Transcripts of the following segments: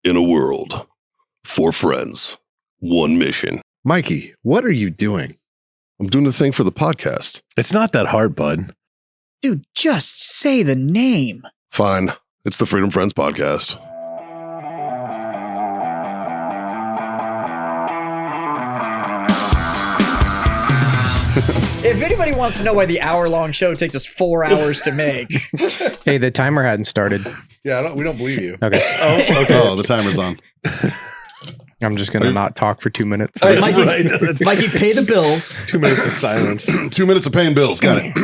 In a world, 4 friends, 1 mission. Mikey, what are you doing? I'm doing the thing for the podcast. It's not that hard, bud. Dude, just say the name. Fine. It's the Freedom Friends podcast. If anybody wants to know why the hour-long show takes us 4 hours to make. Hey, the timer hadn't started. Yeah, we don't believe you. Okay. Oh, the timer's on. I'm just going to not talk for 2 minutes. All right, Mikey, pay the bills. 2 minutes of silence. 2 minutes of paying bills. Got it.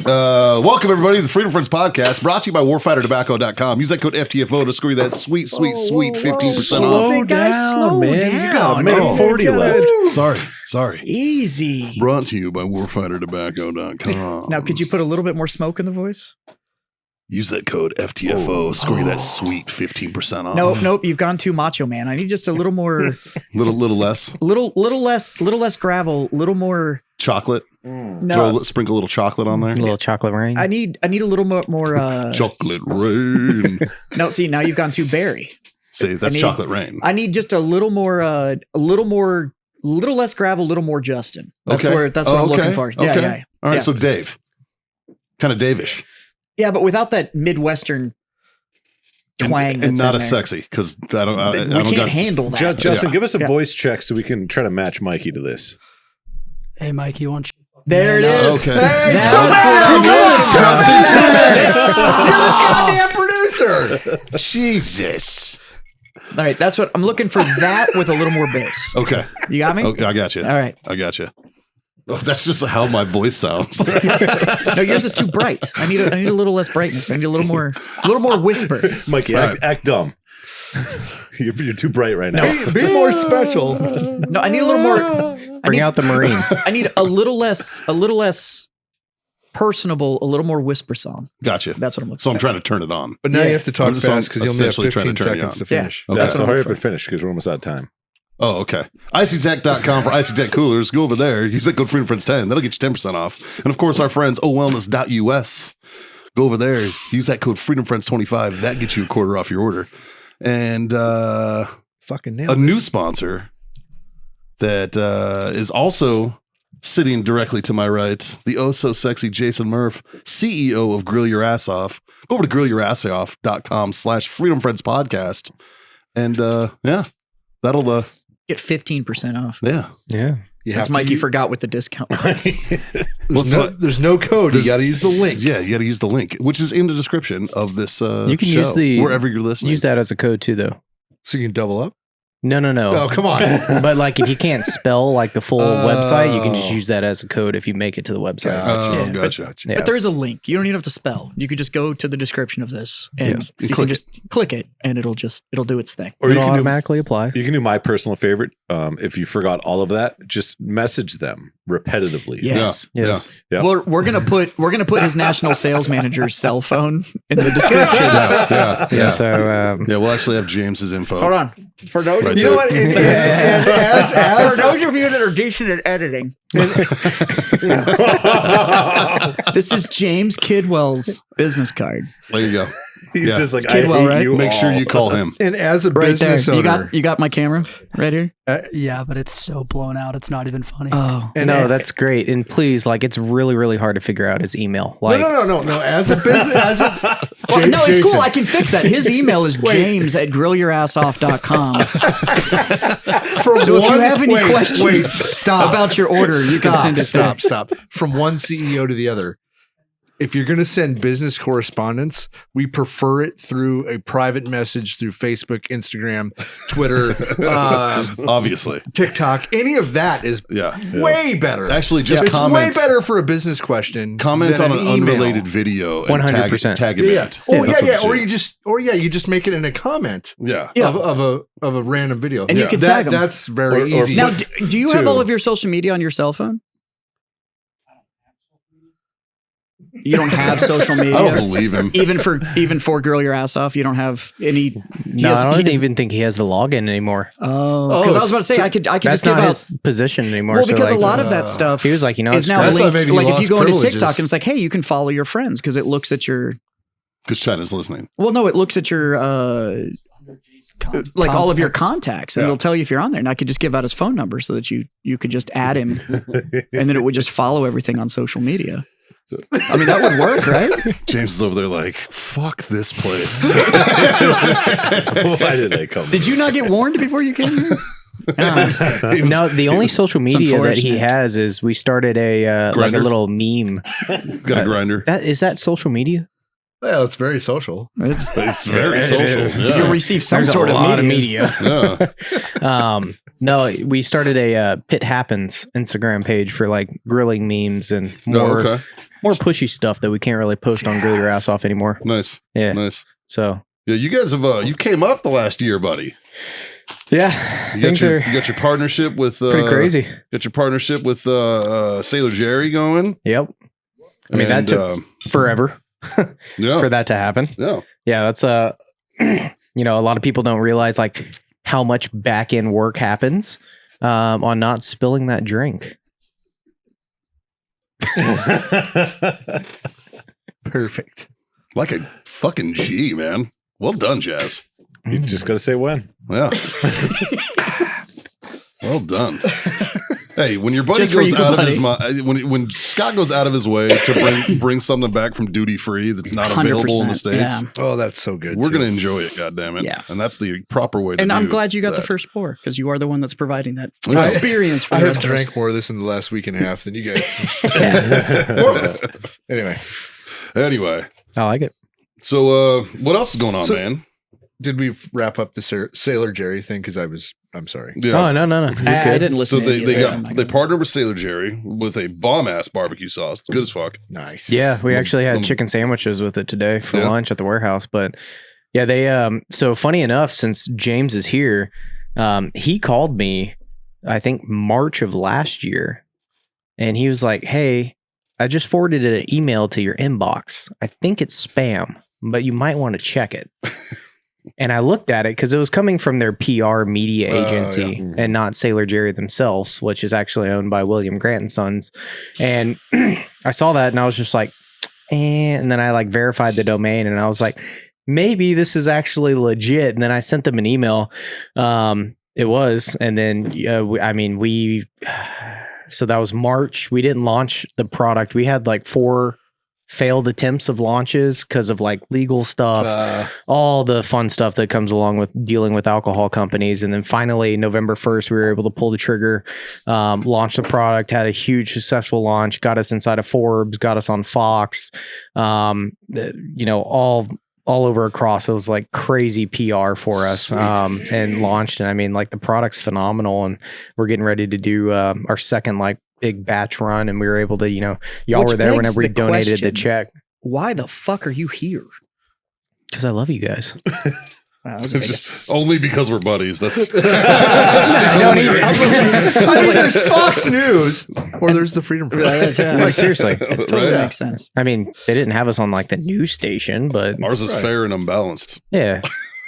Welcome, everybody, to the Freedom Friends podcast, brought to you by warfightertobacco.com. Use that code FTFO to score you that sweet 15% off. Slow down, man. You got a minute 40 left. Sorry. Easy. Brought to you by warfightertobacco.com. Now, could you put a little bit more smoke in the voice? Use that code FTFO, score you that sweet 15% off. Nope. You've gone too macho, man. I need just a little more. Little less. Little less gravel. Little more Chocolate. No. Sprinkle a little chocolate on there. A little chocolate rain. I need a little more. Chocolate rain. No, see, now you've gone too berry. See, that's chocolate rain. I need just a little less gravel, a little more Justin. That's what I'm looking for. Okay. Yeah. All right. Yeah. So Dave, kind of Dave-ish. Yeah, but without that Midwestern twang. And not as sexy, because we can't handle that. Justin, give us a voice check so we can try to match Mikey to this. Hey, Mikey, why don't you? There it is. Okay. Hey, Justin, 2 minutes. You're the goddamn producer. Jesus. All right, that's what I'm looking for. That with a little more bass. Okay. You got me? Okay, I got you. All right. I got you. Oh, that's just how my voice sounds. No, yours is too bright. I need a little less brightness. I need a little more whisper. Mikey, act dumb. You're too bright right now. Hey, be more special. No, I need a little more. Bring out the Marine. I need a little less personable, a little more whisper song. Gotcha. That's what I'm looking for. So I'm trying to turn it on. But now you have to talk I'm fast because you only have essentially trying 15 to turn you seconds to on. finish. Okay. Yeah, so hurry up and finish because we're almost out of time. Oh, okay. IcyTech.com for IcyTech coolers. Go over there. Use that code FreedomFriends10. That'll get you 10% off. And of course, our friends, OWellness.us. Go over there. Use that code FreedomFriends25. That gets you a quarter off your order. And Fucking nailed a it. new sponsor that is also sitting directly to my right, the oh-so-sexy Jason Murff, CEO of Grill Your Ass Off. Go over to grillyourassoff.com/FreedomFriendspodcast. And yeah, that'll Get 15% off. yeah. Yeah. Since Mikey forgot what the discount was. There's no code. You got to use the link. Yeah, you got to use the link, which is in the description of this You can show, use the wherever you're listening. Use that as a code too, though. So you can double up. No. Oh, come on. But like, if you can't spell like the full website, you can just use that as a code if you make it to the website. Gotcha. Yeah. But there is a link. You don't even have to spell. You could just go to the description of this and you can just click it and it'll do its thing. Or It'll automatically apply. You can do my personal favorite. If you forgot all of that, just message them repetitively. Yes. Yes. Yeah. Well, we're gonna put his national sales manager's cell phone in the description. Yeah. So Yeah, we'll actually have James's info. Hold on. For those Right of you, there. You know what? And as for those of you that are decent at editing, this is James Kidwell's business card. There you go. He's just like, Kidwell, I hate right? you Make all. sure you call him. and as a Right there. business owner, You got my camera right here. Yeah, but it's so blown out. It's not even funny. Oh, no, that's great. And please, like, it's really, really hard to figure out his email. Like, no. As a business, well, no, it's Jason. cool. I can fix that. His email is james@grillyourassoff.com. So if you have any questions about your order, you can send it there. Stop. From one CEO to the other. If you're going to send business correspondence, we prefer it through a private message through Facebook, Instagram, Twitter, Obviously. TikTok. Any of that is way better. Actually, just it's comment. way better for a business question. Comment than on an email. unrelated video and 100%. tag him in Yeah. it. Oh That's yeah. what You just make it in a comment Yeah. of a random video. And you can tag 'em. That's very Or easy. Now, do you have all of your social media on your cell phone? You don't have social media. I don't believe him. Even for Grill Your Ass Off, you don't have any. no, I don't even think he has the login anymore. Oh, because I was about to say I could That's just give not out. his position anymore. Well, so, because like, a lot of that stuff he was like, is it's now I thought linked. maybe Like you if you lost go into privileges. TikTok and it's like, hey, you can follow your friends because it looks at your. Because China's listening. Well, no, it looks at your like all of your contacts. contacts, and it'll tell you if you're on there. And I could just give out his phone number so that you could just add him, and then it would just follow everything on social media. I mean, that would work, right? James is over there like, fuck this place. Why did I come? Did you not get warned before you came here? No, the only social media that he unfortunate. has is we started a like a Grindr? little meme. Got a grinder. Is that social media? Well, it's very social. It's very social. You'll receive some There's sort a of lot media. of media. Yeah. No, we started a Pit Happens Instagram page for like grilling memes and more Okay. more pushy stuff that we can't really post on Grill Your Ass Off anymore. Nice. Yeah. Nice. So Yeah, you guys have you came up the last year, buddy. yeah, You things are got your partnership with pretty crazy. Got your partnership with Sailor Jerry going. Yep. I mean, that took forever yeah. for that to happen. Yeah. Yeah, that's you know, a lot of people don't realize like how much back end work happens on not spilling that drink. Perfect. Like a fucking G, man. Well done, Jazz. You just got to say when. Yeah. Well done. Hey, when your buddy Just for goes you, out buddy. of his mind, when Scott goes out of his way to bring something back from duty free that's not available in the 100%, States, yeah. Oh, that's so good. we're too. going to enjoy it, goddammit. Yeah. And that's the proper way to And do I'm glad you got the that. first pour because you are the one that's providing that Yeah. experience for I the have rest of us. drank more of this in the last week and a half than you guys. Anyway, Anyway, I like it. so what else is going on, So- man? did we wrap up the Sailor Jerry thing? Because I'm sorry. Yeah. Oh no. You're I good. didn't listen So to they any of that. I'm got not they gonna- partnered with Sailor Jerry with a bomb ass barbecue sauce. It's good as fuck. Nice. Yeah, we actually had chicken sandwiches with it today for Yeah. lunch at the warehouse. But yeah, they so funny enough, since James is here, he called me, I think March of last year, and he was like, "Hey, I just forwarded an email to your inbox. I think it's spam, but you might want to check it." And I looked at it because it was coming from their PR media agency and not Sailor Jerry themselves, which is actually owned by William Grant and Sons. And I saw that and I was just like, and then I like verified the domain and I was like, maybe this is actually legit. And then I sent them an email. It was, and then so that was March. We didn't launch the product. We had like 4 failed attempts of launches because of like legal stuff, all the fun stuff that comes along with dealing with alcohol companies. And then finally, November 1st, we were able to pull the trigger, launch the product, had a huge successful launch, got us inside of Forbes, got us on Fox, all over across. It was like crazy PR for us, and launched. And I mean, like the product's phenomenal, and we're getting ready to do our second like big batch run, and we were able to, y'all Which were there begs whenever we the donated the question, check. Why the fuck are you here? Because I love you guys. Wow, that was a It's big- just only because we're buddies. That's I mean, there's Fox News or there's the Freedom Press. Like seriously. totally Right? makes sense. I mean, they didn't have us on like the news station, but Ours is fair and unbalanced. yeah.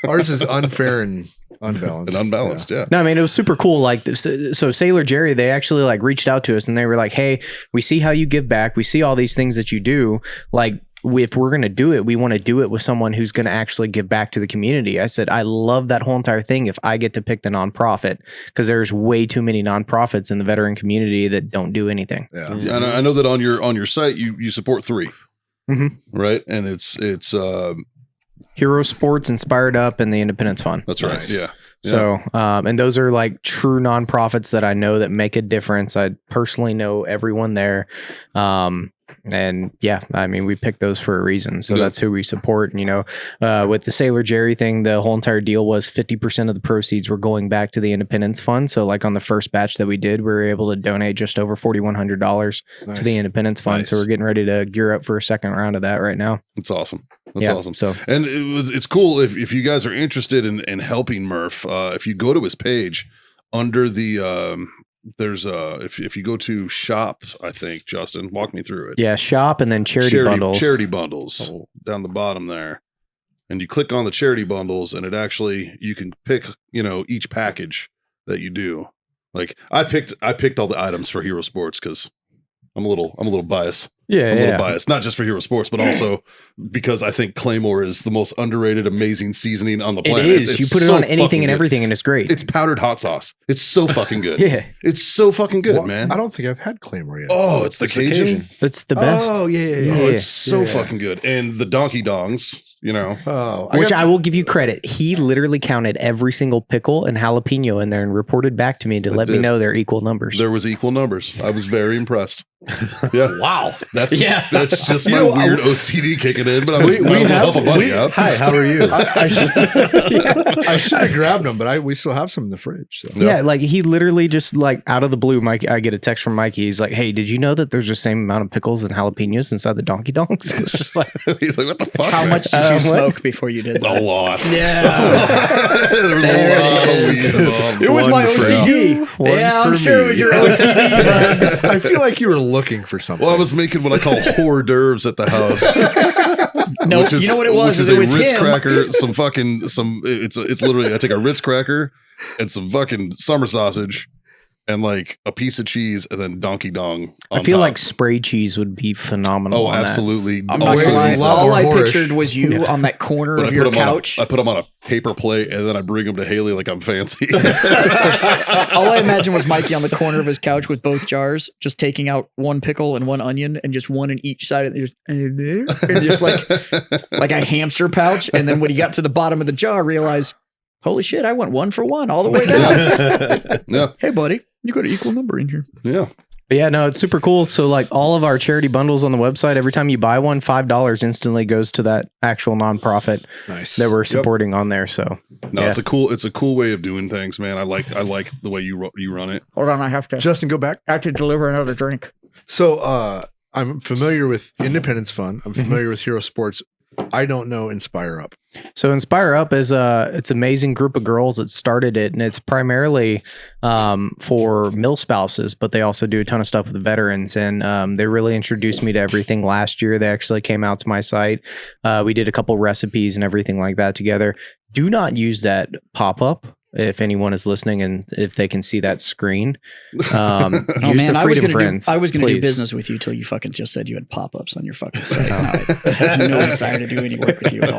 Ours is unfair and unbalanced. And unbalanced, yeah. No, I mean, it was super cool. Like, so Sailor Jerry, they actually like reached out to us and they were like, "Hey, we see how you give back. We see all these things that you do. Like, if we're going to do it, we want to do it with someone who's going to actually give back to the community." I said, I love that whole entire thing if I get to pick the nonprofit, because there's way too many nonprofits in the veteran community that don't do anything. Yeah. Yeah, and I know that on your site you support 3, Mhm. right? And it's Hero Sports, Inspired Up, and the Independence Fund. that's right. Nice. Yeah. So, and those are like true nonprofits that I know that make a difference. I personally know everyone there. And yeah, I mean, we picked those for a reason. So Yeah. that's who we support. And, with the Sailor Jerry thing, the whole entire deal was 50% of the proceeds were going back to the Independence Fund. So like on the first batch that we did, we were able to donate just over $4,100 Nice. to the Independence Fund. So Nice. we're getting ready to gear up for a second round of that right now. It's awesome. That's Yeah, awesome. so- And it's cool if you guys are interested in helping Murph, if you go to his page under the there's if you go to shop, I think, Justin, walk me through it. Yeah, shop and then charity bundles. Charity bundles down the bottom there. And you click on the charity bundles and it actually you can pick, each package that you do. Like I picked all the items for Hero Sports because I'm a little biased. Yeah, I'm a yeah. little biased, not just for Hero Sports, but also because I think Claymore is the most underrated, amazing seasoning on the It planet. is. It's You put it so on anything fucking and good. everything, and it's great. It's powdered hot sauce. It's so fucking good. Yeah, It's so fucking good, Well, man. I don't think I've had Claymore yet. Oh, it's the Cajun. that's the best. Oh, yeah. Oh, it's so Yeah. fucking good. And the Donkey Dongs, you know. Oh, Which I will give you credit. He literally counted every single pickle and jalapeno in there and reported back to me to let me did. know they're equal numbers. There was equal numbers. I was very impressed. Yeah. Wow. That's Yeah. that's just my You know, weird OCD kicking in, but I was, We I was have- help a buddy we- out. Hi, how are you? I should have grabbed them, but we still have some in the fridge. So. Yeah, like he literally just like out of the blue, Mike. I get a text from Mikey. He's like, "Hey, did you know that there's the same amount of pickles and jalapenos inside the Donkey Dongs?" It's just like, He's like, what the fuck? How man?" much did you what? smoke before you did A that? lot. Yeah. There was There a lot it of is. weed involved. It was my One for OCD. One Yeah, I'm for sure it me. was your OCD. bud. I feel like you were looking for something. Well, I was making what I call hors d'oeuvres at the house. No, which is- you know what it was? Which is It a was Ritz him. cracker, it's literally I take a Ritz cracker and some fucking summer sausage and like a piece of cheese and then Donkey Dong. I on feel top. like spray cheese would be phenomenal. Oh, on that. absolutely. I'm not wait, gonna lie. a lot All more I whorish. pictured was you on that corner But of your 'em couch. I put them on a paper plate and then I bring them to Haley like I'm fancy. All I imagined was Mikey on the corner of his couch with both jars, just taking out one pickle and one onion, and just one in each side, and just like a hamster pouch. And then when he got to the bottom of the jar, realized, holy shit, I went 1 for 1 all the way down. Yeah, Hey, buddy, you got an equal number in here. yeah. But yeah, no, it's super cool. So like all of our charity bundles on the website, every time you buy one, $5 instantly goes to that actual nonprofit Nice. that we're supporting on there. So No, yeah. it's a cool way of doing things, man. I like the way you run it. Hold on, I have Justin, go back. to deliver another drink. So I'm familiar with Independence Fund. I'm familiar with Hero Sports. I don't know Inspire Up. So Inspire Up is it's an amazing group of girls that started it, and it's primarily for mill spouses, but they also do a ton of stuff with the veterans. And they really introduced me to everything last year. They actually came out to my site. We did a couple recipes and everything like that together. Do not use that pop-up if anyone is listening and if they can see that screen. Use the Freedom Friends. I was gonna do please. business with you till you fucking just said you had pop-ups on your fucking site. I have no desire to do any work with you at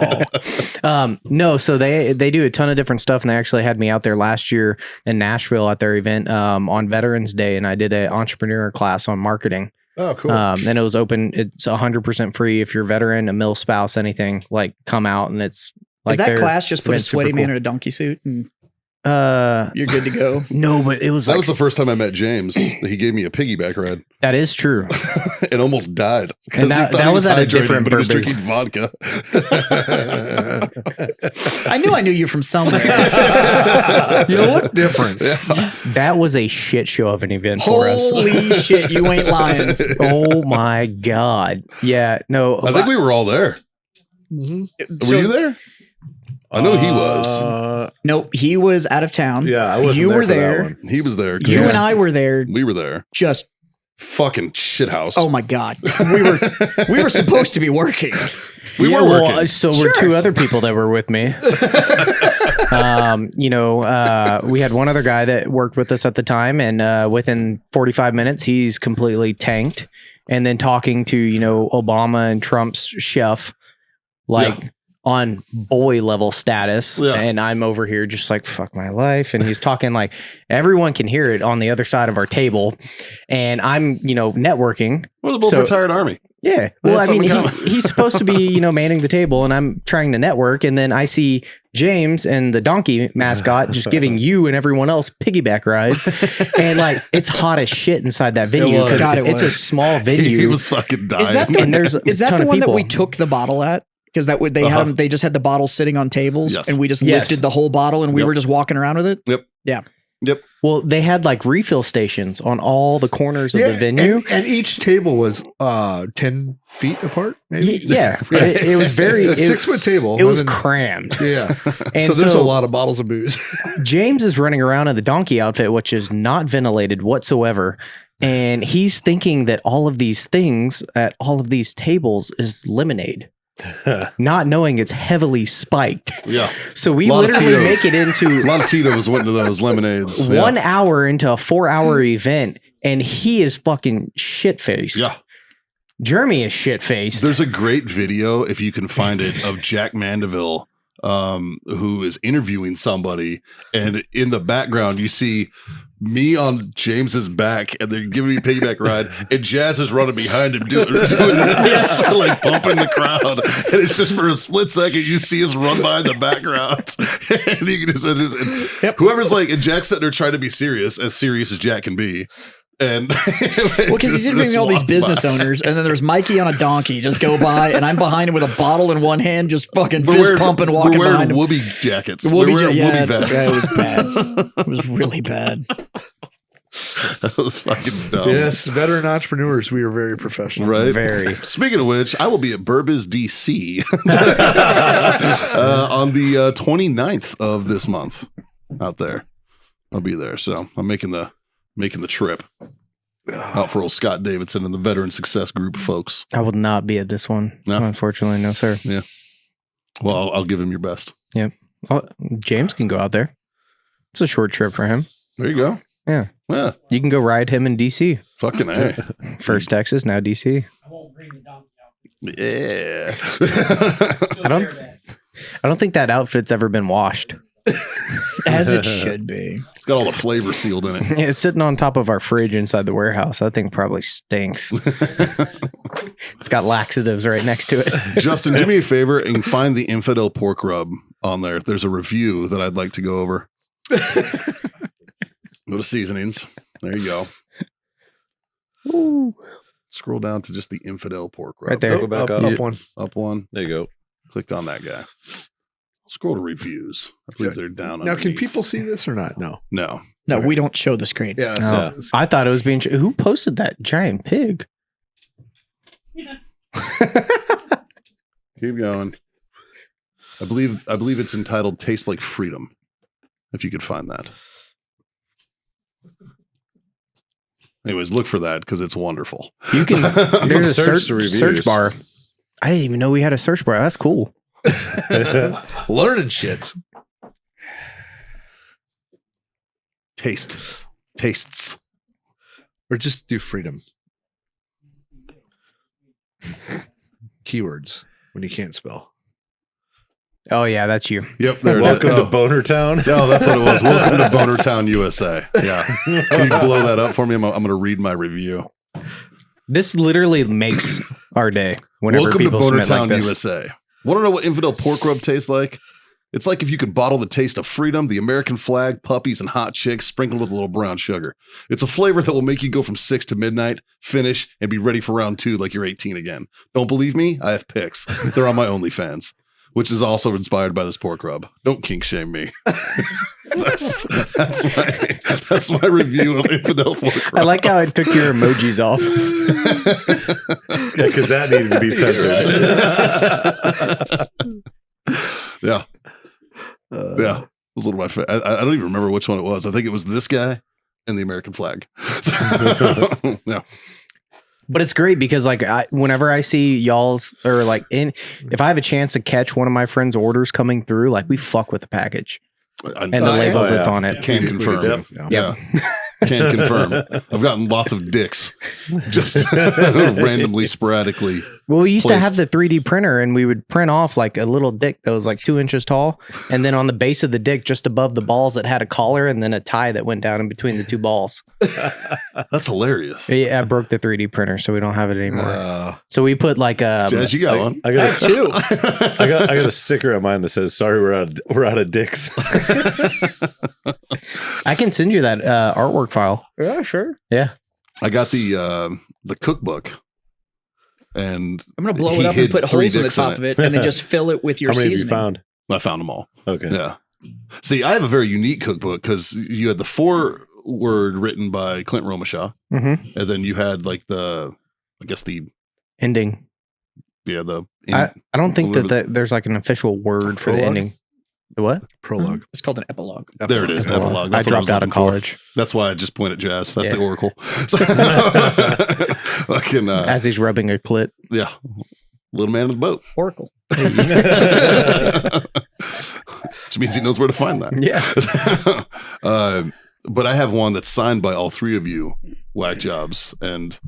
all. No, so they do a ton of different stuff, and they actually had me out there last year in Nashville at their event on Veterans Day, and I did an entrepreneur class on marketing. Oh, cool. And it was open. It's 100% free if you're a veteran, a mill spouse, anything. Like come out, and it's like Is that their class just put a event's super sweaty man cool. in a donkey suit and Uh, you're good to go? no, but it was That like, was the first time I met James. He gave me a piggyback ride that is true. and almost died. 'Cause And he that- thought that he was at a hydrating, different but he was bourbon. drinking vodka. I knew you from somewhere. You look different. That was a shit show of an event for us. Holy shit, you ain't lying. Oh my god! Yeah, no, I think we were all there. Were you there? I know he was. Nope, he was out of town. Yeah, I wasn't You there were for that there. one. He was there. You and I were there. We were there. Just Fucking shithouse. oh my god, we were supposed to be working. We Yeah, were well, working. so Sure. were two other people that were with me. We had one other guy that worked with us at the time, and within 45 minutes, he's completely tanked. And then talking to, Obama and Trump's chef, like on boy level status. Yeah. And I'm over here just like, fuck my life. And he's talking like everyone can hear it on the other side of our table. And I'm, networking. We're both so- retired Army. Yeah. Well, had I mean, something in common. he's supposed to be, manning the table, and I'm trying to network. And then I see James and the donkey mascot just giving you and everyone else piggyback rides. And like, it's hot as shit inside that venue was. because God, it it's a was. small He venue. was fucking dying. Is that the, And there's a is that ton the of one that we people. took the bottle at? Because that would they Uh-huh. had them, they just had the bottle sitting on tables, Yes. and we just Yes. lifted the whole bottle, and we Yep. were just walking around with it. Yep. Well, they had like refill stations on all the corners of the venue. And each table was 10 feet apart, maybe? Yeah. It was very, A it, 6 foot table. it was And then- crammed. Yeah. And so there's a lot of bottles of booze. James is running around in the donkey outfit, which is not ventilated whatsoever. And he's thinking that all of these things at all of these tables is lemonade, not knowing it's heavily spiked. Yeah. So we Lot of literally Tito's. make it A into lot of Tito's went into those lemonades. 1 hour into a 4-hour event. and he is fucking shit faced. Yeah. Jeremy is shit faced. There's a great video, if you can find it, of Jack Mandeville, who is interviewing somebody, and in the background you see me on James's back, and they're giving me a piggyback ride, and Jazz is running behind him doing this, like bumping the crowd, and it's just for a split second you see us run by in the background, and you can just, and whoever's like, and Jack's sitting there trying to be serious as Jack can be. And well, because he's interviewing all these business owners, and then there's Mikey on a donkey just go by, and I'm behind him with a bottle in one hand, just fucking fist pumping, walking we're behind him. Whoopee jackets. Whoopee Whoopee vests. Yeah, it was bad. It was really bad. That was fucking dumb. Yes, veteran entrepreneurs, we are very professional. Right? Very. Speaking of which, I will be at Bourbon's DC on the 29th of this month out there. I'll be there. So I'm making the trip out for old Scott Davidson and the Veteran Success Group folks. I will not be at this one. No? Unfortunately, no, sir. Yeah. Well, I'll give him your best. Yep. Oh, James can go out there. It's a short trip for him. There you go. Yeah. Yeah. You can go ride him in DC. Fucking A. First Texas, now DC. Yeah. I don't think that outfit's ever been washed. As it should be. It's got all the flavor sealed in it. Yeah, it's sitting on top of our fridge inside the warehouse. That thing probably stinks. It's got laxatives right next to it. Justin, do me a favor and find the Infidel pork rub on there. There's a review that I'd like to go over. Go to seasonings. There you go. Ooh. Scroll down to just the Infidel pork rub. Right there. Go back Up up. one. Up one. There you go. Click on that guy. Scroll to reviews. I believe Okay. they're down. Now, can underneath. people see this or not? No. No. No, we don't show the screen. Yeah. Oh, I thought it was being. Who posted that giant pig? Keep going. I believe it's entitled "Taste Like Freedom." If you could find that. Anyways, look for that because it's wonderful. You can. There's a search the search reviews. bar. I didn't even know we had a search bar. That's cool. Learning shit. Tastes. Or just do freedom. Keywords when you can't spell. Oh yeah, that's you. Yep. There Welcome it is. to Boner Town. No, that's what it was. Welcome to Boner Town, USA. Yeah. Can you blow that up for me? I'm going to read my review. This literally makes our day. Whenever Welcome to people Boner submit Town, like this. USA. Want to know what infidel pork rub tastes like? It's like if you could bottle the taste of freedom, the American flag, puppies, and hot chicks sprinkled with a little brown sugar. It's a flavor that will make you go from 6 to midnight, finish, and be ready for round 2 like you're 18 again. Don't believe me? I have pics. They're on my OnlyFans, which is also inspired by this pork rub. Don't kink shame me. that's my review of infidel pork rub. I like how I took your emojis off. Yeah, because that needed to be censored. Yeah. Yeah. It was one of my favorite. I don't even remember which one it was. I think it was this guy and the American flag. Yeah. But it's great because like whenever I see y'all's or like if I have a chance to catch one of my friends' orders coming through, like we fuck with the package and the labels that's on it. Can confirm. Yep. Yeah. Can confirm. I've gotten lots of dicks just randomly, sporadically. Well, we used to have placed. the 3D printer and we would print off like a little dick that was like 2 inches tall. And then on the base of the dick, just above the balls, it had a collar and then a tie that went down in between the two balls. That's hilarious. Yeah, I broke the 3D printer, so we don't have it anymore. So we put like Jazz, you got one. I got Two. I got a sticker on mine that says "Sorry, we're out of dicks." I can send you that artwork file. Yeah, sure. Yeah. I got the cookbook. And I'm going to blow he it up hid and put 3 holes in the dicks top of it and then just fill it with your How many have you seasoning. found? I found them all. Okay. Yeah. See, I have a very unique cookbook because you had the 4-word written by Clint Romashaw, Mm-hmm. and then you had like the Ending. the I don't think whatever that there's like an official word for the Prologue? ending. The what? Prologue. It's called an epilogue. there it is, the epilogue. That's I what dropped was out of looking for. college That's why I just pointed Jazz. That's Yeah. the Oracle. So, fucking as he's rubbing a clit. yeah, little man in the boat. Oracle. Which means he knows where to find that. Yeah. But I have one that's signed by all 3 of you, whack jobs, and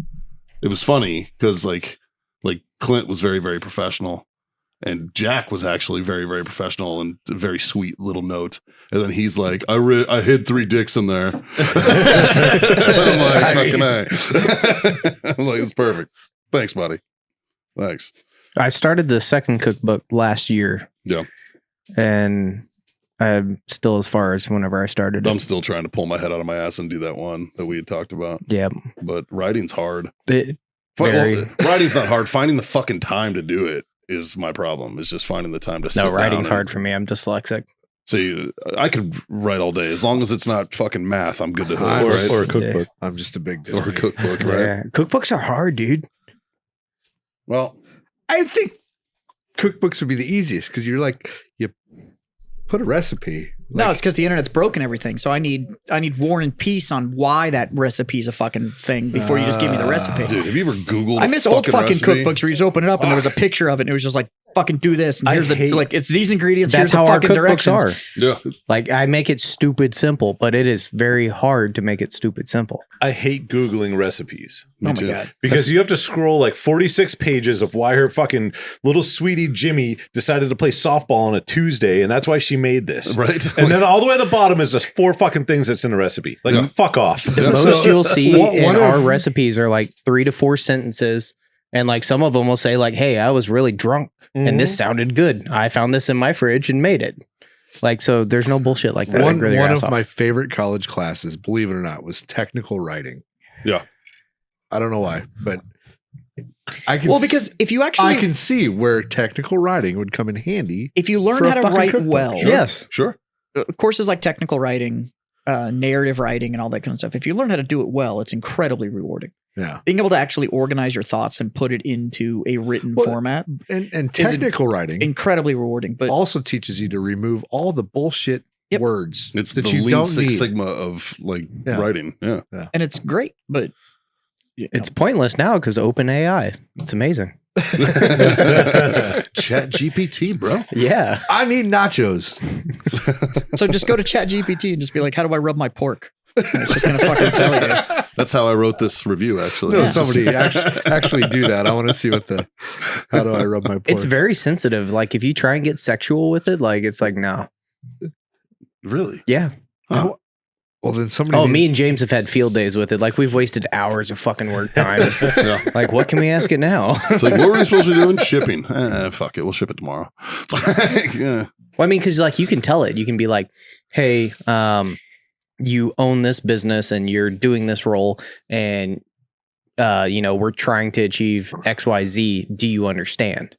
it was funny because like Clint was very, very professional, and Jack was actually very, very professional and a very sweet little note. And then he's like, I hid 3 dicks in there. I'm like, fucking A. I'm like, it's perfect. Thanks, buddy. Thanks. I started the second cookbook last year. Yeah. And I'm still as far as whenever I started. I'm still trying to pull my head out of my ass and do that one that we had talked about. Yeah. But writing's hard. Very. Writing's not hard. Finding the fucking time to do it is my problem. It's just finding the time to sit No, writing's down hard for me. I'm dyslexic. See, I could write all day. As long as it's not fucking math, I'm good to Or- hook, right? Or a cookbook. I'm just a big Or a cookbook, right? Yeah. Cookbooks are hard, dude. Well, I think cookbooks would be the easiest because you're like, you put a recipe. No, Like, it's because the internet's broken everything. So I need War and Peace on why that recipe is a fucking thing before you just give me the recipe. dude, have you ever Googled I miss old fucking recipe? cookbooks where you just open it up and there was a picture of it and it was just like, fucking do this. And I here's the, hate- like, it's these ingredients. That's here's the how our fucking cookbooks directions. are. Yeah. Like I make it stupid simple, but it is very hard to make it stupid simple. I hate Googling recipes. Me Oh my too. God. Because you have to scroll like 46 pages of why her fucking little sweetie Jimmy decided to play softball on a Tuesday, and that's why she made this. Right. And then all the way at the bottom is just 4 fucking things that's in the recipe. Like, Yeah. fuck off. The most you'll see one in of- our recipes are like 3 to 4 sentences. And like some of them will say like, hey, I was really drunk and this sounded good. I found this in my fridge and made it. Like, so there's no bullshit like that. one Really of my favorite college classes, believe it or not, was technical writing. Yeah. I don't know why, but I can Well, because if you I actually, can see where technical writing would come in handy. if you learn for a how to fucking write cookbook. well, Sure. Yes. Sure. courses like technical writing, narrative writing, and all that kind of stuff. If you learn how to do it well, it's incredibly rewarding. Yeah. Being able to actually organize your thoughts and put it into a written Well, format, And Is it technical writing incredibly rewarding. But also teaches you to remove all the bullshit Yep. words It's that the you lean don't Six need. Sigma of like Yeah. writing. Yeah. and it's great, but It's pointless now because open AI. It's amazing. Chat GPT, bro. Yeah. I need nachos. so just go to ChatGPT and just be like, "How do I rub my pork?" And it's just gonna fucking tell you. That's how I wrote this review, actually. No, It's just- somebody actually do that. I want to see what the how do I rub my pork? It's very sensitive. Like if you try and get sexual with it, like it's like, no. Really? Yeah. Huh. well, then somebody. Oh, needs- me and James have had field days with it. Like we've wasted hours of fucking work time. Yeah. Like what can we ask it now? It's like, what were we supposed to be doing? Shipping. Fuck it. We'll ship it tomorrow. It's like, yeah. Well, I mean, because like you can tell it. You can be like, hey, you own this business and you're doing this role and we're trying to achieve XYZ. Do you understand?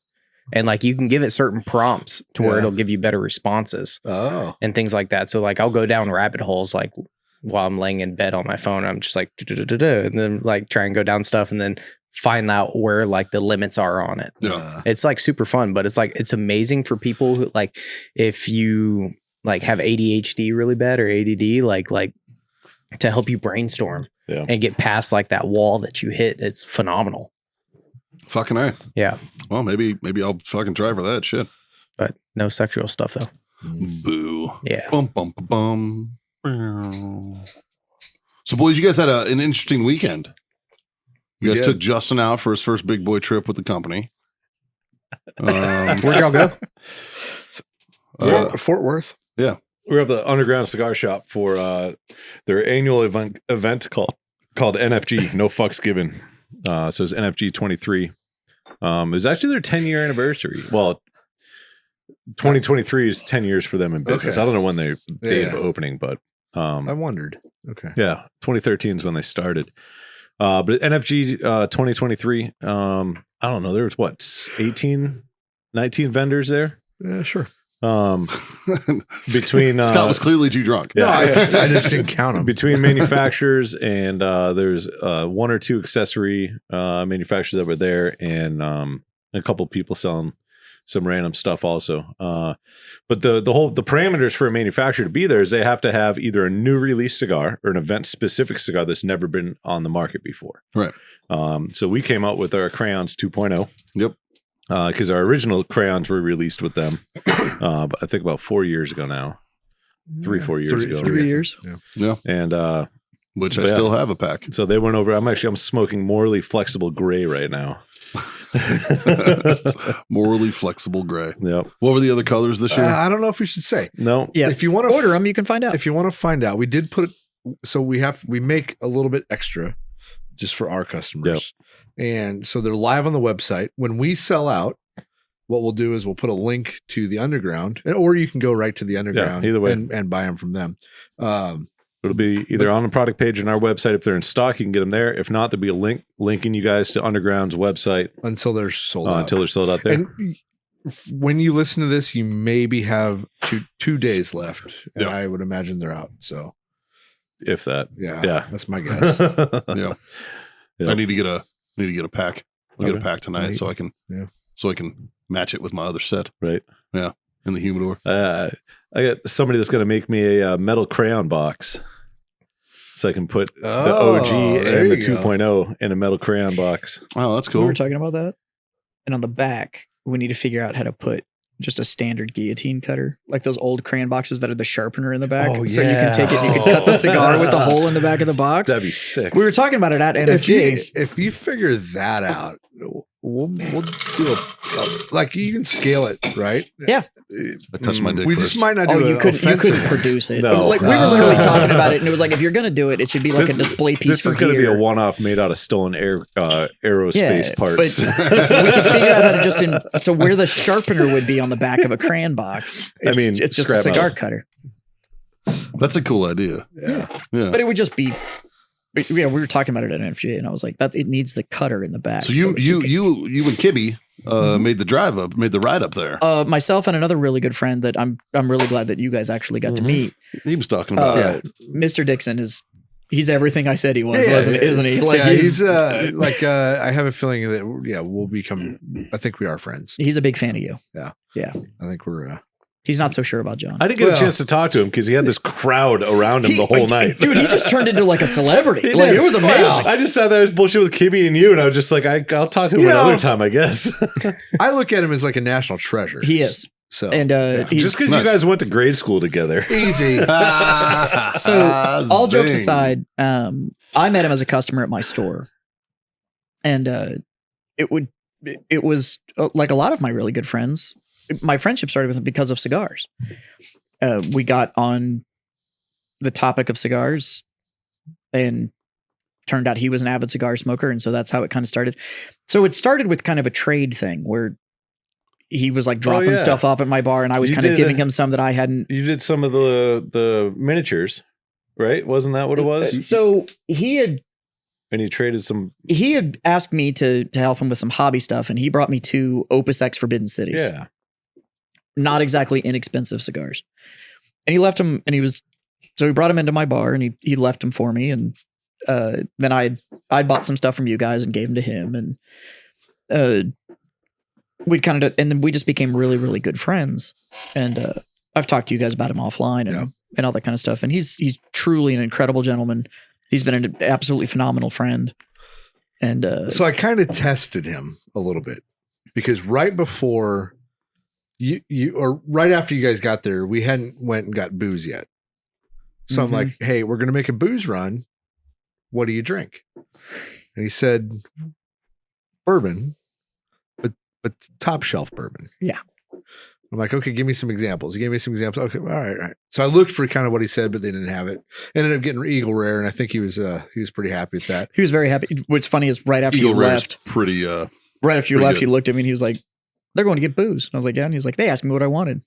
And like you can give it certain prompts to where Yeah. it'll give you better responses Oh, and things like that. So like I'll go down rabbit holes like while I'm laying in bed on my phone. I'm just like and then like try and go down stuff and then find out where like the limits are on it. Yeah. It's like super fun, but it's like it's amazing for people who like if you like have ADHD really bad or ADD, like to help you brainstorm Yeah. and get past like that wall that you hit. It's phenomenal. Fucking A. Yeah, Well, maybe I'll fucking try for that shit. but no sexual stuff though. Boo. Yeah. Bum, bum, bum, bum. So, boys, you guys had an interesting weekend. You We guys did. took Justin out for his first big boy trip with the company. Where'd y'all go? Fort Worth. We're at the Underground Cigar Shop for their annual event called NFG, No Fucks Given. So it's NFG 23. It was actually their 10-year anniversary. Well, 2023 is 10 years for them in business. Okay. I don't know when they date Yeah. of opening, but I wondered. Okay. yeah, 2013 is when they started. But NFG 2023, I don't know. There was what, 18, 19 vendors there? Yeah, sure. Between Scott was clearly too drunk. Yeah. No, I just didn't count them. between manufacturers and there's 1 or 2 accessory manufacturers that were there and a couple people selling some random stuff also. But the parameters for a manufacturer to be there is they have to have either a new release cigar or an event specific cigar that's never been on the market before. Right. So we came out with our Crayons 2.0. Yep. Because our original crayons were released with them, I think about 4 years ago now, 3-4 years ago. 3 years. Yeah. And which I Yeah. still have a pack. So they went over. I'm smoking Morally Flexible Gray right now. Morally Flexible Gray. Yep. What were the other colors this year? I don't know if we should say. No. Yeah. If you want to Order them, you can find out. If you want to find out, we did put it. So we make a little bit extra just for our customers, and so they're live on the website. When we sell out, what we'll do is we'll put a link to the underground, or you can go right to the underground. either way. and buy them from them. It'll be either on the product page on our website. If they're in stock, you can get them there. If not, there'll be a link linking you guys to Underground's website Until they're sold out. until they're sold out there. And when you listen to this, you maybe have two days left, and Yeah. I would imagine they're out. So If that. yeah, Yeah. that's my guess. Yeah. Yeah. I need to get a pack. I'll get a Okay. pack tonight so I can match it with my other set Right. in the humidor. I got somebody that's going to make me a metal crayon box. So I can put the Oh, OG there and the you go. 2.0 in a metal crayon box. Oh, that's We cool. were talking about that. And on the back, we need to figure out how to put just a standard guillotine cutter, like those old crayon boxes that are the sharpener in the back. Oh, so you yeah. can take it, you can cut the cigar with the hole in the back of the box. That'd be sick. We were talking about it at NFG. If you figure that out, we'll do like you can scale it, right? Yeah. I touched my dick We first. just might not do Oh, you a couldn't offensive produce it. No. Like we were literally talking about it, and it was like, if you're gonna do it, it should be like a display piece. This is going to be a one-off made out of stolen aerospace parts. But we could figure out how to just so where the sharpener would be on the back of a crayon box. It's just a scrap cigar metal. cutter. That's a cool idea. Yeah. Yeah. But it would just be. Yeah, we were talking about it at NFG, and I was like, "That it needs the cutter in the back." So you that can- and Kibby made the ride up there. myself and another really good friend that I'm really glad that you guys actually got to meet. He was talking about it. Mr. Dixon he's everything I said he was, isn't he? Like yeah, he's I have a feeling that we'll become. I think we are friends. he's a big fan of you. I think we're. He's not so sure about John. I didn't get Well- a chance to talk to him because he had this crowd around him the whole night. Dude, he just turned into like a celebrity. He Like did. it was amazing. I just sat there, I was bullshit with Kibby and you, and I was just like, I'll talk to him You know- another time, I guess. I look at him as like a national treasure. He is. So And he's Just because Nice. you guys went to grade school together. easy. So all jokes Zing. aside, I met him as a customer at my store, and it was like a lot of my really good friends. My friendship started with him because of cigars. We got on the topic of cigars, and turned out he was an avid cigar smoker, and so that's how it kind of started. So it started with kind of a trade thing where he was like dropping yeah. stuff off at my bar, and I was You kind of did giving him some that I hadn't. You did some of the miniatures, right? Wasn't that what it was? So he had And you traded some. asked me to help him with some hobby stuff, and he brought me 2 Opus X Forbidden Cities. Yeah. Not exactly inexpensive cigars. And he left them, and he brought them into my bar, and he left them for me, and then I'd bought some stuff from you guys and gave them to him, and we'd kind of, and then we just became really, really good friends. And I've talked to you guys about him offline and all that kind of stuff. And he's truly an incredible gentleman. He's been an absolutely phenomenal friend. And So I kind of tested him a little bit because right before you or right after you guys got there, we hadn't went and got booze yet. So I'm like, hey, we're going to make a booze run. What do you drink? And he said, bourbon, but top shelf bourbon. Yeah. I'm like, okay, give me some examples. He gave me some examples. Okay, all right. So I looked for kind of what he said, but they didn't have it. Ended up getting Eagle Rare, and I think he was pretty happy with that. he was very happy. What's funny is right after Eagle you Rare's left, pretty. right after you pretty left, good. he looked at me and he was like, they're going to get booze. And I was like, yeah. And he's like, they asked me what I wanted.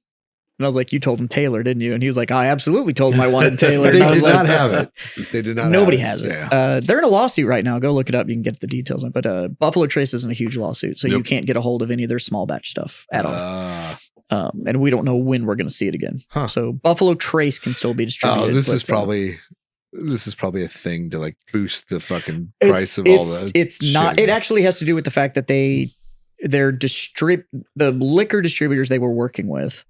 And I was like, you told him Taylor, didn't you? And he was like, I absolutely told him I wanted Taylor. They And I was did like, not have it. They did not. Nobody have has it. Yeah. They're in a lawsuit right now. Go look it up. You can get the details on it. But Buffalo Trace is in a huge lawsuit. So you Yep. can't get a hold of any of their small batch stuff at all. Uh, And we don't know when we're going to see it again. Huh. So Buffalo Trace can still be distributed. this but, is probably a thing to like boost the fucking price of all that. It's not. shit. It actually has to do with the fact that the liquor distributors they were working with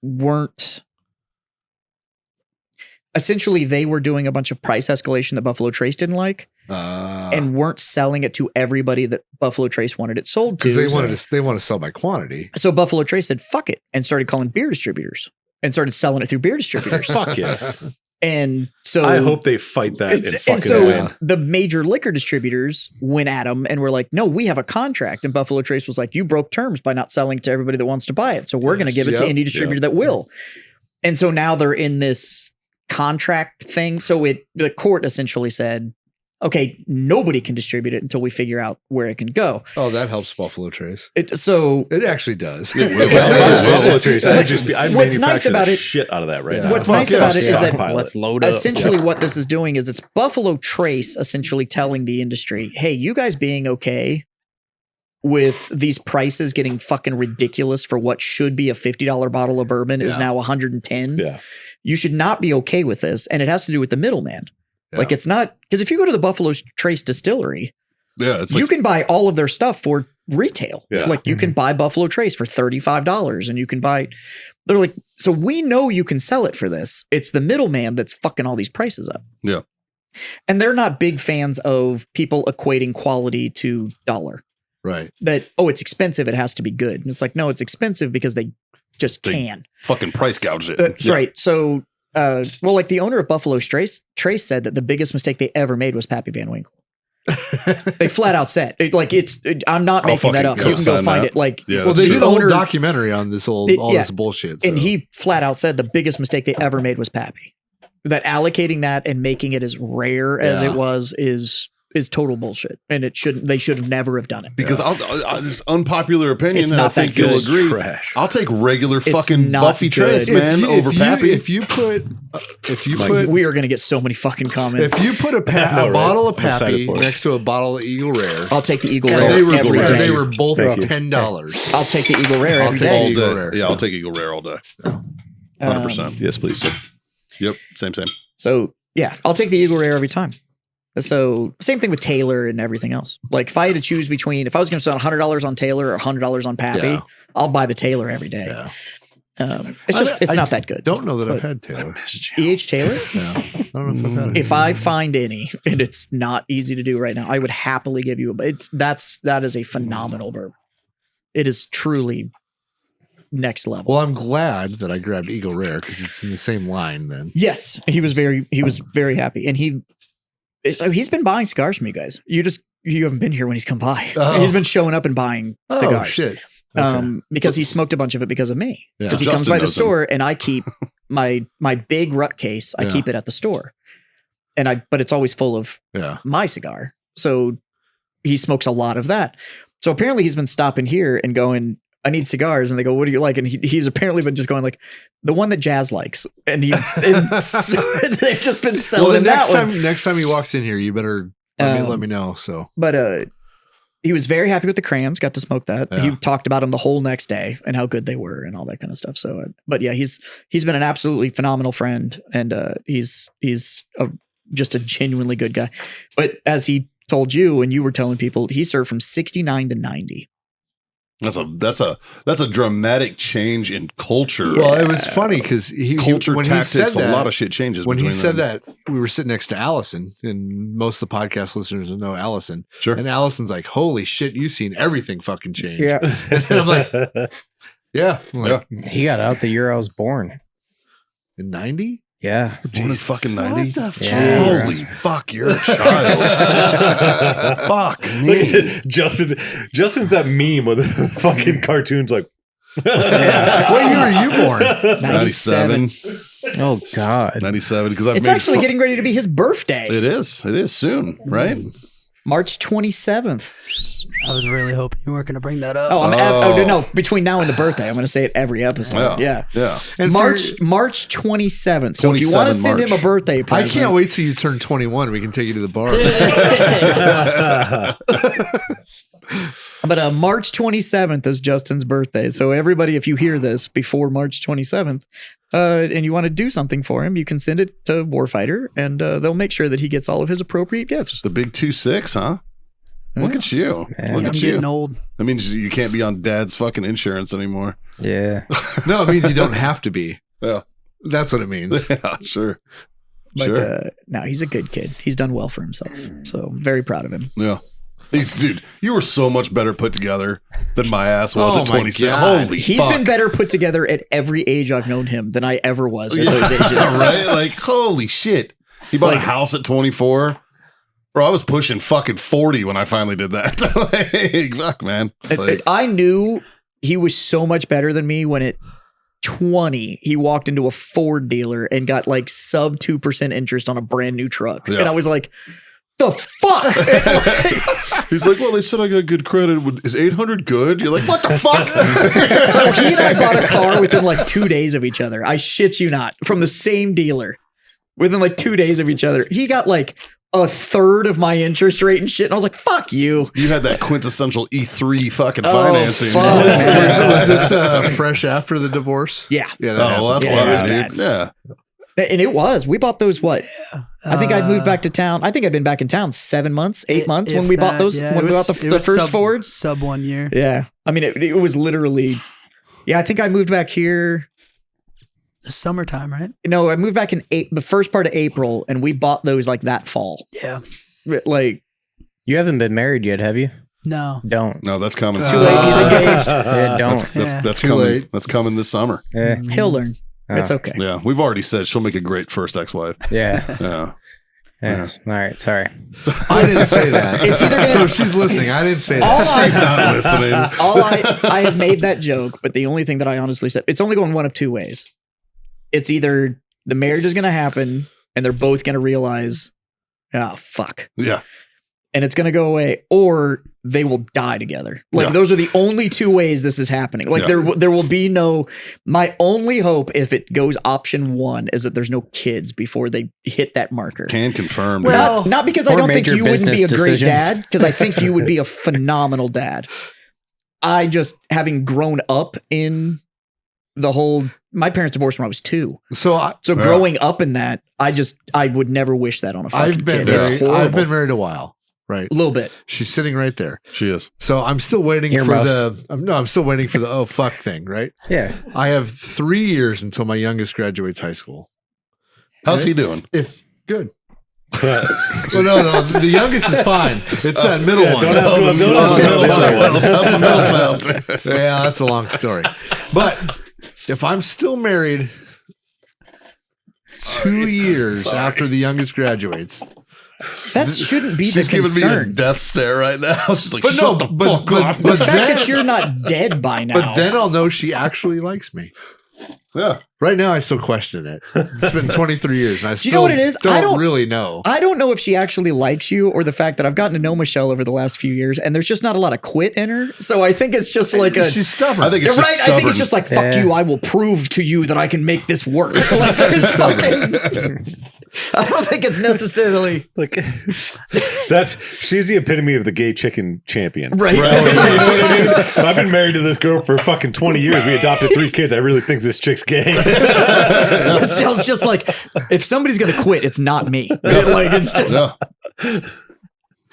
weren't. Essentially, they were doing a bunch of price escalation that Buffalo Trace didn't like, and weren't selling it to everybody that Buffalo Trace wanted it sold to. because they want to sell by quantity. So Buffalo Trace said, "Fuck it," and started calling beer distributors and started selling it through beer distributors. Fuck yes. And so I hope they fight that and fucking and so win. the major liquor distributors went at them and were like, no, we have a contract. And Buffalo Trace was like, you broke terms by not selling to everybody that wants to buy it. So we're going to give it to any distributor that will. And so now they're in this contract thing. So the court essentially said, okay, nobody can distribute it until we figure out where it can go. Oh, that helps Buffalo Trace. So It actually does. Buffalo Trace. I'd What's nice manufacture about the it- shit out of that right Yeah. now. what's nice about it is that Stockpile Let's it. load up. essentially what this is doing is it's Buffalo Trace essentially telling the industry, hey, you guys being okay with these prices getting fucking ridiculous for what should be a $50 bottle of bourbon is now 110. Yeah. You should not be okay with this. And it has to do with the middleman. Yeah. Like it's not, because if you go to the Buffalo Trace distillery, Yeah, it's you like can buy all of their stuff for retail. Yeah. Like you can buy Buffalo Trace for $35 and you can buy, they're like, so we know you can sell it for this. It's the middleman that's fucking all these prices up. Yeah. And they're not big fans of people equating quality to dollar. Right. That, oh, it's expensive, it has to be good. And it's like, no, it's expensive because they just can. fucking price gouged it. That's right. So, well, like the owner of Buffalo Trace said that the biggest mistake they ever made was Pappy Van Winkle. They flat out said, I'm not I'll making that up. fucking You can go co-sign find that. it. Like, Yeah, Well, that's they true. did a whole owner- documentary on this all this bullshit. and so. he flat out said the biggest mistake they ever made was Pappy. That allocating that and making it as rare as Yeah. it was is total bullshit, and they should have never have done it. Because I'll just unpopular opinion, It's and I not that think you'll good. agree. Trash. I'll take regular It's fucking not Buffy good. Trace, man, over Pappy. If you put We are going to get so many fucking comments. if you put a Right. bottle of I'm excited Pappy for it. next to a bottle of Eagle Rare, I'll take the Eagle and Rare they were every and day. they were both Thank you. $10. I'll take the Eagle Rare I'll every take day. all Eagle day. Rare. Yeah, I'll take Eagle Rare all day. 100%. Yes, please, sir. Yep. Same. So yeah, I'll take the Eagle Rare every time. So same thing with Taylor and everything else. Like if I had to choose between, if I was going to spend $100 on Taylor or $100 on Pappy, Yeah. I'll buy the Taylor every day. Yeah. It's not that good. Don't know that I've had Taylor. E.H. Taylor, No, I don't know if I've had it. if I find any, and it's not easy to do right now, I would happily give you that is a phenomenal bourbon. It is truly next level. Well, I'm glad that I grabbed Eagle Rare because it's in the same line. Then Yes, he was very happy, and he's been buying cigars from you guys. You haven't been here when he's come by. Oh. He's been showing up and buying cigars. Oh shit! Okay. Because he smoked a bunch of it because of me. Yeah. Because he Justin comes by the knows him. store and I keep my big rut case. I Yeah. keep it at the store, but it's always full of Yeah. my cigar. So he smokes a lot of that. So apparently he's been stopping here and going, I need cigars. And they go, what do you like? And he's apparently been just going like the one that Jazz likes. And so they've just been Well, selling the that one. next time he walks in here, you better let me know. So But he was very happy with the crayons. Got to smoke that. Yeah. He talked about them the whole next day and how good they were and all that kind of stuff. So, but yeah, he's been an absolutely phenomenal friend, and he's just a genuinely good guy. But as he told you, and you were telling people, he served from 69 to 90. That's a dramatic change in culture. well, it was funny because Culture, when tactics, he said that, a lot of shit changes. when he between said them. that, we were sitting next to Allison, and most of the podcast listeners know Allison. Sure. And Allison's like, "Holy shit, you've seen everything fucking change." Yeah. And I'm like, "Yeah." I'm like, He got out the year I was born. in '90. Yeah. Born in fucking 90. What the Yeah. fuck? Holy fuck, you're a child. Fuck Look me. at Justin's that meme with the fucking cartoons like. What year are you born? 97. Oh God. 97. Because I've It's made actually getting ready to be his birthday, It is soon, right? March 27th. I was really hoping you weren't going to bring that up. Oh, no, between now and the birthday, I'm going to say it every episode. Yeah. Yeah. And March 27th. So if you want to 27 send him a March. birthday I present, can't wait till you turn 21. We can take you to the bar. But March 27th is Justin's birthday. So everybody, if you hear this before March 27th, and you want to do something for him, you can send it to Warfighter, and they'll make sure that he gets all of his appropriate gifts. The big 2-6, huh? Look at you. Man. Look I'm at getting you. old. That means you can't be on dad's fucking insurance anymore. Yeah. No, it means you don't have to be. Yeah. That's what it means. Yeah, sure. But Sure. no, he's a good kid. He's done well for himself. So I'm very proud of him. Yeah. Dude, you were so much better put together than my ass was at my 26. God. Holy He's fuck. been better put together at every age I've known him than I ever was at those ages. Right? Like, holy shit. He bought a house at 24. Bro, I was pushing fucking 40 when I finally did that. Like, fuck, man. Like, I knew he was so much better than me when at 20 he walked into a Ford dealer and got like sub 2% interest on a brand new truck. Yeah. And I was like, the fuck? he's like, well, they said I got good credit. Is 800 good? You're like, what the fuck? He and I bought a car within like 2 days of each other. I shit you not. From the same dealer. Within like 2 days of each other. He got like a third of my interest rate and shit. And I was like, fuck you. You had that quintessential E3 fucking Oh, financing. fuck. Was this fresh after the divorce? Yeah. Yeah. Oh, That well, that's Yeah, why, it was dude. bad. Yeah. And it was. We bought those what? I think I'd moved back to town. I think I'd been back in town 7 months, 8 months when If we bought that, those. yeah, When it we bought was- the it was first Fords. Sub 1 year. Yeah. I mean, it was literally. Yeah, I think I moved back here. Summertime, right? No, I moved back in the first part of April, and we bought those like that fall. Yeah. Like You haven't been married yet, have you? No. Don't. No, that's coming. too late. He's engaged. Yeah, don't. That's Too coming. late. That's coming this summer. Yeah. He'll learn. Oh. It's okay. Yeah, we've already said she'll make a great first ex-wife. Yeah. Yeah. Yes. All right. Sorry. I didn't say that. It's either gonna- So she's listening. I didn't say All that. She's not listening. I have made that joke, but the only thing that I honestly said, it's only going one of two ways. It's either the marriage is going to happen and they're both going to realize, oh, fuck. Yeah. And it's going to go away, or they will die together. Like Yeah. those are the only two ways this is happening. Like Yeah. there will be no, my only hope if it goes option one is that there's no kids before they hit that marker. Can confirm. dude. Well, Not because I or don't think major you wouldn't be a business great decisions. dad, because I think you would be a phenomenal dad. I just, having grown up in the whole, my parents divorced when I was 2. So So growing up in that, I would never wish that on a fucking I've been kid. It's married. horrible. I've been married a while. Right. A little bit. She's sitting right there. She is. So I'm still waiting Earmuffs. for I'm still waiting for the oh fuck thing, right? Yeah. I have 3 years until my youngest graduates high school. How's he doing? If good. Well, no, the youngest is fine. It's that middle one. don't ask about those. How's the middle That's child? How's the middle child? Yeah, that's a long story. But if I'm still married 2 years after the youngest graduates, That shouldn't be the She's giving me a concern. death stare right now. She's like, But shut no, the but- fuck but- up. but The fact then- that you're not dead by now. but then I'll know she actually likes me. Yeah. Right now, I still question it. It's been 23 years, and I you still know what it is? I don't don't- really know. I don't know if she actually likes you or the fact that I've gotten to know Michelle over the last few years, and there's just not a lot of quit in her. So I think it's just like a. She's stubborn. I think You're it's right. just I stubborn. think it's just like, fuck Yeah. you. I will prove to you that I can make this work. Like, there's fucking, I don't think it's necessarily. Like she's the epitome of the gay chicken champion. Right. You know what I mean? I've been married to this girl for fucking 20 years. We adopted 3 kids. I really think this chick's gay. Michelle's just like, if somebody's going to quit, it's not me. Like, it's just. Yeah.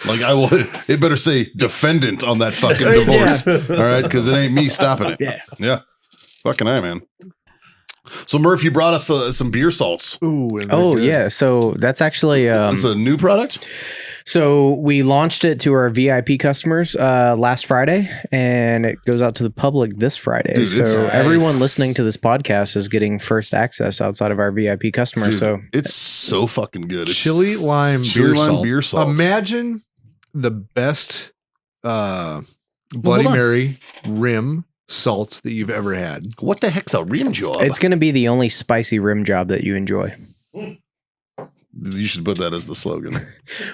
Like I will, it better say defendant on that fucking divorce. All right, because it ain't me stopping it. Yeah. Yeah. Fucking I, man. So Murph, you brought us some beer salts. Ooh. and Oh they're good. yeah. So that's actually It's a new product. so we launched it to our VIP customers last Friday, and it goes out to the public this Friday. Dude, it's so nice. everyone listening to this podcast is getting first access outside of our VIP customers. Dude, So it's so fucking good. It's Chili lime, Chili beer, lime salt. beer salt. Imagine the best Bloody hold on. Mary rim salt that you've ever had. what the heck's a rim job? it's going to be the only spicy rim job that you enjoy. You should put that as the slogan.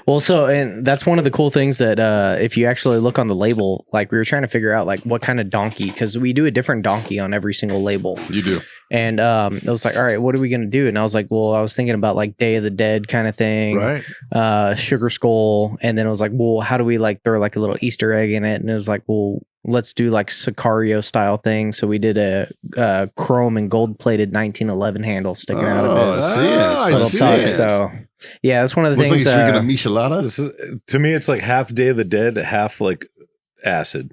Well, so and that's one of the cool things that if you actually look on the label, like we were trying to figure out like what kind of donkey, because we do a different donkey on every single label. You do. And it was like, all right, what are we gonna do? And I was like, well, I was thinking about like Day of the Dead kind of thing, Right. Sugar Skull, and then it was like, well, how do we like throw like a little Easter egg in it? And it was like, well, let's do like Sicario style thing. So we did a chrome and gold plated 1911 handle sticking out Oh, of I his see it. I little see tongue. it. So yeah, that's one of the Looks like things. he's drinking a michelada. This is, to me, it's like half Day of the Dead, half like acid.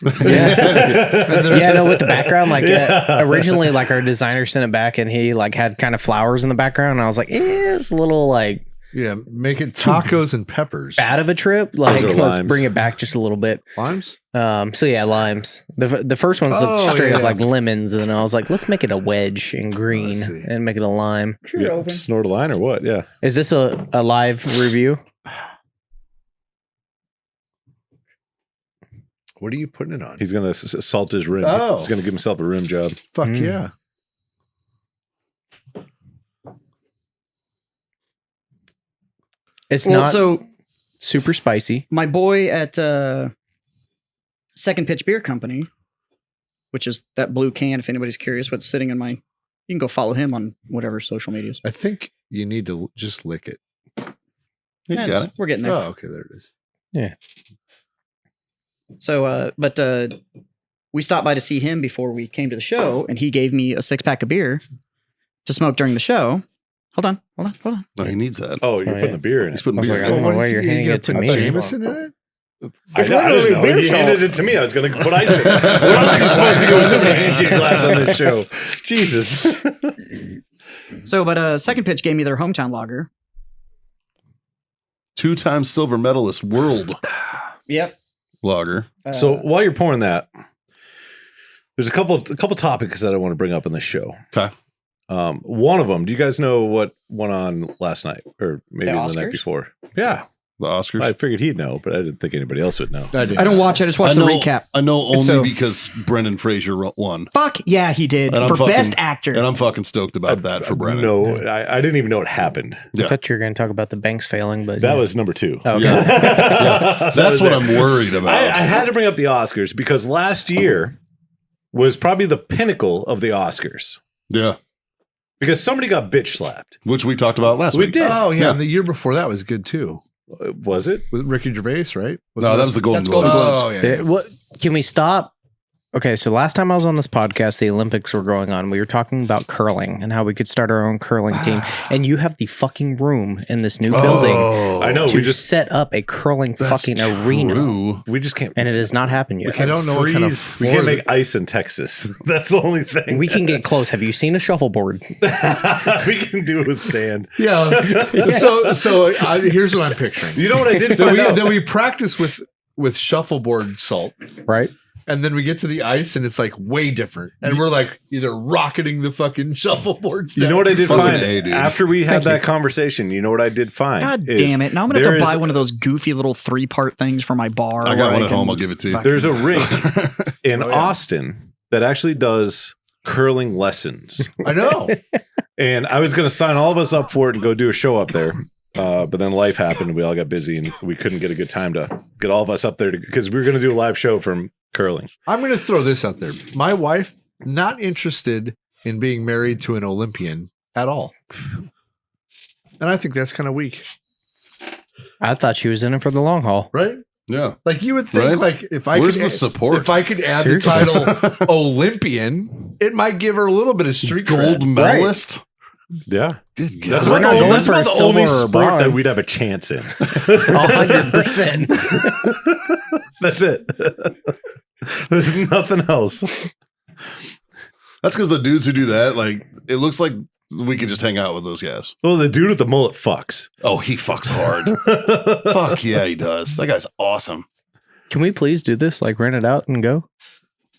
Yeah, no, with the background, like Yeah. originally, like our designer sent it back and he like had kind of flowers in the background. And I was like, it's a little like Yeah, make it tacos and peppers. bad of a trip. Like, are let's limes. bring it back just a little bit. Limes? So yeah, limes. The first one's Oh, straight up yeah. like lemons, and then I was like, let's make it a wedge in green see. and make it a lime. Yeah, snort a line or what? Yeah. Is this a live review? What are you putting it on? He's going to salt his rim. Oh. He's going to give himself a rim job. Fuck Mm. yeah. It's Well, not so super spicy. my boy at Second Pitch Beer Company, which is that blue can, if anybody's curious what's sitting in my, you can go follow him on whatever social medias. I think you need to just lick it. He's Yeah, got it. We're getting there. Oh, okay, there it is. So, but we stopped by to see him before we came to the show, and he gave me a 6-pack of beer to smoke during the show. Hold on. No, he needs that. Oh, you're Oh, putting yeah. the beer in He's it. putting I was beer like, I in don't it. know What why is you're he- handing gonna it to put me. Jameson in it? I didn't know. He handed it to me. I was going to put ice in it. What else are you supposed to do with this hand you a glass on this show? Jesus. So, but Second Pitch gave me their hometown lager. 2-time silver medalist world Yep. lager. So while you're pouring that, there's a couple topics that I want to bring up in this show. Okay. One of them, do you guys know what went on last night or maybe The the night Oscars? before? Yeah. The Oscars. I figured he'd know, but I didn't think anybody else would know. I did. I don't watch it. I just watch the recap. I know only So- because Brendan Fraser won. Fuck yeah, he did And I'm for fucking- best actor. And I'm fucking stoked about that for Brendan. No, I didn't even know it happened. Yeah. I thought you were going to talk about the banks failing, but That was number 2. Oh, okay. Yeah. That That's was what it. I'm worried about. I had to bring up the Oscars because last year was probably the pinnacle of the Oscars Yeah. because somebody got bitch slapped. Which we talked about last We week. did. Oh, yeah. Yeah. And the year before that was good too. Was it? With Ricky Gervais, right? No, that was the Golden That's Golden Globes. Globes. Oh, yeah. Yeah, what can we stop? Okay, so last time I was on this podcast, the Olympics were going on. We were talking about curling and how we could start our own curling team. And you have the fucking room in this new building Oh, I know. to We just set up a curling that's fucking arena. true. we just can't. And it has not happened yet. I don't know what kind of We can't floor- make ice in Texas. That's the only thing. We can get close. Have you seen a shuffleboard? we can do it with sand. Yeah. So here's what I'm picturing. You know what I did That find out? we practice with shuffleboard salt, Right? and then we get to the ice, and it's like way different, and we're like either rocketing the fucking shuffleboards. You know what I did Fucking find A, dude. after we had that conversation? You know what I did find? God is damn it. Now I'm going to there have to buy is- one of those goofy little 3-part things for my bar. I got where one at can- home. I'll give it to you. There's a rink in Oh, yeah. Austin that actually does curling lessons. I know. And I was going to sign all of us up for it and go do a show up there. But then life happened and we all got busy and we couldn't get a good time to get all of us up there because we were going to do a live show from curling. I'm going to throw this out there. My wife, not interested in being married to an Olympian at all. And I think that's kind of weak, I thought she was in it for the long haul. right? Yeah. Like you would think, Right? like if I Where's could the support? if I could add Seriously? the title Olympian, it might give her a little bit of street Gold cred. medalist. Yeah. Good God. That's We're about not the, going that's for about a the only silver or sport that bronze. we'd have a chance in. 100%. That's it. There's nothing else. That's because the dudes who do that, like, it looks like we could just hang out with those guys. Well, the dude with the mullet fucks. Oh, he fucks hard. Fuck yeah, he does. That guy's awesome. Can we please do this? Like rent it out and go?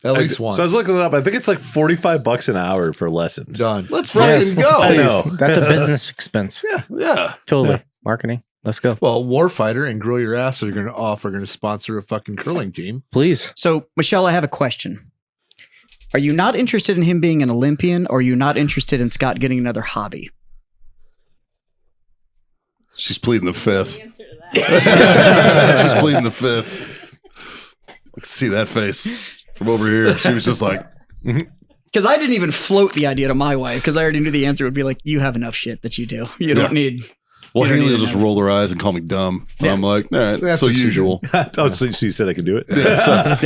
At least once. So I was looking it up. I think it's like $45 an hour for lessons. Done. Let's fucking Yes, go. I know. please. That's a business expense. Yeah. Totally. Yeah. Marketing. Let's go. Well, Warfighter and Grow Your Ass are going to sponsor a fucking curling team. Please. So, Michelle, I have a question. Are you not interested in him being an Olympian, or are you not interested in Scott getting another hobby? She's pleading the fifth. Answer to that. She's pleading the fifth. I can see that face from over here. She was just like, Because I didn't even float the idea to my wife, because I already knew the answer would be like, you have enough shit that you do. You don't need... well, You don't Haley need will to just know. roll her eyes and call me dumb. And I'm like, all right, That's so what she usual. Oh, so you said I could do it? Yeah, so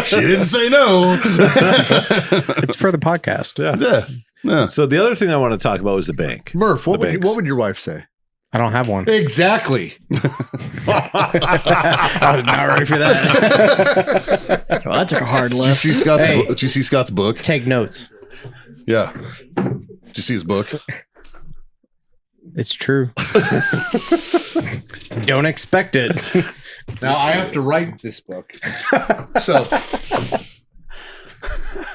she didn't say no. It's for the podcast. Yeah. Yeah. So the other thing I want to talk about was the bank. Murph, The banks. what would your wife say? I don't have one. Exactly. I was not ready for that. Well, that took a hard Did you lift. see Scott's Hey. book? Did you see Scott's book? Take notes. Yeah. Did you see his book? It's true. Don't expect it. Now I have to write this book. So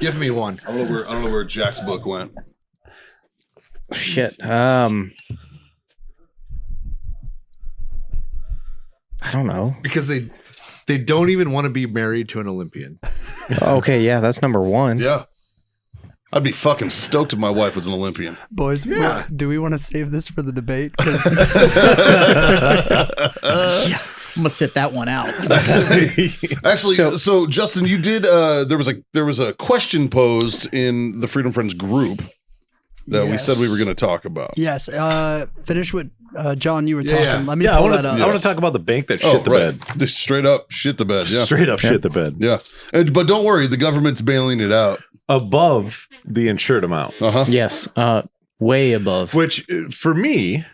give me one. I don't know where Jack's book went. Shit. I don't know. Because they don't even want to be married to an Olympian. Okay, yeah, that's number one. Yeah. I'd be fucking stoked if my wife was an Olympian. Boys, Yeah. do we want to save this for the debate? 'Cause Yeah, I'm gonna sit that one out. Actually, so Justin, you did. There was a question posed in the Freedom Friends group that we said we were going to talk about. yes, finish what John you were Yeah, talking. yeah. Let me Yeah, pull that up. I want to talk about the bank that shit the bed. Just straight up shit the bed. Yeah, Straight up shit the bed. yeah. But don't worry, the government's bailing it out. Above the insured amount. Yes, way above. Which, for me,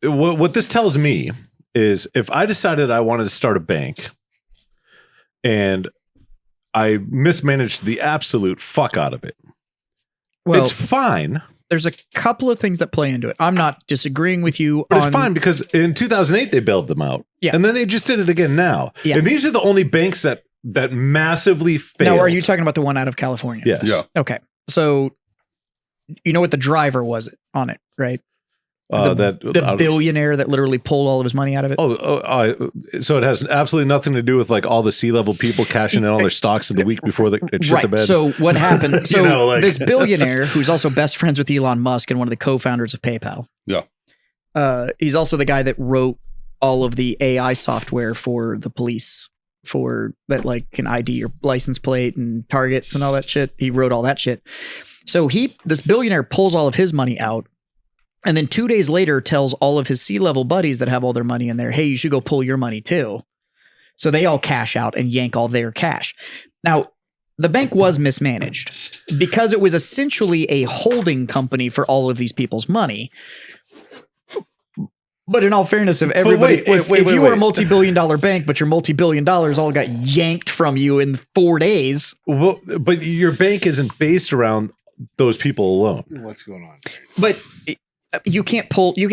what this tells me is if I decided I wanted to start a bank and I mismanaged the absolute fuck out of it, Well, it's fine. there's a couple of things that play into it. I'm not disagreeing with you. But it's fine because in 2008 they bailed them out. Yeah. And then they just did it again now. Yeah. And these are the only banks that massively failed. Now, are you talking about the one out of California? Yes. Yeah. Okay. So, you know what the driver was on it, right? The billionaire that literally pulled all of his money out of it. So it has absolutely nothing to do with like all the C-level people cashing in all their stocks in the week before it shit Right. the bed. So what happened? So like- this billionaire, who's also best friends with Elon Musk and one of the co-founders of PayPal. Yeah. He's also the guy that wrote all of the AI software for the police, for that like can ID your license plate and targets and all that shit. He wrote all that shit. So this billionaire pulls all of his money out. And then 2 days later tells all of his C-level buddies that have all their money in there, hey, you should go pull your money too. So they all cash out and yank all their cash. Now, the bank was mismanaged because it was essentially a holding company for all of these people's money. But in all fairness, if everybody, if you were a multi-billion-dollar bank, but your multi-billion dollars all got yanked from you in 4 days. Well, but your bank isn't based around those people alone. What's going on? But you can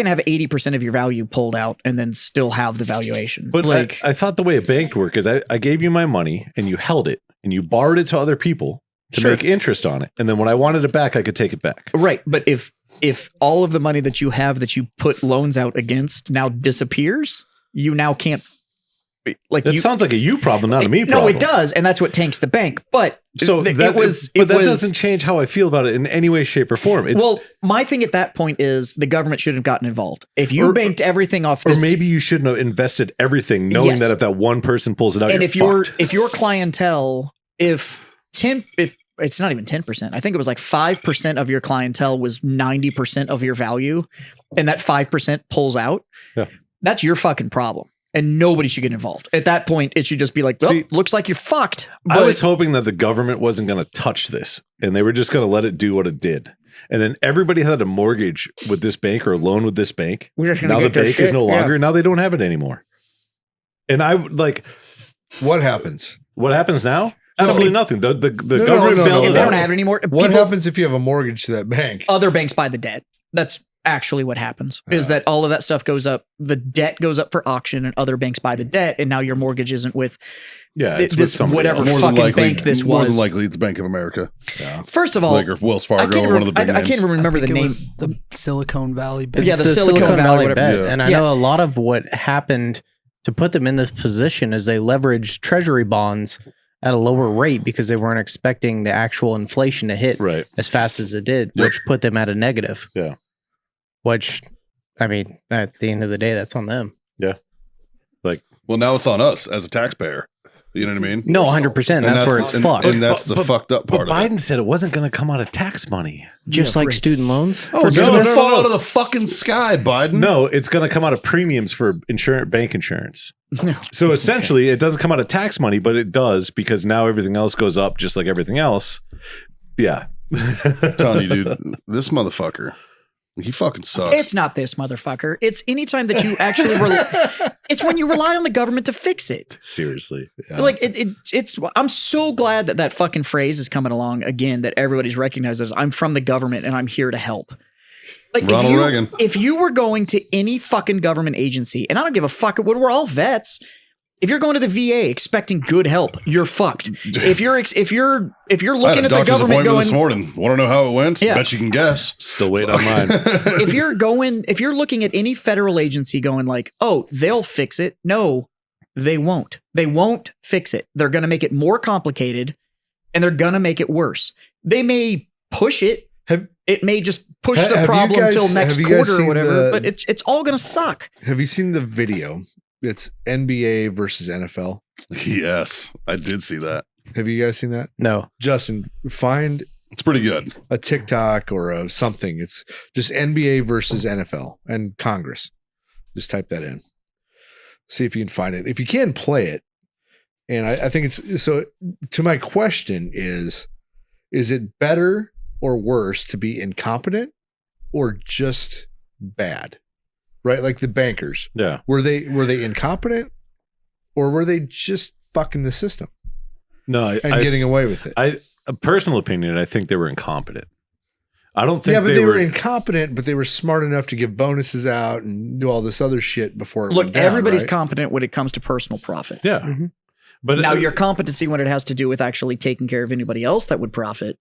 have 80% of your value pulled out and then still have the valuation. But like, I thought the way a bank worked is I gave you my money and you held it and you borrowed it to other people to Sure. make interest on it. And then when I wanted it back, I could take it back. right. But if all of the money that you have that you put loans out against now disappears, you now can't. Like That sounds like a you problem, not a me problem. No, it does, and that's what tanks the bank. But So that that doesn't change how I feel about it in any way, shape, or form. Well, my thing at that point is the government should have gotten involved. If you banked everything off this, or maybe you shouldn't have invested everything, knowing Yes. that if that one person pulls it out, and you're fucked. if your clientele, if it's not even 10%, I think it was like 5% of your clientele was 90% of your value, and that 5% pulls out, that's your fucking problem. And nobody should get involved. At that point, it should just be like, well, See, looks like you're fucked. I was hoping that the government wasn't going to touch this and they were just going to let it do what it did. And then everybody had a mortgage with this bank or a loan with this bank. We're just gonna now the get their bank shit. is no longer. Now they don't have it anymore. And I like, What happens? what happens now? Absolutely nothing. The No, government no, bailed no, if it they out. don't have it anymore, What happens if you have a mortgage to that bank? other banks buy the debt. That's actually what happens is that all of that stuff goes up. The debt goes up for auction and other banks buy the debt. And now your mortgage isn't with It's with this somebody whatever else. fucking bank this more than was. likely it's Bank of America, First of all, like or Wells I Fargo, can't, or one of the big I names. can't remember the I think it name. was the Silicon Valley Bank. Yeah, the Silicon Valley bet. whatever. Yeah. And I know a lot of what happened to put them in this position is they leveraged treasury bonds at a lower rate because they weren't expecting the actual inflation to hit Right. as fast as it did, Yep. which put them at a negative. Yeah. Which, I mean, at the end of the day, that's on them. Well, now it's on us as a taxpayer. You know what I mean? No, 100%. And That's where it's fucked. And that's the fucked up part But of it. Biden said it wasn't going to come out of tax money. Just like student loans. Oh, it's No, going to no, fall no. out of the fucking sky, Biden. No, it's going to come out of premiums for bank insurance. So essentially, it doesn't come out of tax money, but it does because now everything else goes up just like everything else. Yeah. I'm telling you, dude, this motherfucker, he fucking sucks. It's not this motherfucker. It's anytime that you actually it's when you rely on the government to fix it. Seriously. Like it's I'm so glad that fucking phrase is coming along again, that everybody's recognized as I'm from the government and I'm here to help. Like Ronald Reagan. if you were going to any fucking government agency, and I don't give a fuck, we're all vets. If you're going to the VA expecting good help, you're fucked. If you're I had looking a at the doctor's government appointment this going, morning. Want to know how it went? Yeah. Bet you can guess. Still waiting on mine. if you're looking at any federal agency going like, oh, they'll fix it. No, they won't. They won't fix it. They're going to make it more complicated, and they're going to make it worse. They may push it. It may just push the problem until next quarter or whatever, but it's all going to suck. Have you seen the video? It's NBA versus NFL. Yes, I did see that. Have you guys seen that? No. Justin, find It's pretty good. a TikTok or something. It's just NBA versus NFL and Congress. Just type that in. See if you can find it. If you can, play it. And I think it's so. To my question is it better or worse to be incompetent or just bad? Right, like the bankers. Yeah. Were they incompetent or were they just fucking the system No, and getting away with it? a personal opinion, I think they were incompetent. I don't think Yeah, but they were incompetent, but they were smart enough to give bonuses out and do all this other shit before it Look, went down, everybody's right? competent when it comes to personal profit. Yeah. Mm-hmm. But Now, your competency when it has to do with actually taking care of anybody else that would profit,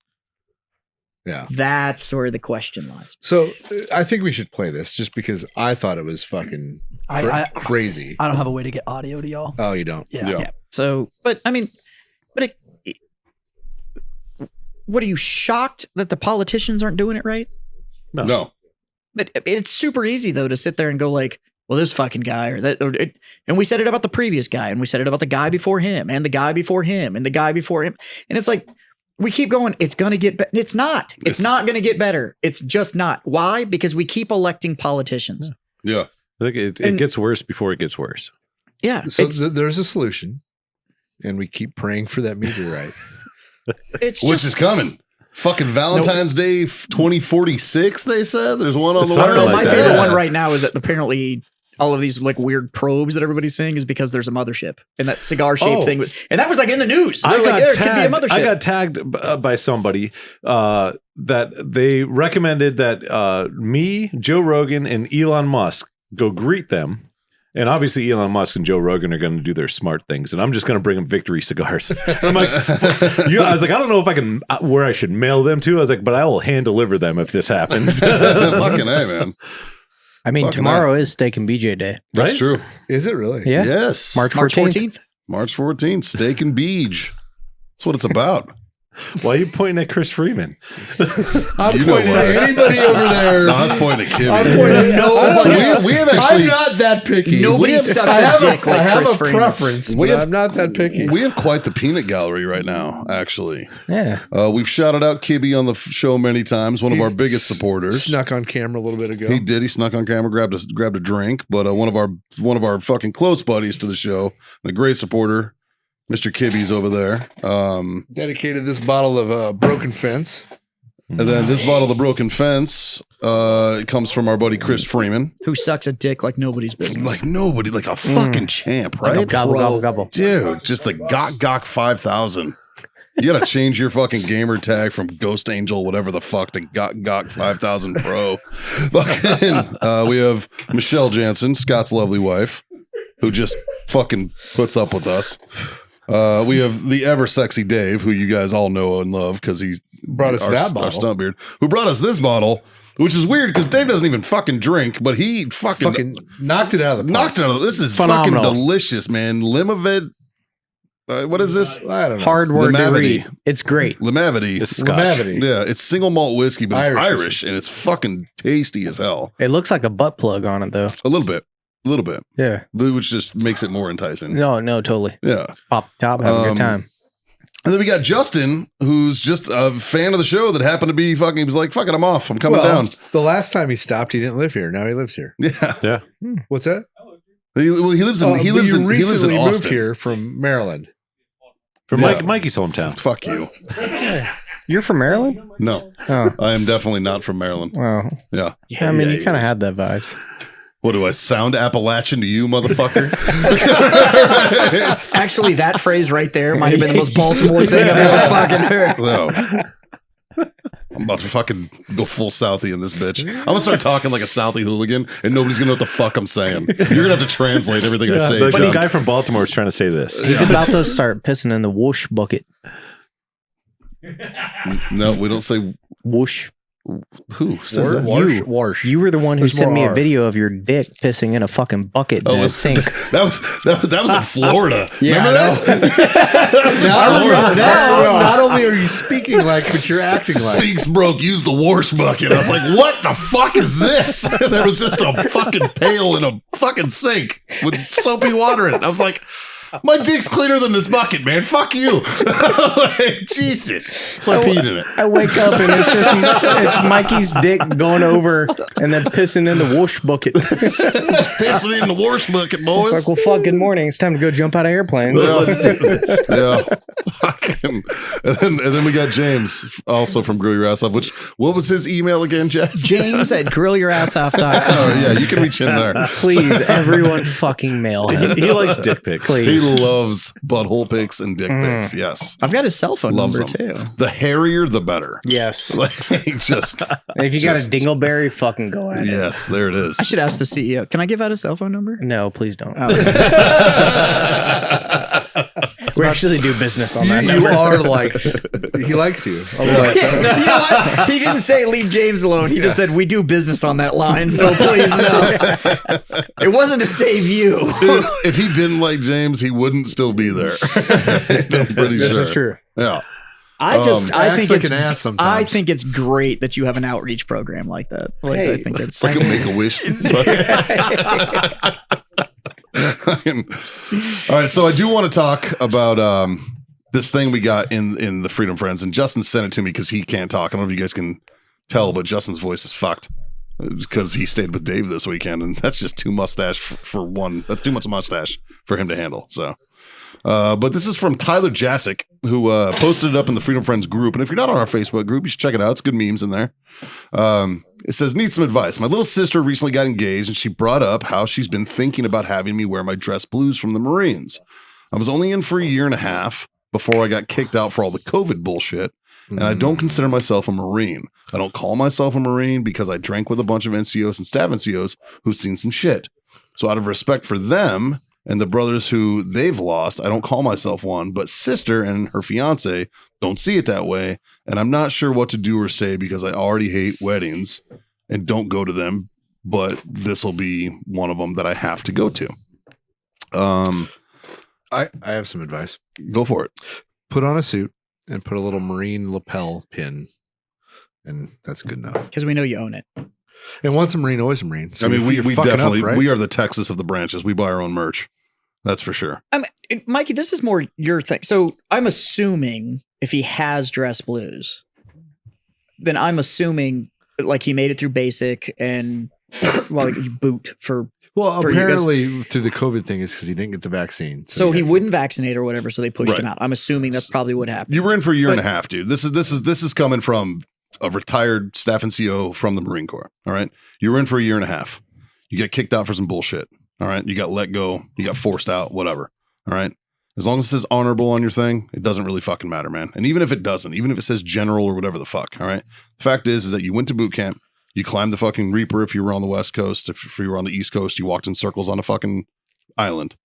Yeah. that's where the question lies. So I think we should play this just because I thought it was fucking crazy. I don't have a way to get audio to y'all. Oh, you don't? Yeah. Yeah. So, but I mean, what are you shocked that the politicians aren't doing it right? No. But it's super easy though to sit there and go like, well, this fucking guy or that, and we said it about the previous guy, and we said it about the guy before him, and the guy before him, and the guy before him, and it's like we keep going. It's gonna get better. It's not. It's not gonna get better. It's just not. Why? Because we keep electing politicians. Yeah. I think it gets worse before it gets worse. Yeah. So there's a solution, and we keep praying for that meteorite. It's Which just, is coming. Fucking Valentine's Day 2046, they said. There's one on the I don't know. way. My that, favorite Yeah. one right now is that apparently all of these like weird probes that everybody's saying is because there's a mothership and that cigar shaped thing. And that was like in the news. They're like, there could be a mothership. I got tagged by somebody that they recommended that me, Joe Rogan, and Elon Musk go greet them. And obviously Elon Musk and Joe Rogan are going to do their smart things, and I'm just going to bring them victory cigars. And I'm like, I was like, I don't know if I can, where I should mail them to. I was like, but I will hand deliver them if this happens. Fucking A, man. I mean, Fucking tomorrow is Steak and BJ Day. That's Right? true. Is it really? Yeah. Yes. March March 14th. 14th. March 14th. Steak and Beej. That's what it's about. Why are you pointing at Chris Freeman? I'm You know pointing what? at anybody over there. No, I was pointing at Kimmy. I'm pointing at Nobody- So we have actually I'm not that picky. Nobody We have- sucks I a have dick like I have Chris a Freeman. preference, We but have- I'm not that picky. we have quite the peanut gallery right now, actually. Yeah. We've shouted out Kibby on the show many times, one of our biggest supporters. Snuck on camera a little bit ago. He did. He snuck on camera, grabbed a drink. But one of our fucking close buddies to the show, and a great supporter, Mr. Kibby's over there. Dedicated this bottle of Broken Fence. And then this bottle of the Broken Fence comes from our buddy Chris Freeman. Who sucks a dick like nobody's business. Like nobody, like a fucking champ, right? Gobble, gobble, gobble. Dude, just the Gok 5000. You gotta change your fucking gamer tag from Ghost Angel, whatever the fuck, to Gok 5000 Pro. Fucking, we have Michelle Jansen, Scott's lovely wife, who just fucking puts up with us. We have the ever sexy Dave, who you guys all know and love because he Brought us that bottle. our stunt beard, who brought us this bottle, which is weird because Dave doesn't even fucking drink, but he fucking knocked it out of the park. knocked it out of this. Is Phenomenal. fucking delicious, man. Limavit. What is this? I don't know. Hard word to Limavity. read. It's great. Limavity. It's Scotch. Limavity. Yeah, it's single malt whiskey, but it's Irish Irish and it's fucking tasty as hell. It looks like a butt plug on it, though. A little bit. Yeah. Which just makes it more enticing. No, totally. Yeah. Pop the top, have a good time. And then we got Justin, who's just a fan of the show that happened to be fucking, he was like, fuck it, I'm off. I'm coming down. The last time he stopped, he didn't live here. Now he lives here. Yeah. Yeah. What's that? He lives in, he but lives you in, he lives in recently moved Austin. here from Maryland. From Yeah. Mikey's hometown. Fuck you. You're from Maryland? No, Oh, I am definitely not from Maryland. well. Yeah. I mean, you he kind of is. had that vibes. What do I sound Appalachian to you, motherfucker? Actually, that phrase right there might have been the most Baltimore thing I've ever fucking heard. So, I'm about to fucking go full Southie in this bitch. I'm gonna start talking like a Southie hooligan, and nobody's gonna know what the fuck I'm saying. You're gonna have to translate everything I say. But John. this guy from Baltimore is trying to say this. He's about to start pissing in the whoosh bucket. No, we don't say Whoosh. who says that. Warsh. You were the one who There's sent me more a R. video of your dick pissing in a fucking bucket in a sink. That was in Florida. Yeah, Remember that? That was in Florida. Not only are you speaking like, but you're acting like. Sinks broke. Use the wash bucket. I was like, "What the fuck is this?" There was just a fucking pail in a fucking sink with soapy water in it. I was like, "My dick's cleaner than this bucket, man. Fuck you." Like, Jesus. So I peed in it. I wake up and it's Mikey's dick going over and then pissing in the whoosh bucket. Just pissing in the wash bucket, boys. It's like, well, fuck, good morning. It's time to go jump out of airplanes. Yeah. Let's do this. Yeah. Fucking- and then we got James, also from Grill Your Ass Off. What was his email again, Jess? James at grillyourassoff.com. Oh yeah, you can reach in there. Please, everyone fucking mail him. He likes dick pics. He Please. loves butthole pics and dick pics. Yes, I've got his cell phone loves number them. too. The hairier, the better. Yes. Like, just And if you got a dingleberry, fucking go at it. yes, there it is. I should ask the CEO. Can I give out his cell phone number? No, please don't. Oh. We actually do business on You, that you number. are like, he likes you. You know what? He didn't say leave James alone. He just said we do business on that line. So please no. It wasn't to save you. Dude, if he didn't like James, he wouldn't still be there. I'm pretty This sure. is true. Yeah. I think acts like it's an ass sometimes. I think it's great that you have an outreach program like that. Like, Hey, I think it's It's like a Make-A-Wish. All right, so I do want to talk about this thing we got in the Freedom Friends, and Justin sent it to me because he can't talk. I don't know if you guys can tell, but Justin's voice is fucked because he stayed with Dave this weekend, and that's just too mustache for one. That's too much mustache for him to handle. So, but this is from Tyler Jasic, who posted it up in the Freedom Friends group, and if you're not on our Facebook group, you should check it out. It's good memes in there. It says, need some advice. My little sister recently got engaged and she brought up how she's been thinking about having me wear my dress blues from the Marines. I was only in for a year and a half before I got kicked out for all the COVID bullshit. And I don't consider myself a Marine. I don't call myself a Marine because I drank with a bunch of NCOs and staff NCOs who've seen some shit. So out of respect for them and the brothers who they've lost, I don't call myself one, but sister and her fiance don't see it that way. And I'm not sure what to do or say because I already hate weddings and don't go to them, but this will be one of them that I have to go to. I have some advice. Go for it. Put on a suit and put a little Marine lapel pin, and that's good enough. because we know you own it. And once a Marine, always a Marine. So I mean, if we you're fucking definitely, up, right? we are the Texas of the branches. We buy our own merch. That's for sure. Mikey, this is more your thing. So I'm assuming if he has dress blues, then I'm assuming like he made it through basic and well, like, you boot for. Well, for you guys. apparently through the COVID thing is because he didn't get the vaccine. So he got- wouldn't vaccinate or whatever, so they pushed Right. him out. I'm assuming that's probably what happened. You were in for a year and a But- half, dude. This is coming from a retired staff NCO from the Marine Corps. All right. You were in for a year and a half. You get kicked out for some bullshit. All right. You got let go. You got forced out, whatever. All right. As long as it says honorable on your thing, it doesn't really fucking matter, man. And even if it doesn't, even if it says general or whatever the fuck, all right. The fact is that you went to boot camp. You climbed the fucking Reaper if you were on the West Coast. If you were on the East Coast, you walked in circles on a fucking island.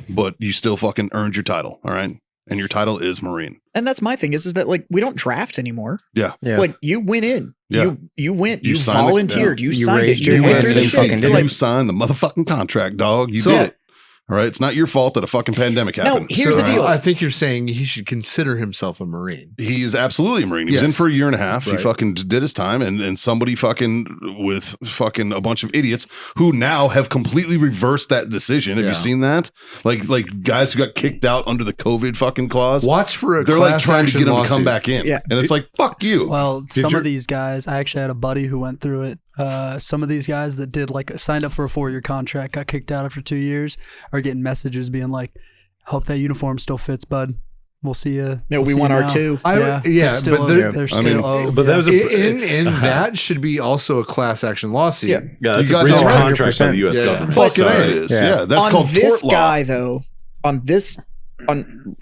But you still fucking earned your title, all right? And your title is Marine. And that's my thing is that like we don't draft anymore. Yeah. Yeah. Like you went in. Yeah. You went. You You, signed it, volunteered. yeah. You You signed it. raised You your went hand through the and shit. fucking did You Like, signed the motherfucking contract, dog. You So- did it. All right. It's not your fault that a fucking pandemic No, happened. here's All the right? deal. I think you're saying he should consider himself a Marine. He is absolutely a Marine. He was in Yes. for a year and a half. He Right. fucking did his time, and somebody fucking with fucking a bunch of idiots who now have completely reversed that decision. Have Yeah. you seen that? Like guys who got kicked out under the COVID fucking clause. Watch for a They're like class trying to action get him to come lawsuit. back in. Yeah. And it's like, fuck you. Well, Did some your- of these guys, I actually had a buddy who went through it. Some of these guys that did like signed up for a 4-year contract, got kicked out after 2 years, are getting messages being like, "Hope that uniform still fits, bud. We'll see you." No, we want our two. Yeah, they're still, but they're- they're I still. mean, but that was a in that should be also a class action lawsuit. Yeah. yeah, that's You a got breach of no contract by the U.S. Yeah. government. Fucking Sorry. A it is. Yeah. Yeah. That's on called this tort guy law. though,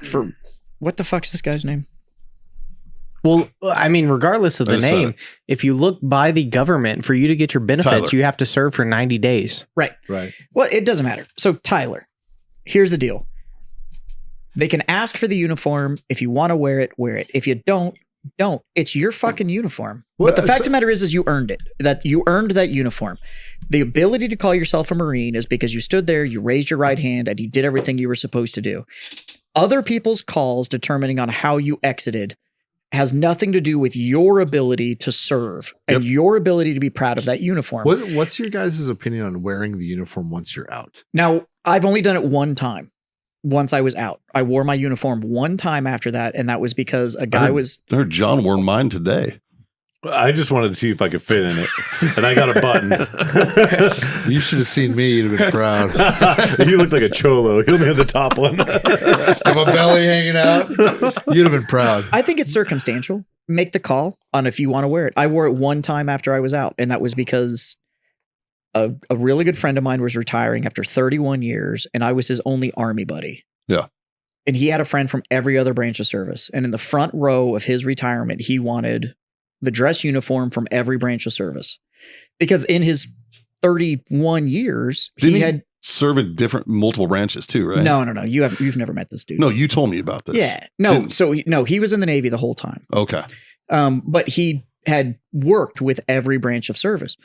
for what the fuck's this guy's name? Well, I mean, regardless of I the just said name, it. if you look by the government, for you to get your benefits, Tyler. you have to serve for 90 days. Right. Right. Well, it doesn't matter. So, Tyler, here's the deal. They can ask for the uniform. If you want to wear it, wear it. If you don't. It's your fucking uniform. But the fact of the matter is you earned it. That you earned that uniform. The ability to call yourself a Marine is because you stood there, you raised your right hand, and you did everything you were supposed to do. Other people's calls determining on how you exited has nothing to do with your ability to serve and your ability to be proud of that uniform. What's your guys' opinion on wearing the uniform once you're out? Now, I've only done it one time. Once I was out, I wore my uniform one time after that, and that was because a guy was. I heard John wore mine today. I just wanted to see if I could fit in it, and I got a button. You should have seen me. You'd have been proud. You looked like a cholo. You only had the top one. Have my belly hanging out. You'd have been proud. I think it's circumstantial. Make the call on if you want to wear it. I wore it one time after I was out, and that was because a really good friend of mine was retiring after 31 years, and I was his only Army buddy. Yeah. And he had a friend from every other branch of service. And in the front row of his retirement, he wanted the dress uniform from every branch of service. Because in his 31 years, Didn't he had serve in multiple branches too, right? No. You've never met this dude. No, you told me about this. Yeah. No. He was in the Navy the whole time. Okay. But he had worked with every branch of service.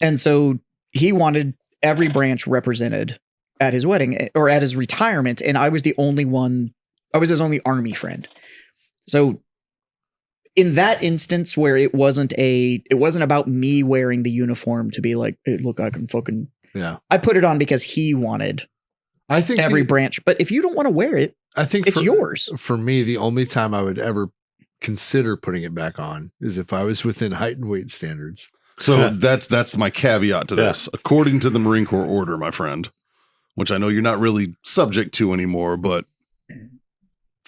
And so he wanted every branch represented at his wedding or at his retirement. And I was his only Army friend. So in that instance where it wasn't about me wearing the uniform to be like, hey, look, I can fucking, I put it on because he wanted every branch. But if you don't want to wear it, I think it's yours. For me, the only time I would ever consider putting it back on is if I was within height and weight standards. So that's my caveat to this. According to the Marine Corps order, my friend, which I know you're not really subject to anymore, but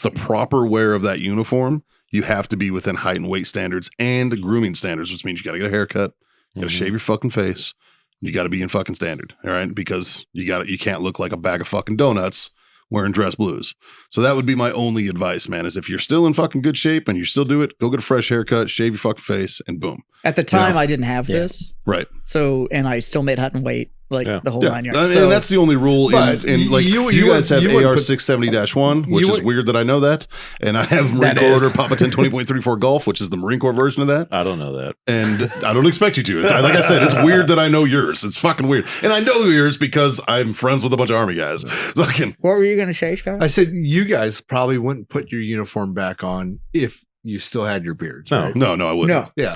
the proper wear of that uniform, you have to be within height and weight standards and grooming standards, which means you got to get a haircut, you got to shave your fucking face, you got to be in fucking standard, all right? Because you can't look like a bag of fucking donuts wearing dress blues. So that would be my only advice, man, is if you're still in fucking good shape and you still do it, go get a fresh haircut, shave your fucking face, and boom. At the time, I didn't have this. Right. So, and I still made height and weight, the whole 9 yards. And that's the only rule. But You guys have AR 670-1, which is weird that I know that. And I have Marine Corps Order Papa 10 20.34 Golf, which is the Marine Corps version of that. I don't know that. And I don't expect you to. It's, like I said, it's weird that I know yours. It's fucking weird. And I know yours because I'm friends with a bunch of Army guys. What were you going to say, Scott? I said you guys probably wouldn't put your uniform back on if you still had your beards. No, right? no, I wouldn't. Yeah.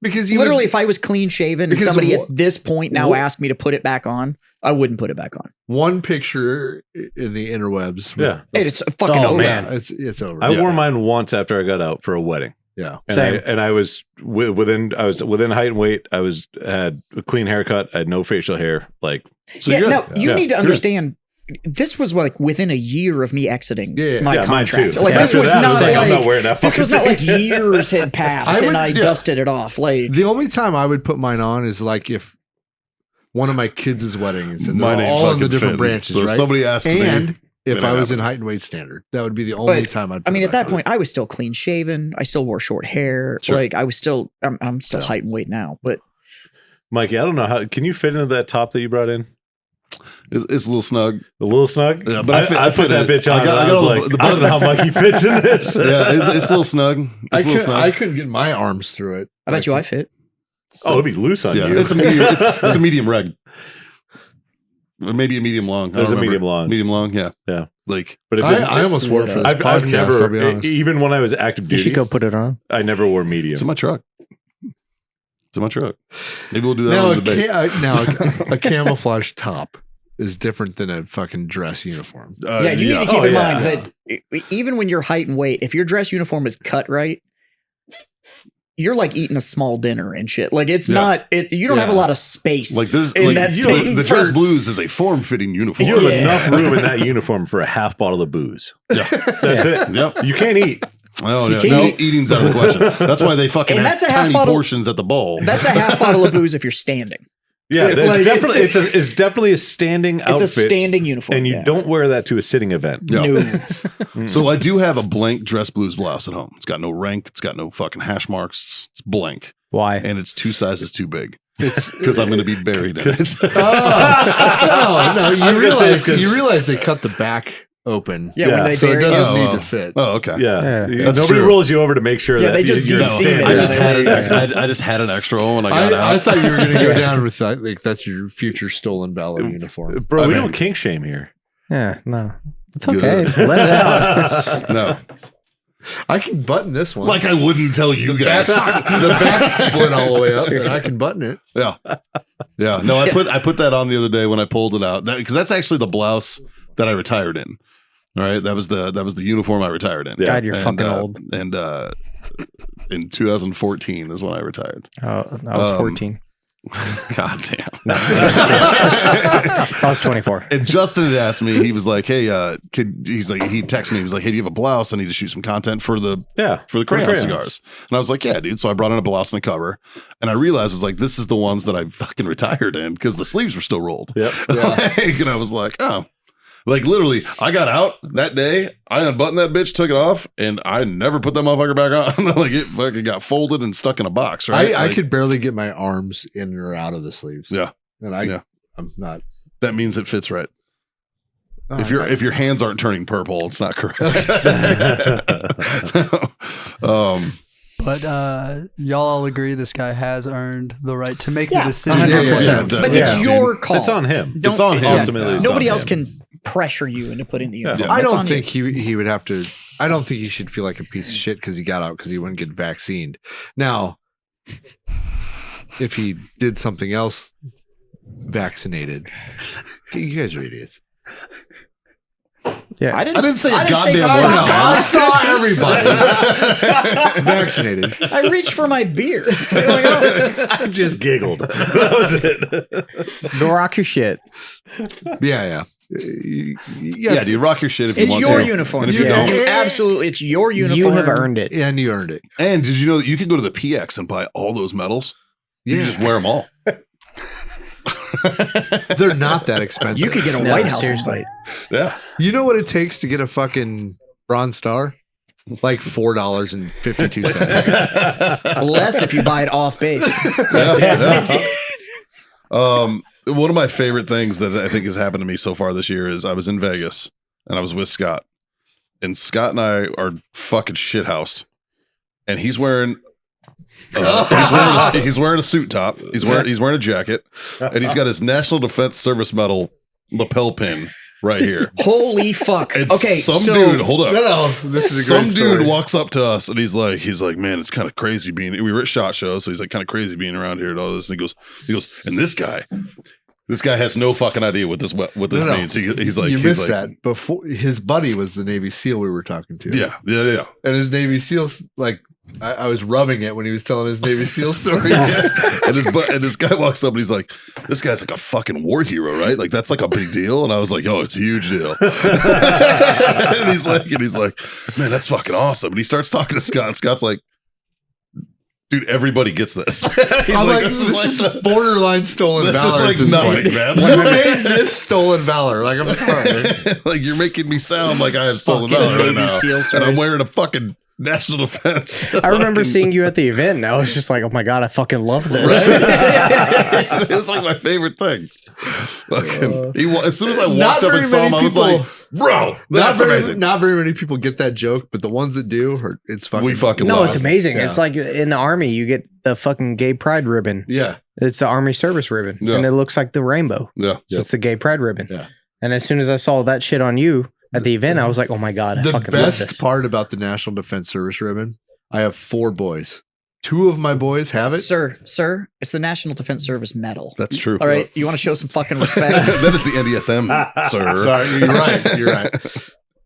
Because you literally, if I was clean shaven and somebody at this point now asked me to put it back on, I wouldn't put it back on. One picture in the interwebs. It's fucking over. Man. It's over. I wore mine once after I got out for a wedding. Yeah. And I was within height and weight. I had a clean haircut. I had no facial hair. You need to understand. This was like within a year of me exiting my contract. Like this was not like I'm not wearing that. This was not like years had passed and I dusted it off. Like the only time I would put mine on is like if one of my kids' weddings and they're all in the different branches, so right? If somebody asked me, if I was in height and weight standard, that would be the only time I'd. I mean, at that point, I was still clean shaven. I still wore short hair. Sure. Like I was still, I'm still height and weight now. But Mikey, I don't know how can you fit into that top that you brought in? It's a little snug. A little snug? Yeah, but I put that bitch on. I don't know how Mikey fits in this. Yeah, it's a little snug. I couldn't get my arms through it. I bet you I fit. Oh, it'd be loose on you. It's a medium. It's a medium reg. Maybe a medium long. There's a medium long. Medium long, yeah. But I almost wore it for this podcast. I've never, I'll be honest. even when I was active duty, You should go put it on. I never wore medium. It's in my truck. Maybe we'll do that on the debate. A camouflage top is different than a fucking dress uniform. You need to keep in mind that even when you're height and weight, if your dress uniform is cut right, you're like eating a small dinner and shit. Like it's not. You don't have a lot of space. Like there's in that thing the dress blues is a form-fitting uniform. You have enough room in that uniform for a half bottle of booze. Yeah, that's it. Yep. You can't eat. Oh no, eating's out of the question. That's why they fucking And have that's a half tiny bottle- portions at the bowl. That's a half bottle of booze if you're standing. Yeah, Like, it's definitely a standing outfit. It's a standing uniform. and you don't wear that to a sitting event. Yeah. No. So I do have a blank dress blues blouse at home. It's got no rank. It's got no fucking hash marks. It's blank. Why? And it's 2 sizes too big. Because I'm going to be buried in it. No, was gonna say, 'cause- you realize they cut the back open. Yeah, when they So it bury doesn't you. need to fit. Oh, okay. Yeah, Yeah. nobody true. rolls you over to make sure Yeah, that they just you're de-seam standing. it. I just had Yeah. I just had an extra one when I got I out. thought you were going to go down with that. Like that's your future stolen valor uniform. Bro, we I mean- don't kink shame here. Yeah, no. It's Good. okay. Let it out. No. I can button this one. Like I wouldn't tell you guys. the back's split all the way up, and I can button it. Yeah. Yeah. No, I put that on the other day when I pulled it out. Because that's actually the blouse that I retired in. All right. That was the uniform I retired in. God, you're And, fucking old. And in 2014 is when I retired. Oh, I was 14. God damn. I was 24. And Justin had asked me, he was like, hey, he texted me, he was like, hey, do you have a blouse? I need to shoot some content for the crayon cigars. And I was like, yeah, dude. So I brought in a blouse and a cover. And I realized I was like, this is the ones that I fucking retired in because the sleeves were still rolled. Yep. And I was like, oh. Like literally, I got out that day, I unbuttoned that bitch, took it off, and I never put that motherfucker back on. Like it fucking got folded and stuck in a box, right? I Like, could barely get my arms in or out of the sleeves. Yeah. And I'm not. that means it fits right. Oh, If your hands aren't turning purple, it's not correct. But y'all all agree this guy has earned the right to make Yeah, the decision. 100%. But Yeah, it's dude. your call. It's on him. Don't- It's on him. Ultimately, it's Nobody on else him. can pressure you into putting the uniform. I It's don't on think you. he would have to. I don't think he should feel like a piece of shit because he got out because he wouldn't get vaccinated. Now, if he did something else vaccinated, you guys are idiots. Yeah. I didn't say a I didn't say goddamn goddamn word. word. I saw everybody vaccinated. I reached for my beer. I just giggled. That was it. Go rock your shit. Yeah. Yeah, dude, rock your shit if you It's want your to. uniform. And if you Yeah. don't, Absolutely, it's your uniform. You have earned it. And you earned it. and did you know that you can go to the PX and buy all those medals? You can just wear them all. They're not that expensive. You could get a No, White House seriously. invite. Yeah. You know what it takes to get a fucking Bronze Star? Like $4.52. Less if you buy it off base. Yeah. One of my favorite things that I think has happened to me so far this year is I was in Vegas and I was with Scott, and Scott and I are fucking shithoused, and he's wearing he's wearing a suit top, he's wearing a jacket, and he's got his National Defense Service Medal lapel pin right here. Holy fuck. And Okay, some so dude, hold up. No, this is a Some great dude story. walks up to us and he's like, man, it's kind of crazy being. We were at SHOT Show, so he's like, kind of crazy being around here and all this. And he goes, and this guy has no fucking idea what this No. means. He's like, you he's missed like, that. Before his buddy was the Navy SEAL we were talking to. Yeah. And his Navy SEALs, like, I was rubbing it when he was telling his Navy SEAL stories. And this guy walks up and he's like, this guy's like a fucking war hero, right? Like that's like a big deal. And I was like, oh, it's a huge deal. and he's like, man, that's fucking awesome. And he starts talking to Scott. And Scott's like, dude, everybody gets this. He's I'm like, this this is borderline stolen this valor. is like at this nothing, point. man. You made this stolen valor. Like, I'm sorry. Like you're making me sound like I have stolen Fucking valor right Navy now, SEAL and I'm stories. wearing a fucking National Defense. I remember seeing you at the event, and I was just like, "Oh my god, I fucking love this!" It was like my favorite thing. Fucking, as soon as I Not walked up very and saw him, many I was people- like, "Bro, that's amazing." Not very many people get that joke, but the ones that do, it's fucking. We fucking No, love it's it. amazing. Yeah. It's like in the army, you get the fucking gay pride ribbon. Yeah. It's the army service ribbon, Yeah. and it looks like the rainbow. Yeah, It's just the gay pride ribbon. Yeah. And as soon as I saw that shit on you at the event, I was like, "Oh my god, I The fucking love best this." part about the National Defense Service ribbon, I have 4 boys. 2 of my boys have it. Sir, it's the National Defense Service Medal. that's true. All right, you want to show some fucking respect? That is the NDSM, sir. Sorry, you're right. You're right.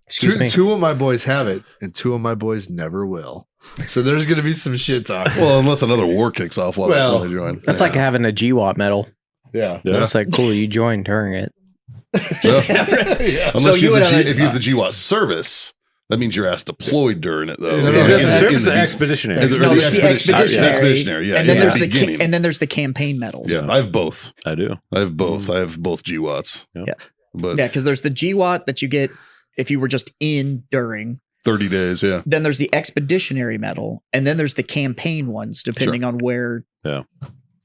Excuse me. 2 of my boys have it, and 2 of my boys never will. So there's going to be some shit talk. Well, unless another war kicks off while Well, they join. That's like having a GWAT medal. Yeah. Yeah. It's like, cool, you joined during it. Unless So you you have would if you have the GWAT service, That means your ass deployed during it, though. No, Is no, it no, the no, service In or the- expeditionary? Or No, the it's the expeditionary. Yeah, and then yeah. there's The the beginning. and then there's the campaign medals. Yeah, I have both. I do. I have both. I have both GWATs. Yeah. Yeah. But Yeah, because there's the GWAT that you get if you were just in during. 30 days, yeah. Then there's the expeditionary medal, and then there's the campaign ones, depending on where.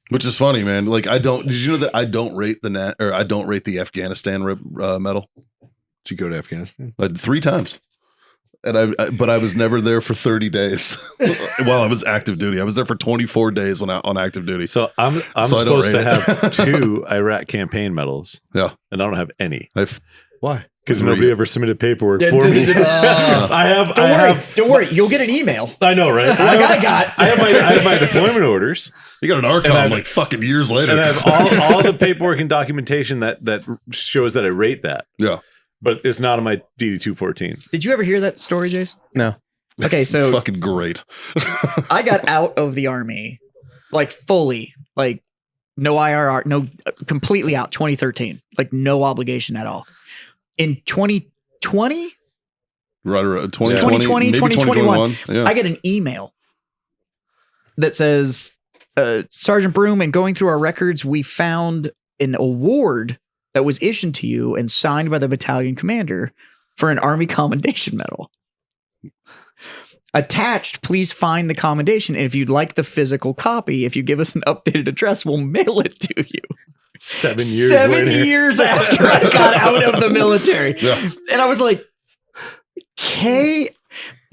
Which is funny, man. Like did you know that I don't rate I don't rate the Afghanistan medal? Did you go to Afghanistan? 3 times. And but I was never there for 30 days while I was active duty. I was there for 24 days when on active duty. So I'm So I don't supposed to rate it. have 2 Iraq campaign medals. Yeah. And I don't have any Why? because Were nobody you- ever submitted paperwork Yeah, for me. Don't I worry. You'll get an email. I know, right? Like I got. I have my deployment orders, You got an And ARCOM I've- like fucking years later. and I have all the paperwork and documentation that shows that I rate that. Yeah. But it's not on my DD 214. Did you ever hear that story, Jace? No. Okay, It's so fucking great. I got out of the army, like fully, like no IRR, no, completely out. 2013, like no obligation at all. In 2020, Right around 2020, 2020, maybe 2021. Yeah. I get an email that says, Sergeant Broom, and going through our records, we found an award that was issued to you and signed by the battalion commander for an Army Commendation Medal. Attached, please find the commendation. And if you'd like the physical copy, if you give us an updated address, we'll mail it to you. 7 years 7 later. years after I got out of the military. Yeah. And I was like, okay.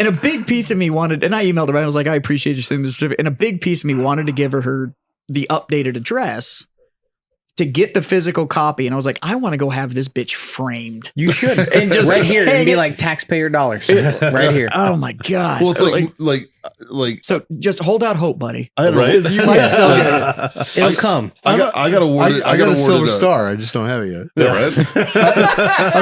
And a big piece of me wanted, and I emailed her, and I was like, I appreciate you sending this certificate. And a big piece of me wanted to give her the updated address to get the physical copy. And I was like, I want to go have this bitch framed. You should. And just right here. It'd hang be it- like taxpayer dollars. Right here. Oh my God. Well, it's like so just hold out hope, buddy. I had Right? Because you might still get it. It'll come. I got awarded. I got a awarded silver star. I just don't have it yet. Yeah, right.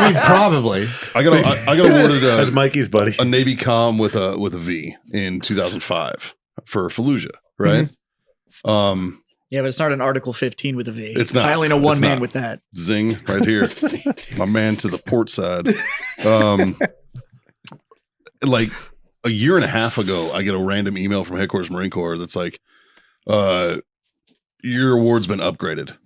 I mean, probably. I got awarded That's Mikey's buddy. a Navy comm with a V in 2005 for Fallujah, right? Yeah, but it's not an Article 15 with a V. It's not. I only know one It's man not. with that. Zing right here. My man to the port side. Like a year and a half ago, I get a random email from Headquarters Marine Corps that's like, your award's been upgraded.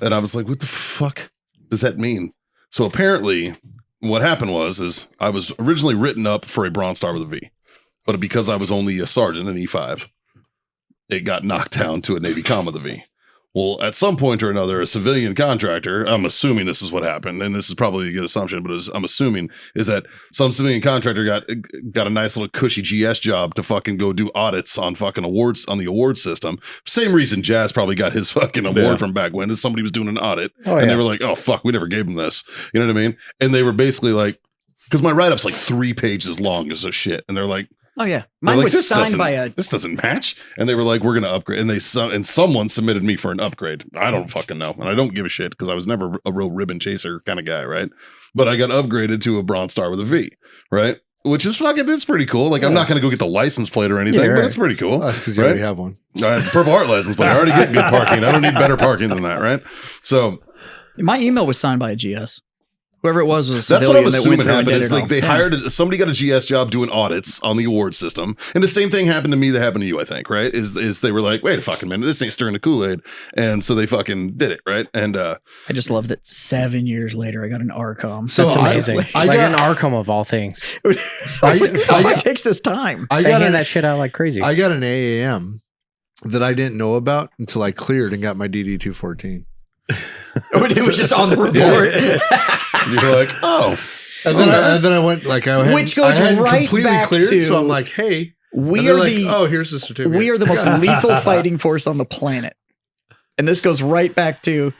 And I was like, what the fuck does that mean? So apparently what happened is I was originally written up for a Bronze Star with a V, but because I was only a sergeant, an E5, it got knocked down to a Navy comm with a V. Well, at some point or another, a civilian contractor, I'm assuming this is what happened, and this is probably a good assumption, but I'm assuming is that some civilian contractor got a nice little cushy GS job to fucking go do audits on fucking awards on the award system. Same reason Jazz probably got his fucking award from back when, is somebody was doing an audit, and they were like, oh fuck, we never gave him this. You know what I mean? And they were basically like, because my write-up's like 3 pages long as a shit, and they're like, Oh, yeah. they're Mine like, was signed by a. this doesn't match. And they were like, we're going to upgrade. And someone submitted me for an upgrade. I don't fucking know. And I don't give a shit because I was never a real ribbon chaser kind of guy. Right. But I got upgraded to a Bronze Star with a V. Right. Which is fucking, it's pretty cool. Like, I'm not going to go get the license plate or anything, but it's pretty cool. That's because you right? already have one. I had the Purple Heart license plate. I already get good parking. I don't need better parking than that. Right. So My email was signed by a GS. Whoever it was a that's what civilian I'm that went assuming through and happened. did Is it like all. they Yeah. hired somebody got a GS job doing audits on the award system, and the same thing happened to me that happened to you. I think right is they were like, wait a fucking minute, this ain't stirring the Kool-Aid, and so they fucking did it right. And I just love that 7 years later I got an ARCOM. So That's I- amazing. I like got- an Arkham of all things. It takes this time. I They got hand an, that shit out like crazy. I got an AAM that I didn't know about until I cleared and got my DD 214. It was just on the report. you're like, oh, And then I went like I had, Which goes I hadn't right completely back cleared, to- so I'm like, hey, We and they're are like, the oh, here's the certificate. we are the most lethal fighting force on the planet. And this goes right back to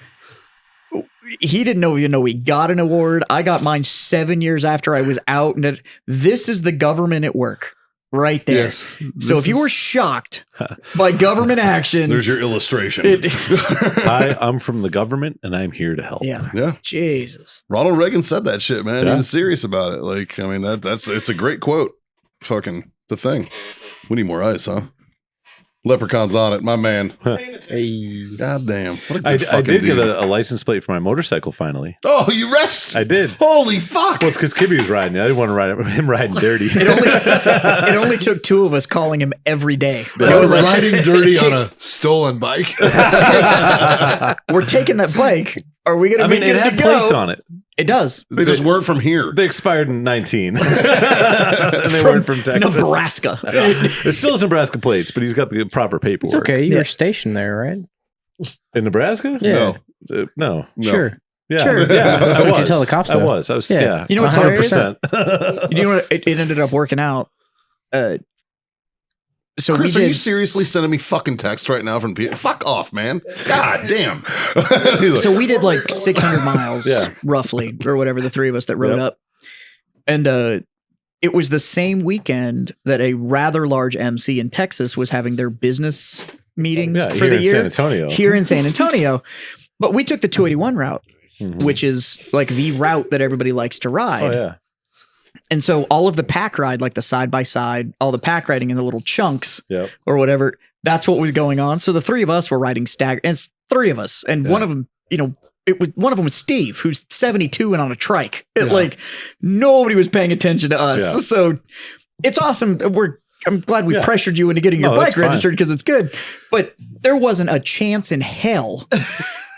he didn't even know he got an award. I got mine 7 years after I was out. And this is the government at work right there. Yes. So if you were shocked by government action, there's your illustration. Hi, I'm from the government and I'm here to help. yeah. Yeah, Jesus. Ronald Reagan said that shit, man. He Yeah. was serious about it. Like, I mean, it's a great quote. Fucking the thing. We need more ice, huh? Leprechaun's on it, my man. Hey. God damn. What a I good fucking did get dude. a license plate for my motorcycle finally. Oh, you rest? I did. Holy fuck. Well, it's because Kibby was riding it. I didn't want to ride him riding dirty. It only took two of us calling him every day. Riding dirty on a stolen bike. We're taking that bike. Are we going to I be mean, it good had to go? plates on it. It does. They just weren't from here. They expired in 19. And they weren't from Texas. Nebraska. It still has Nebraska plates, but he's got the proper paperwork. It's okay. You Yeah. were stationed there, right? In Nebraska? Yeah. No. Sure. Yeah. Sure. Yeah. That's I what you was. tell the cops, I though. was. Yeah. Yeah. You know what's 100%. You know what? It ended up working out. So Chris, we are did. you seriously sending me fucking text right now from people? Fuck off, man. God damn. So we did like 600 miles, Yeah. roughly, or whatever, the three of us that rode Yep. up. And it was the same weekend that a rather large MC in Texas was having their business meeting Yeah, for here the in year San Antonio. here in San Antonio. But we took the 281 route, Mhm. which is like the route that everybody likes to ride. Oh, yeah. And so all of the pack ride, like the side by side, all the pack riding in the little chunks Yep. or whatever, that's what was going on. So the three of us were riding staggered. And it's three of us. And one of them, one of them was Steve, who's 72 and on a trike. Like nobody was paying attention to us. Yeah. So it's awesome. I'm glad we Yeah. pressured you into getting your No, that's bike registered because it's good. But there wasn't a chance in hell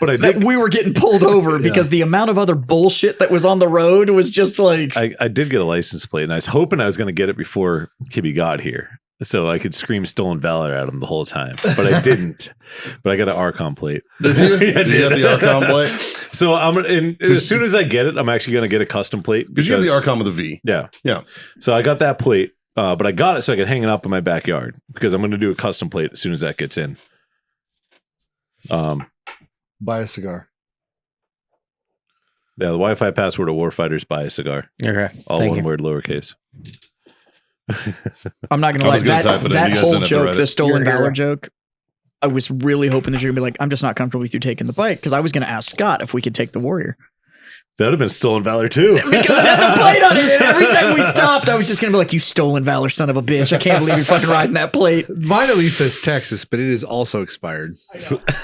But I that did. we were getting pulled over because the amount of other bullshit that was on the road was just like, I did get a license plate, and I was hoping I was going to get it before Kibby got here, so I could scream "Stolen Valor" at him the whole time. But I didn't. But I got an Archon plate. Did you? I Did you have the Archon plate? So as soon as I get it, I'm actually going to get a custom plate. Because you have the Archon with a V. Yeah. Yeah. So I got that plate, but I got it so I could hang it up in my backyard because I'm going to do a custom plate as soon as that gets in. Buy a cigar. Yeah, the Wi-Fi password of Warfighters, buy a cigar. Okay. All Thank one you. word, lowercase. I'm not I gonna lie. was gonna type it in. That You guys whole didn't have to joke, write the it. stolen You're a valor hero. joke, I was really hoping that you're gonna be like, I'm just not comfortable with you taking the bike because I was gonna ask Scott if we could take the Warrior That would have been Stolen Valor too. because it had the plate on it. And every time we stopped, I was just gonna be like, you stolen valor, son of a bitch! I can't believe you're fucking riding that plate. Mine at least says Texas, but it is also expired.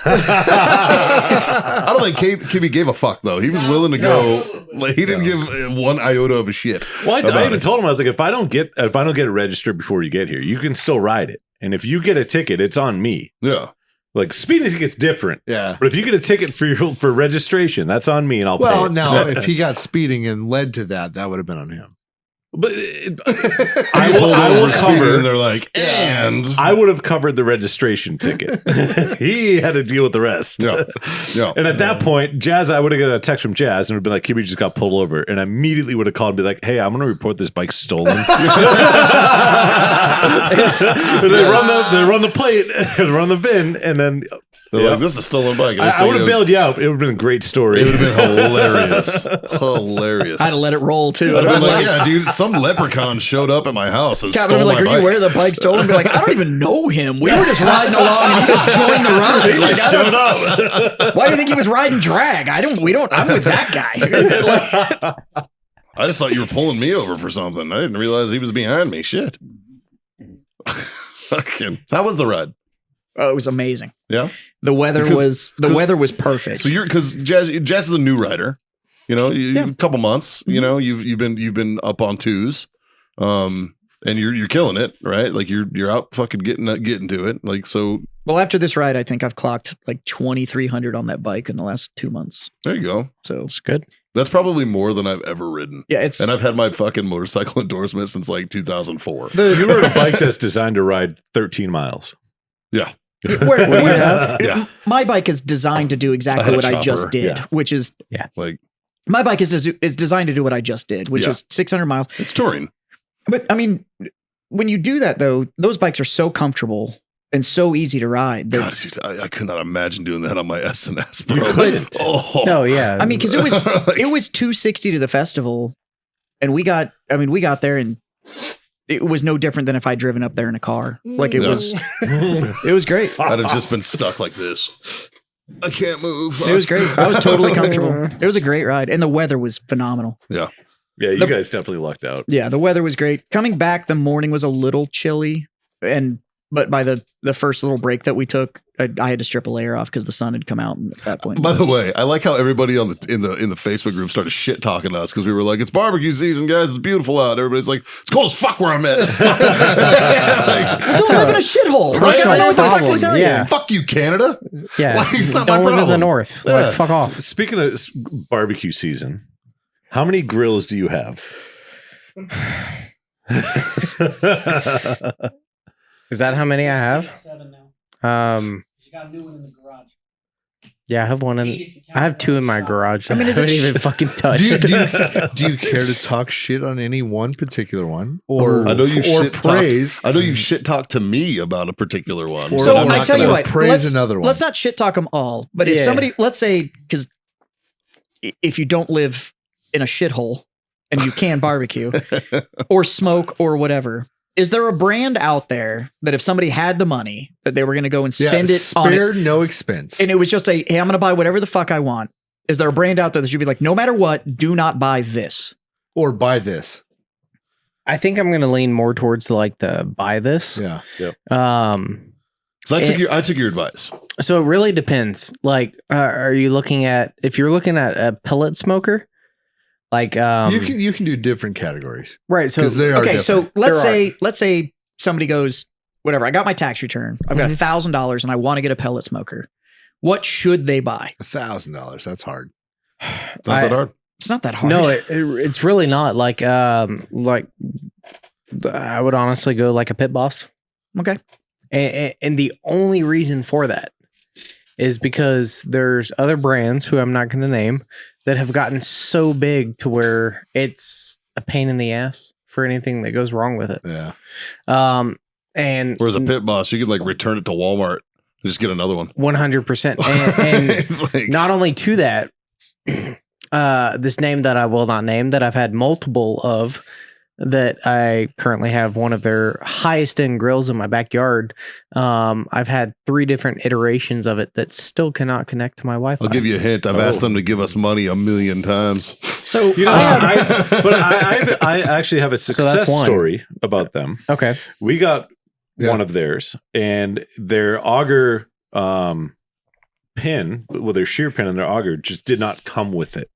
I don't think Kibby gave a fuck though. He was willing to go. Like he didn't give one iota of a shit. Well, I about even it. told him, I was like, if I don't get it registered before you get here, you can still ride it. And if you get a ticket, it's on me. Yeah. Like speeding ticket's different. Yeah. But if you get a ticket for registration, that's on me and I'll pay Well, it. now if he got speeding and led to that, that would have been on him. But I will cover. And they're like, and I would have covered the registration ticket. He had to deal with the rest. yeah, yeah. And at that point, Jazz, I would have got a text from Jazz and would have been like, Kibby just got pulled over. And I immediately would have called and be like, hey, I'm going to report this bike stolen. And they run the plate, they run the VIN, and then They're yeah. like, this is a stolen bike. And I would have bailed you out. It would have been a great story. It would have been hilarious. Hilarious. I'd have let it roll too. I'd have been like, yeah, dude, some leprechaun showed up at my house and Captain stole would be like, my are you bike. aware the bike stolen? Be like, I don't even know him. We were just riding along and he just joined the ride. He Like, just I don't- showed up. Why do you think he was riding drag? I'm with that guy. Like, I just thought you were pulling me over for something. I didn't realize he was behind me. Shit. Fucking. How was the ride? oh, it was amazing. Yeah. The weather Because- weather was perfect. So you're because Jazz is a new rider. You know, Yeah. a couple months. You know, you've been up on twos, and you're killing it, right? Like you're out fucking getting to it. Like so. well, after this ride, I think I've clocked like 2,300 on that bike in the last 2 months. There you go. So It's good. That's probably more than I've ever ridden. yeah, it's And I've had my fucking motorcycle endorsement since like 2004. You rode a bike that's designed to ride 13 miles. Yeah. whereas Yeah. my bike is designed to do I exactly had a what I just chopper, did, yeah. which is Like my bike is designed to do what I just did, which Yeah. is 600 miles. it's touring. But I mean, when you do that though, those bikes are so comfortable and so easy to ride. That- God, dude, I could not imagine doing that on my S&S, bro. You couldn't. Oh. No, yeah. I mean, because it was Like- it was 260 to the festival, and we got there and it was no different than if I'd driven up there in a car. Like it No. was great. I'd have just been stuck like this. I can't move. It was great. I was totally comfortable. It was a great ride, and the weather was phenomenal. Yeah. Yeah, you The- guys definitely lucked out. Yeah, the weather was great. Coming back, the morning was a little chilly, But by the first little break that we took, I had to strip a layer off because the sun had come out at that point. By the way, I like how everybody in the Facebook group started shit talking to us because we were like, "It's barbecue season, guys. It's beautiful out." Everybody's like, "It's cold as fuck where I'm at." I don't live in a shithole. Right? I don't know what the fuck to Problem. tell you. Yeah. Fuck you, Canada. Yeah. Like, it's not my Don't live in the problem. north. Yeah. Like, fuck off. Speaking of barbecue season, how many grills do you have? Is that how many I have? 7 now. Um, You got a new one in the garage. yeah, I have one in. I have 2 in my garage. I mean, is it haven't even fucking touched. Do you care to talk shit on any one particular one, or I know you or shit praise? I know you shit talked to me about a particular one. Or So I'm I not tell you gonna what, praise another one. Let's not shit talk them all. But if Yeah. somebody, let's say, because if you don't live in a shithole and you can barbecue or smoke or whatever, is there a brand out there that if somebody had the money that they were going to go and spend it on it, spare no expense. and it was just hey, I'm going to buy whatever the fuck I want. Is there a brand out there that should be like, no matter what, do not buy this? or buy this. I think I'm gonna lean more towards like the buy this. Yeah. So I took your advice. So it really depends. Like, are you looking at if you're looking at a pellet smoker? Like, You can do different categories right. So because they are Okay, so different. let's say somebody goes, whatever. I got my tax return. I've got $1,000 and I want to get a pellet smoker. What should they buy? $1,000. That's hard. It's not that hard. It's not that hard. no, it's really not. Like I would honestly go like a Pit Boss. Okay. And the only reason for that is because there's other brands who I'm not going to name that have gotten so big to where it's a pain in the ass for anything that goes wrong with it. Yeah. And Whereas a Pit Boss, you could like return it to Walmart and just get another one. 100%. And Like, not only to that, this name that I will not name that I've had multiple of, that I currently have one of their highest end grills in my backyard. I've had 3 different iterations of it that still cannot connect to my Wi-Fi. I'll give you a hint. I've asked them to give us money 1,000,000 times. So You know, I actually have a that's success one. story about them. Okay. We got Yeah. one of theirs, and their auger pin, well, their shear pin and their auger just did not come with it.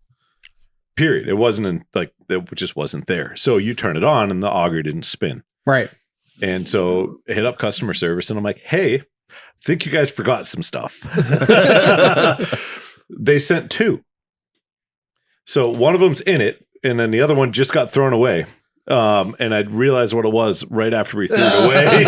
Period. It wasn't it just wasn't there. So you turn it on, and the auger didn't spin. Right. And so I hit up customer service, and I'm like, "Hey, I think you guys forgot some stuff." They sent 2. So one of them's in it, and then the other one just got thrown away. And I realized what it was right after we threw it away.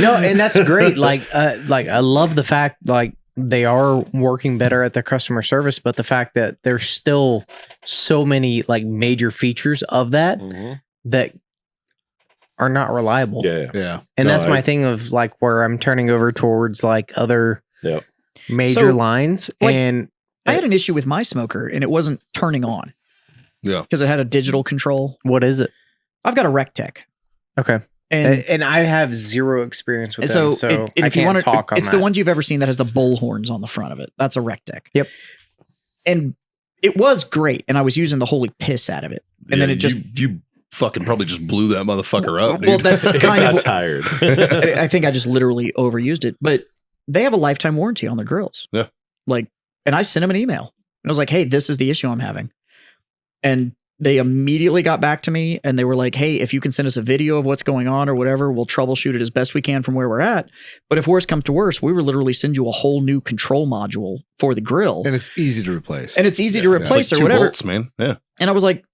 No, and that's great. Like I love the fact like they are working better at their customer service, but the fact that there's still so many like major features of that that are not reliable. Yeah. Yeah. And No, that's my thing of like where I'm turning over towards like other Yep. major So, lines. like, And I had an issue with my smoker and it wasn't turning on. Yeah. Because it had a digital control. what is it? I've got a Rectech. Okay. And And I have zero experience with so, them, so and I if you can't want to, talk on it's that. the ones you've ever seen that has the bull horns on the front of it. That's a Rectech. Yep. And it was great. And I was using the holy piss out of it. And then Yeah, it just, you fucking probably just blew that motherfucker up, dude. well, that's It kind got of, tired. I think I just literally overused it, but they have a lifetime warranty on their grills. Yeah. Like, and I sent them an email and I was like, hey, this is the issue I'm having. And they immediately got back to me and they were like, hey, if you can send us a video of what's going on or whatever, we'll troubleshoot it as best we can from where we're at. But if worse comes to worse, we will literally send you a whole new control module for the grill. And it's easy to replace. And it's easy to It's like replace 2 or whatever. bolts, man. Yeah. And I was like,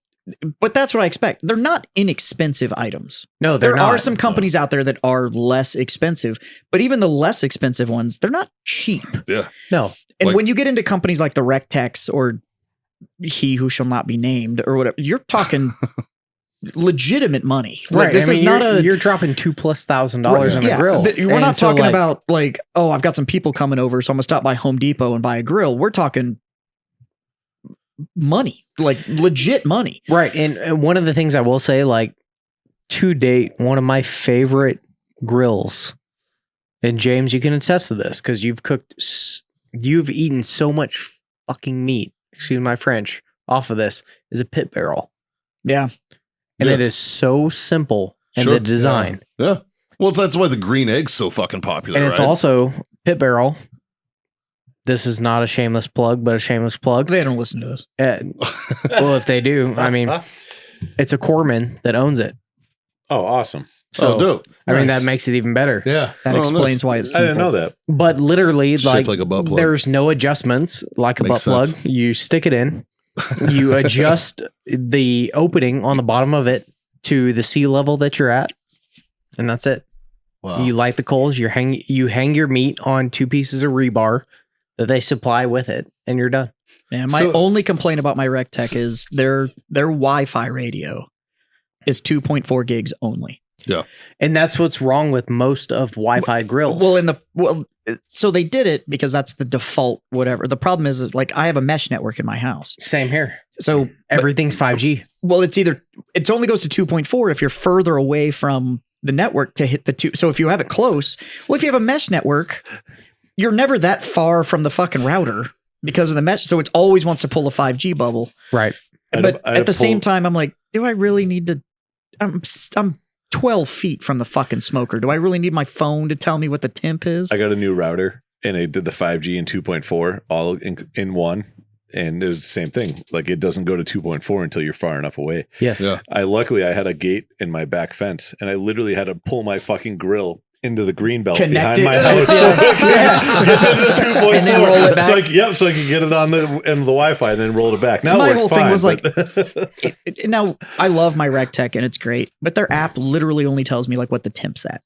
but that's what I expect. They're not inexpensive items. No, they're There not. are some companies out there that are less expensive, but even the less expensive ones, they're not cheap. Yeah. No. And Like- when you get into companies like the Rectex or He Who Shall Not Be Named or whatever, you're talking legitimate money. Like, Right. this I mean, is not a. you're dropping $2,000+ on a yeah, grill. we're And not so, talking like, about like, oh, I've got some people coming over, so I'm gonna stop by Home Depot and buy a grill. We're talking money, like legit money. right. And one of the things I will say, like to date, one of my favorite grills, and James, you can attest to this because you've eaten so much fucking meat, excuse my French, off of this, is a pit barrel. Yeah. And Yeah. it is so simple in Sure. the design. Yeah. Well, that's why the green egg's so fucking popular. And it's right? also pit barrel. This is not a shameless plug, but a shameless plug. They don't listen to us. Well, if they do, I mean, it's a Corman that owns it. Oh, awesome. So, dope. I mean, Nice. that makes it even better. Yeah. That Oh, explains nice. why it's I simple. didn't know that. But literally, Shaped like a butt plug. there's no adjustments like a Makes butt plug. sense. You stick it in, you adjust the opening on the bottom of it to the sea level that you're at, and that's it. Wow. You light the coals, you hang your meat on 2 pieces of rebar that they supply with it, and you're done. Yeah, my only complaint about my RecTech is their Wi-Fi radio is 2.4 gigs only. And that's what's wrong with most of Wi-Fi grills. So they did it because that's the default whatever. The problem is like I have a mesh network in my house. Same here. So Everything's 5G. well, it only goes to 2.4 if you're further away from the network to hit the 2. So if you have it close, well, if you have a mesh network, you're never that far from the fucking router because of the mesh. So it always wants to pull a 5G bubble. Right. But at the same time, I'm like, do I really need to? I'm 12 feet from the fucking smoker. Do I really need my phone to tell me what the temp is? I got a new router and it did the 5G and 2.4 all in one. And it was the same thing. Like it doesn't go to 2.4 until you're far enough away. Yes. Yeah. Luckily I had a gate in my back fence and I literally had to pull my fucking grill into the green belt Connect behind it. my house. So I could get to the 2.4. And then roll it back. So I could get it on the Wi-Fi and then roll it back. Now My it works whole thing fine, was like, but- now I love my RecTech and it's great, but their app literally only tells me like what the temp's at.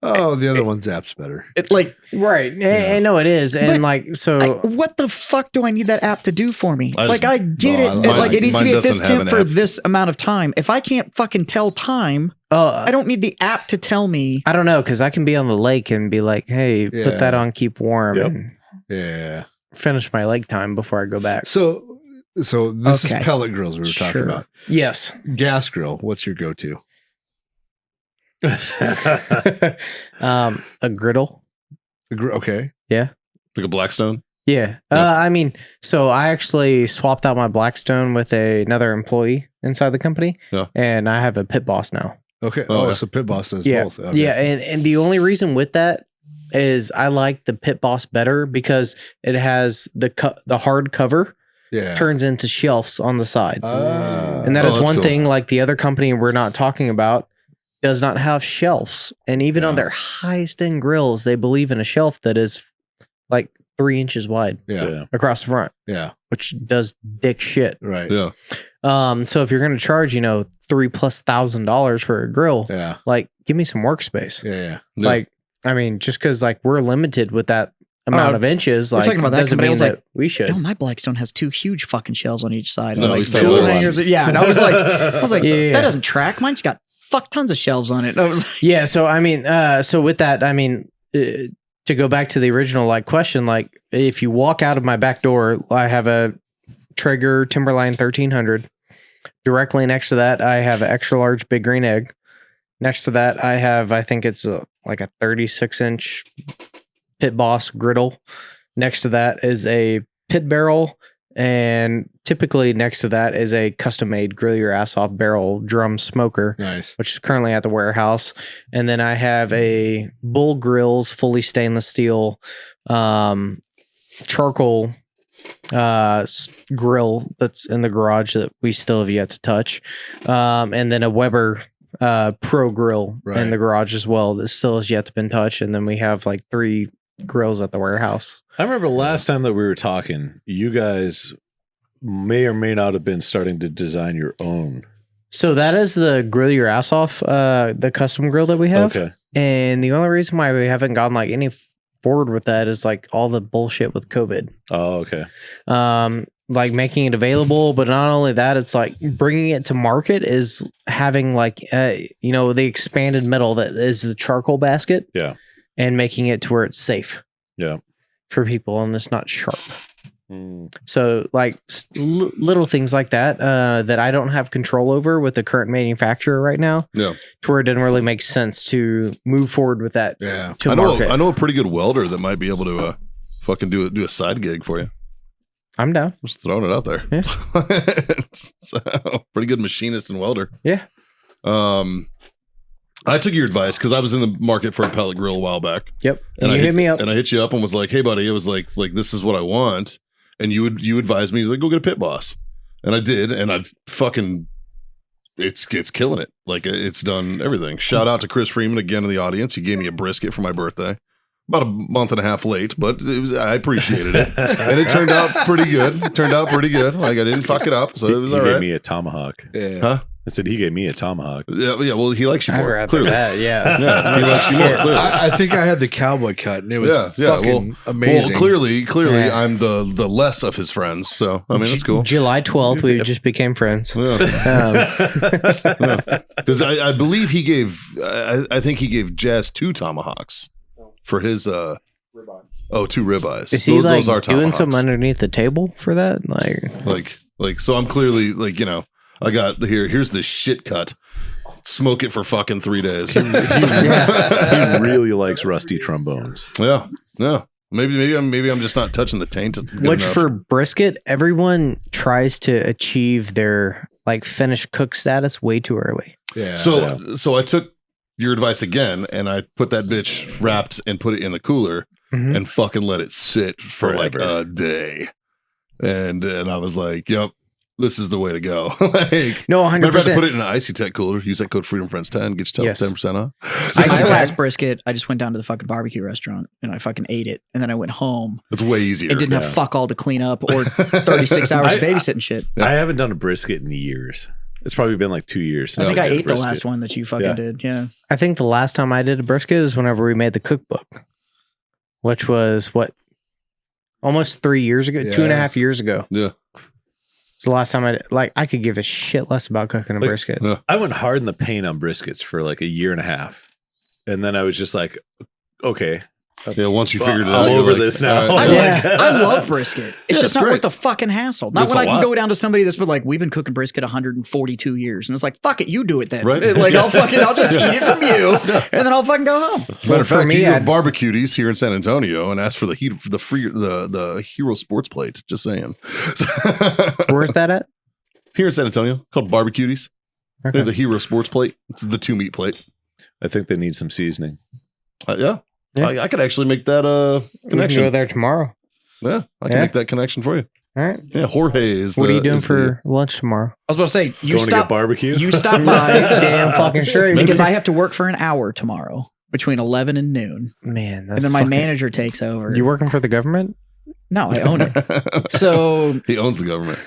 Oh, the other one's app's better. It's like, Right. I know it is. And But so what the fuck do I need that app to do for me? I just- I get no, it. Like it needs to mine be at this doesn't have temp an for app. this amount of time. If I can't fucking tell time, I don't need the app to tell me. I don't know, because I can be on the lake and be like, hey, Yeah. put that on, keep warm, Yep. and Yeah. finish my lake time before I go back. So this Okay. is pellet grills we were talking Sure. about. Yes. Gas grill. What's your go-to? A griddle. Okay. Like a Blackstone. Yeah. Yeah. I mean, so I actually swapped out my Blackstone with another employee inside the company. Yeah. And I have a pit boss now. Okay. Oh, Oh, yeah. so Pit Boss does Yeah. both. Okay. Yeah. And the only reason with that is I like the pit boss better because it has the hard cover Yeah. turns into shelves on the side. Ah. And that Oh, is that's one cool. thing, like the other company we're not talking about does not have shelves. And even on Yeah. their highest end grills, they believe in a shelf that is like 3 inches wide Yeah. across the front, Yeah. which does dick shit. Right. Yeah. So if you're going to charge, $3,000+ for a grill, Yeah. like give me some workspace. Yeah. Yeah. Yeah. Like, I mean, just cause like we're limited with that amount of inches, we're like talking about that, doesn't somebody mean was that like, we should. No, my Blackstone has 2 huge fucking shelves on each side. No, Like he's the tool other one. hangers. Yeah. And I was like, Yeah. that doesn't track. Mine's got fuck tons of shelves on it. And I was like, Yeah. So, I mean, so with that, I mean, to go back to the original like question, like if you walk out of my back door, I have a Traeger Timberline 1300. Directly next to that, I have an extra large big green egg. Next to that, I have, I think it's like a 36-inch Pit Boss griddle. Next to that is a pit barrel. And typically next to that is a custom made grill your ass off barrel drum smoker, Nice. which is currently at the warehouse. And then I have a Bull Grills fully stainless steel charcoal grill that's in the garage that we still have yet to touch. And then a Weber Pro grill Right. in the garage as well that still has yet to been touched. And then we have like 3 grills at the warehouse. I remember last time that we were talking, you guys may or may not have been starting to design your own. So that is the grill your ass off, the custom grill that we have. Okay. And the only reason why we haven't gotten like any forward with that is like all the bullshit with COVID. Oh, okay. Like making it available, but not only that, it's like bringing it to market is having like, the expanded metal that is the charcoal basket. Yeah. And making it to where it's safe. Yeah. For people and it's not sharp. Mm. So like little things like that, that I don't have control over with the current manufacturer right now. Yeah. To where it didn't really make sense to move forward with that. Yeah. To I know market. I know a pretty good welder that might be able to fucking do a side gig for you. I'm down. Just throwing it out there. Yeah. So, pretty good machinist and welder. Yeah. I took your advice because I was in the market for a pellet grill a while back. Yep. And you I hit me up. And I hit you up and was like, "Hey, buddy," it was like this is what I want. And you advised me, like, go get a Pit Boss. And I did, and I've fucking it's killing it. Like, it's done everything. Shout out to Chris Freeman again in the audience. He gave me a brisket for my birthday. About a month and a half late, but I appreciated it. And it turned out pretty good. Like, I didn't fuck it up, so it was He all gave right. me a tomahawk. Yeah. Huh? I said he gave me a tomahawk. Yeah, well, he likes you I'd more, rather clearly. that. Yeah. Yeah, he likes you more, clearly. I think I had the cowboy cut, and it was fucking amazing. Well, clearly, Yeah. I'm the less of his friends. So I mean, that's cool. July 12th, we just became friends. Because I believe he gave, I think he gave Jazz 2 tomahawks for his 2 ribeyes. Is he like are doing tomahawks. something underneath the table for that? Like, so I'm clearly like, I got here's the shit cut. Smoke it for fucking 3 days. He really likes rusty trombones. Yeah. Maybe I'm just not touching the taint. good Which enough. for brisket, everyone tries to achieve their like finished cook status way too early. Yeah. So I took your advice again, and I put that bitch wrapped and put it in the cooler Mhm. and fucking let it sit for like Forever. a day. And I was like, yep, this is the way to go. Like, No, matter of fact, 100%. put it in an Icy Tech cooler. Use that code FreedomFriends10. Get you Yes. 10% off. My last brisket, I just went down to the fucking barbecue restaurant and I fucking ate it. And then I went home It's way easier. and didn't have fuck all to clean up or 36 hours of babysitting shit. Yeah. I haven't done a brisket in years. It's probably been like 2 years. I think I did a ate the brisket. last one that you fucking Yeah. did. Yeah. I think the last time I did a brisket is whenever we made the cookbook, which was almost 3 years ago, 2.5 years ago. Yeah. It's the last time I could give a shit less about cooking a Like, brisket. yeah. I went hard in the paint on briskets for like a year and a half. And then I was just like, okay, Yeah, once you Well, figured it I'm out, you're over like, this now. all right. Yeah. I love brisket. It's Yeah, just it's not great. worth the fucking hassle. Not It's when a I can lot. go down to somebody that's been like, we've been cooking brisket 142 years. And it's like, fuck it, you do it then. Right. Like, I'll just eat it from you and then I'll fucking go home. Matter of for fact, me, you go to I'd- Barbecuties here in San Antonio and ask for the Hero Sports Plate. Just saying. Where's that at? Here in San Antonio, called Barbecuties. They Okay. have the Hero Sports Plate. It's the 2 meat plate. I think they need some seasoning. Yeah. Yeah. I could actually make that We can connection. go there tomorrow. Yeah, I can Yeah. make that connection for you. All right. Yeah, Jorge is. What are you the- doing is the- for lunch tomorrow? I was about to say, you Going to get stop. barbecue? You stop by Damn fucking straight. because I have to work for an hour tomorrow between 11 and noon. Man, that's And then my fucking- manager takes over. You working for the government? No, I own it. So He owns the government.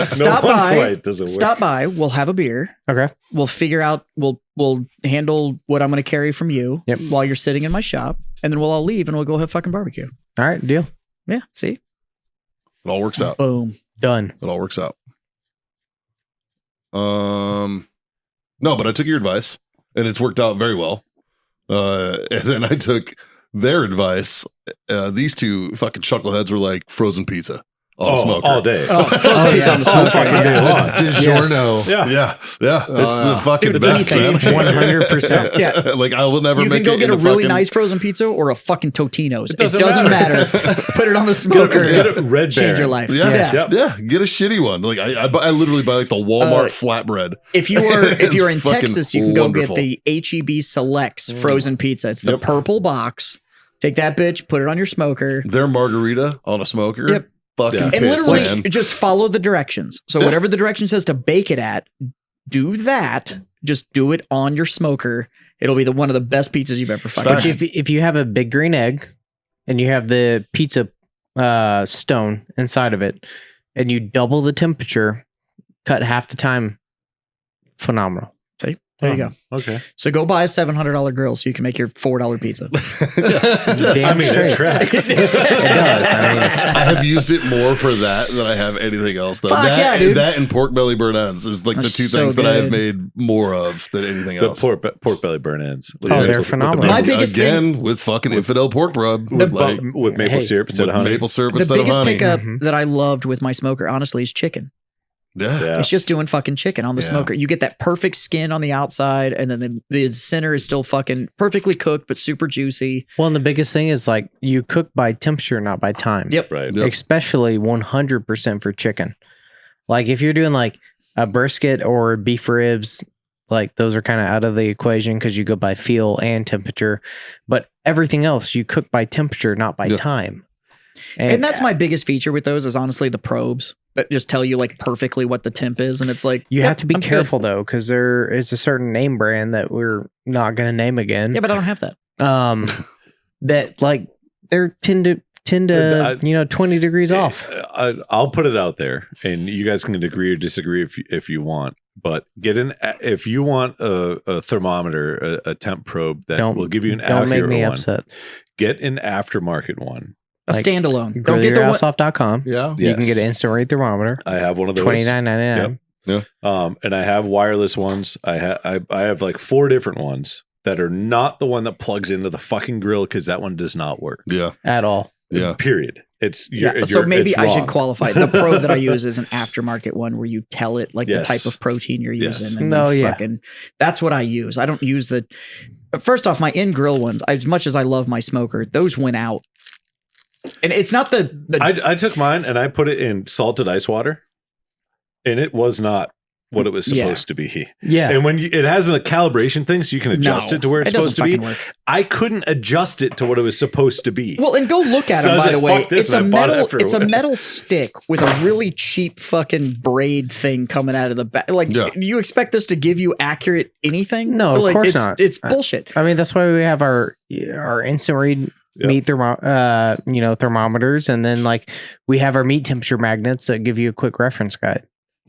stop wonder by. why it doesn't work. Stop by. We'll have a beer. Okay. We'll figure out. We'll handle what I'm going to carry from you Yep. while you're sitting in my shop, and then we'll all leave and we'll go have fucking barbecue. All right. Deal. Yeah. See. It all works out. Boom. Done. It all works out. No, but I took your advice and it's worked out very well. And then I took their advice. These two fucking chuckleheads were like frozen pizza on the smoker. all day. Oh, frozen pizza on the smoker. fucking day long. DiGiorno. Yeah. Yeah. It's the fucking Dude, best, man. anything. 100%. Yeah. Like I will never You make can go it get in a the really fucking- nice frozen pizza or a fucking Totino's. It doesn't doesn't matter. matter. Put it on the smoker. Get a Red Change your Baron. life. Yeah, Yep. yeah. Get a shitty one. Like I literally buy like the Walmart flatbread. If you're It's in fucking Texas, you can go wonderful. get the HEB Selects frozen pizza. It's the Yep. purple box. Take that bitch, put it on your smoker, Their margarita on a smoker. Yep. Fucking Yeah. and tits, literally man. just follow the directions. So Yeah. whatever the direction says to bake it at, do that. Just do it on your smoker. It'll be one of the best pizzas you've ever fucking Facts. had. If you have a big green egg and you have the pizza stone inside of it and you double the temperature, cut half the time, phenomenal. See? There you go. Okay. So go buy a $700 grill so you can make your $4 pizza. Damn I mean, straight. it tracks. It does. I mean, I have used it more for that than I have anything else. Though Fuck that, yeah, dude. that and pork belly burn ends is like That's the two so things that I have good. made more of than anything The else. pork belly burn ends. Oh, they're phenomenal. My biggest again with fucking infidel pork rub With, like, with maple Hey, syrup instead with of honey. maple syrup The instead of biggest honey. pickup Mhm. that I loved with my smoker, honestly, is chicken. Yeah. Yeah. It's just doing fucking chicken on the Yeah. smoker. You get that perfect skin on the outside, and then the center is still fucking perfectly cooked, but super juicy. well, and the biggest thing is like you cook by temperature, not by time. Yep. Right. Yep. Especially 100% for chicken. Like if you're doing like a brisket or beef ribs, like those are kind of out of the equation because you go by feel and temperature, but everything else you cook by temperature, not by time. And that's my biggest feature with those is honestly the probes that just tell you like perfectly what the temp is. And it's like, you have to be I'm careful though, because there is a certain name brand that we're not going to name again. Yeah, but I don't have that. That like they're 10 to 20 degrees off. I'll put it out there, and you guys can agree or disagree if you want. But if you want a thermometer, a temp probe that will give you an accurate one. Don't make me upset. Get an aftermarket one. A standalone. Don't get yourhouseoff.com. Yeah. You can get an instant rate thermometer. I have one of those. $29.99. Yep. Yeah. And I have wireless ones. I have like 4 different ones that are not the one that plugs into the fucking grill because that one does not work. Yeah. At all. Yeah. Period. So maybe I should qualify. The probe that I use is an aftermarket one where you tell it like the type of protein you're using. And that's what I use. I don't use the. First off, my in-grill ones, as much as I love my smoker, those went out. And it's not I took mine and I put it in salted ice water, and it was not what it was supposed to be. Yeah. And when it has a calibration thing, so you can adjust it to where it's supposed to be. Work. I couldn't adjust it to what it was supposed to be. Well, and go look at it, by the way. It's a metal stick with a really cheap fucking braid thing coming out of the back. Like, do you expect this to give you accurate anything? No, of course not. It's bullshit. I mean, that's why we have our instant read meat thermometers, and then like we have our meat temperature magnets that give you a quick reference guide.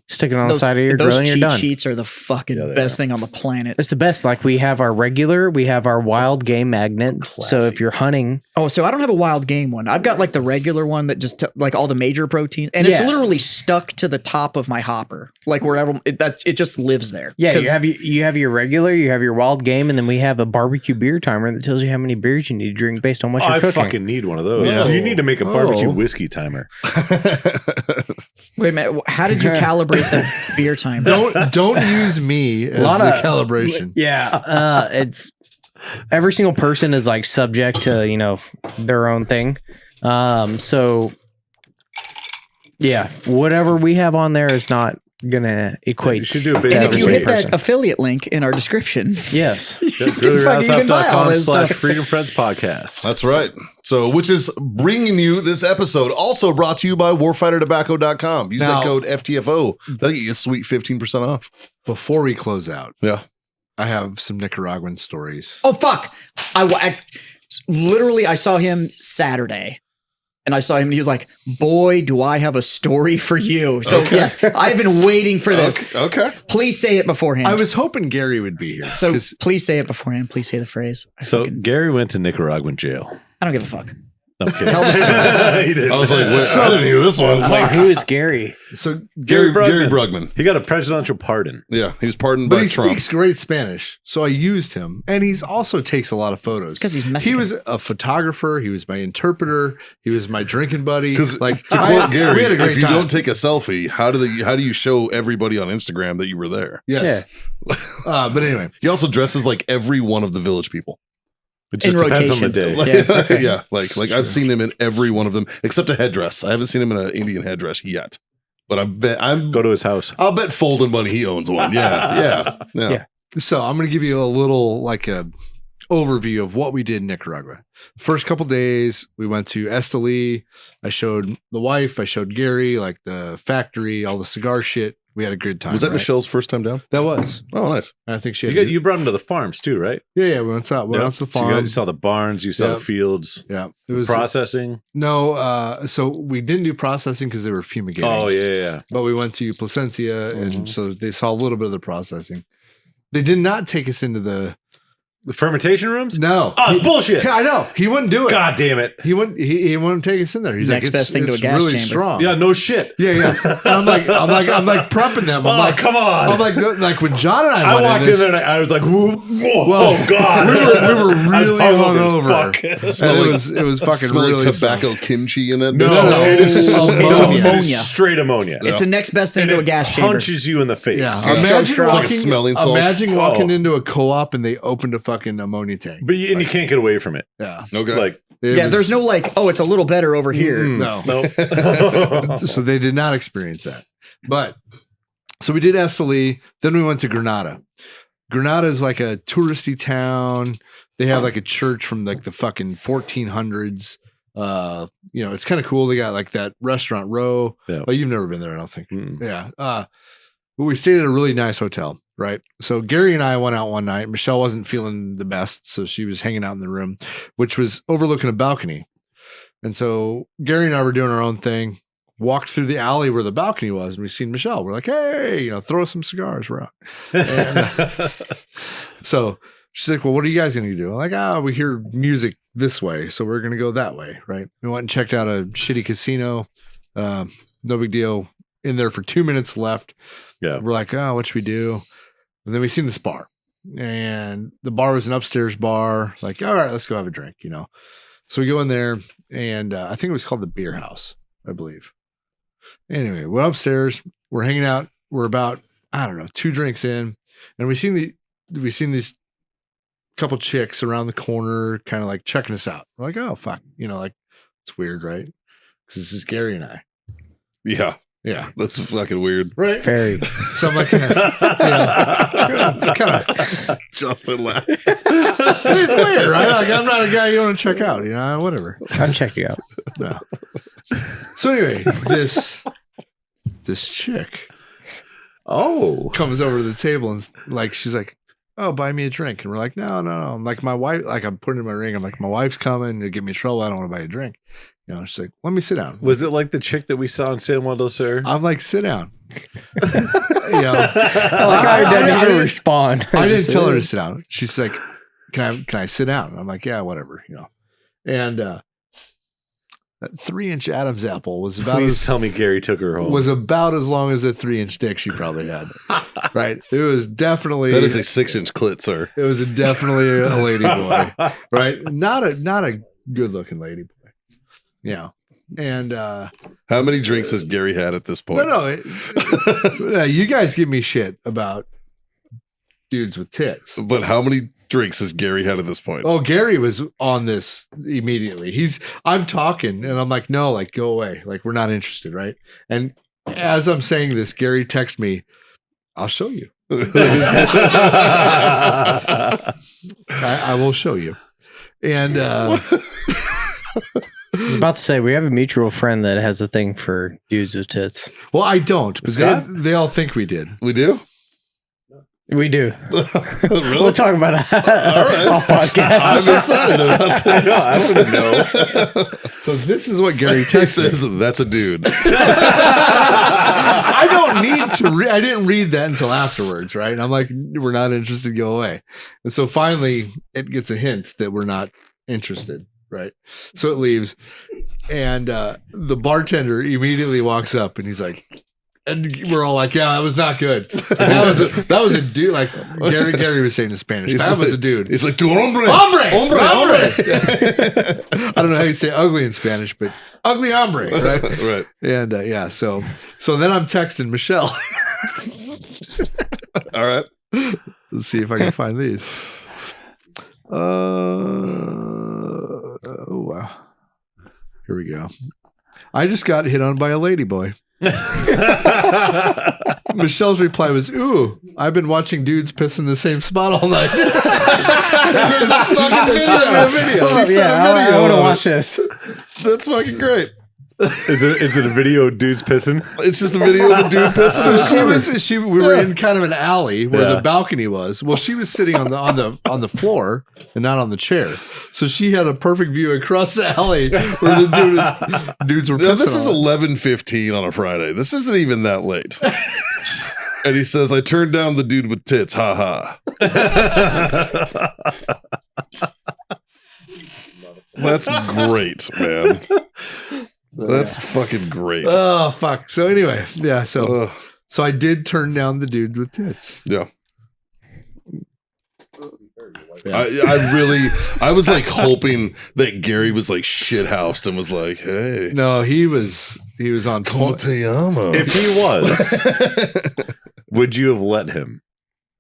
Stick it on the side of your grill and you're done. Those cheat sheets are the fucking best thing on the planet. It's the best. Like we have our regular, we have our wild game magnet. So if you're hunting. Oh, so I don't have a wild game one. I've got like the regular one that just like all the major proteins, and it's literally stuck to the top of my hopper, like wherever it just lives there. Yeah, you have your regular, you have your wild game, and then we have a barbecue beer timer that tells you how many beers you need to drink based on what you're cooking. I fucking need one of those. Yeah. You need to make a barbecue whiskey timer. Wait a minute. How did you calibrate the beer timer? Don't use me as the calibration. Yeah, it's every single person is like subject to their own thing. So yeah, whatever we have on there is not gonna equate. You should do a and if you hit that affiliate link in our description, yes, GrillYourHouseOff.com/Freedom Friends Podcast. That's right. So, which is bringing you this episode, also brought to you by warfightertobacco.com. Use that code FTFO. That'll get you a sweet 15% off. Before we close out, I have some Nicaraguan stories. Oh, fuck. I literally saw him Saturday. And I saw him and he was like, boy, do I have a story for you. So yes, I've been waiting for this. Okay. Please say it beforehand. I was hoping Gary would be here. So please say it beforehand. Please say the phrase. Gary went to Nicaraguan jail. I don't give a fuck. Okay. Tell the story. He did. I was like, I didn't hear this one. Like, who is Gary? So Gary Brugman. He got a presidential pardon. Yeah, he was pardoned but by he Trump. Speaks great Spanish, so I used him, and he's also takes a lot of photos because he's Mexican. He was a photographer. He was my interpreter. He was my drinking buddy. Because to quote Gary, if you don't take a selfie, how do you show everybody on Instagram that you were there? Yes. Yeah. But anyway, he also dresses like every one of the village people. It just depends on the day. Like I've seen him in every one of them except a headdress. I haven't seen him in an Indian headdress yet. But go to his house. I'll bet Folden Money he owns one. Yeah. So I'm going to give you a little like a overview of what we did in Nicaragua. First couple days, we went to Esteli. I showed the wife. I showed Gary like the factory, all the cigar shit. We had a good time. Was that Michelle's first time down? That was. Oh, nice. I think she. You brought him to the farms too, right? Yeah. We went out. We went to the farm. So you saw the barns. You saw the fields. Yeah. It was processing. No. So we didn't do processing because they were fumigating. Oh yeah. But we went to Placencia, and so they saw a little bit of the processing. They did not take us into the fermentation rooms? No. Oh, it's bullshit. Yeah, I know. He wouldn't do it. God damn it. He wouldn't take us in there. He's next like, best thing to a gas really chamber. Strong. Yeah, no shit. Yeah. I'm like prepping them. I'm like, come on. I'm like when John and I walked in there and I was like, whoa, God. we were really hungover. It was fucking really tobacco kimchi in it. No, it's ammonia. Straight ammonia. It's the next best thing to a gas chamber. Punches you in the face. Yeah. Imagine walking into a co-op and they opened a fucking ammonia tank. But you can't get away from it. Yeah. Okay. There's no it's a little better over here. No. So they did not experience that. But so we did Esteli, then we went to Granada. Granada is like a touristy town. They have like a church from like the fucking 1400s. It's kind of cool. They got like that restaurant row. Yeah. Oh, you've never been there, I don't think. Mm. Yeah. But we stayed at a really nice hotel, right? So Gary and I went out one night. Michelle wasn't feeling the best, so she was hanging out in the room, which was overlooking a balcony. And so Gary and I were doing our own thing. Walked through the alley where the balcony was, and we seen Michelle. We're like, hey, throw some cigars. We're out. And, so she's like, well, what are you guys going to do? I'm like, we hear music this way, so we're going to go that way, right? We went and checked out a shitty casino. No big deal. In there for 2 minutes left. Yeah. We're like, what should we do? And then we seen this bar. And the bar was an upstairs bar. Like, all right, let's go have a drink, So we go in there, and I think it was called the Beer House, I believe. Anyway, we're upstairs. We're hanging out. We're about, 2 drinks in, and we seen these couple chicks around the corner, kind of like checking us out. We're like, oh fuck, it's weird, right? Because this is Gary and I. Yeah, that's fucking weird. Right. Very. So I'm like, it's kind of Justin laughed. it's weird, right? Like, I'm not a guy you want to check out, whatever. I'll check you out. No. So anyway, this chick comes over to the table and like she's like, oh, buy me a drink. And we're like, no. I'm like, my wife, like I'm putting in my ring. I'm like, my wife's coming to get me in trouble. I don't want to buy a drink. She's like, let me sit down. Was it like the chick that we saw in San Juan del Sur? I'm like, sit down. I didn't respond. I didn't tell her to sit down. She's like, can I sit down? And I'm like, yeah, whatever. And that 3-inch Adam's apple was about Please tell me Gary took her home. was about as long as a 3-inch dick she probably had. Right. It was definitely That is a 6-inch clit, sir. It was definitely a lady boy. Right. Not a good looking lady boy. Yeah. And How many drinks has Gary had at this point? no, you guys give me shit about dudes with tits. But how many drinks has Gary had at this point? Oh, Gary was on this immediately. I'm talking and I'm like, no, like go away. Like we're not interested, right? And as I'm saying this, Gary texts me, I'll show you. I will show you. And I was about to say, we have a mutual friend that has a thing for dudes with tits. well, I don't, but Scott? they all think we did. We do? We do. Really? We'll talk about it right. off podcast. I'm excited about this. I wouldn't know. So this is what Gary He texts me. says that's a dude. I don't need to I didn't read that until afterwards, right? And I'm like, we're not interested, go away. And so finally it gets a hint that we're not interested, right? So it leaves. And the bartender immediately walks up and he's like, and we're all like, yeah, that was not good. That was a dude, like Gary was saying in Spanish. He's That was like- a dude. He's like, tu hombre. Hombre! Hombre! I don't know how you say ugly in Spanish, but ugly hombre, right? Right. And so then I'm texting Michelle. All right. Let's see if I can find these. Oh wow. Here we go. I just got hit on by a ladyboy. Michelle's reply was, ooh, I've been watching dudes piss in the same spot all night. There's a fucking video. She sent a I video. want to of watch it. this. That's fucking great. Is it a video of dudes pissing? It's just a video of a dude pissing. So we were in kind of an alley where Yeah. the balcony was. Well, she was sitting on the floor and not on the chair. So she had a perfect view across the alley where the dudes were pissing. Now, this is on her. 11:15 on a Friday. This isn't even that late. And he says, I turned down the dude with tits. Ha ha. That's great, man. That's fucking great. Oh fuck. So anyway, yeah. So Ugh. I did turn down the dude with tits. Yeah. Yeah. I was like hoping that Gary was like shithoused and was like, hey, No, he was on como point. te llamo? If he was, would you have let him?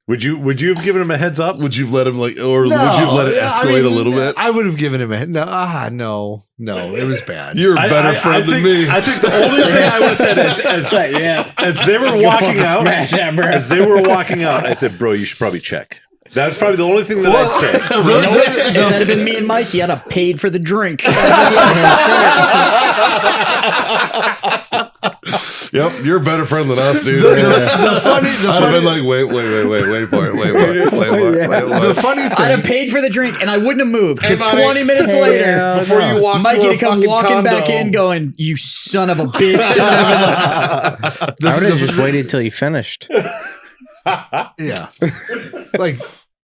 Would you have given him a heads up? Would you let him would you let it escalate a little bit? I would have given him a no. It was bad. You're a better friend than me. I think the only thing I would have said as they were walking out, as they were walking out, I said, "Bro, you should probably check." That's probably the only thing that I'd say. You know what? Instead of been me and Mikey, I'd have paid for the drink. Yep, you're a better friend than us, dude. The I'd have been like, wait for it, wait for it. The funny thing, I'd have paid for the drink and I wouldn't have moved because 20 minutes later, before you walk Mikey to to come fucking walking back condo. in going, "You son of a bitch." I would have just waited till you finished. yeah, like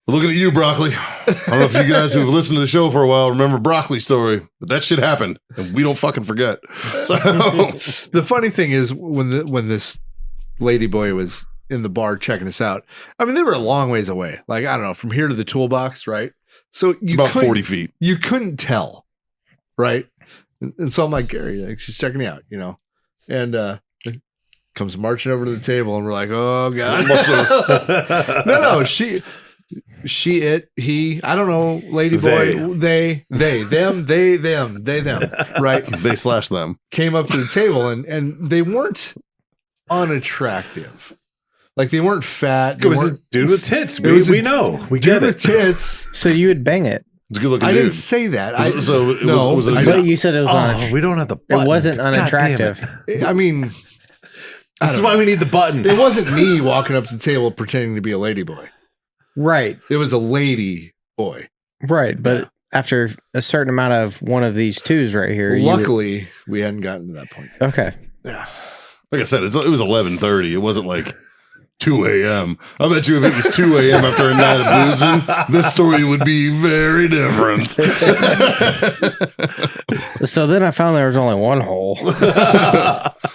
Looking at you, Broccoli. I don't know if you guys who've listened to the show for a while remember Broccoli's story, but that shit happened, and we don't fucking forget. So the funny thing is when this lady boy was in the bar checking us out, I mean, they were a long ways away. Like, I don't know, from here to the toolbox, right? So it's about 40 feet. You couldn't tell, right? And so I'm like, Gary, like, she's checking me out, you know? And comes marching over to the table, and we're like, oh, God. No, she, it, he, I don't know, lady boy, they, them, right? They slash them. Came up to the table, and they weren't unattractive. Like, they weren't fat. It was a dude with tits. We know. We get dude with it. tits. So you would bang it. It's a good looking I dude. didn't say that. So it no, was But you said it was We don't have the button. it wasn't God damn unattractive. it. I mean, This is why we need the button. it wasn't me walking up to the table pretending to be a lady boy. Right. It was a lady boy. Right. But after a certain amount of one of these twos right here. Luckily, we hadn't gotten to that point. Okay. Yeah. Like I said, it was 11:30. It wasn't like 2 a.m. I bet you if it was 2 a.m. after a night of boozing, this story would be very different. So then I found there was only one hole.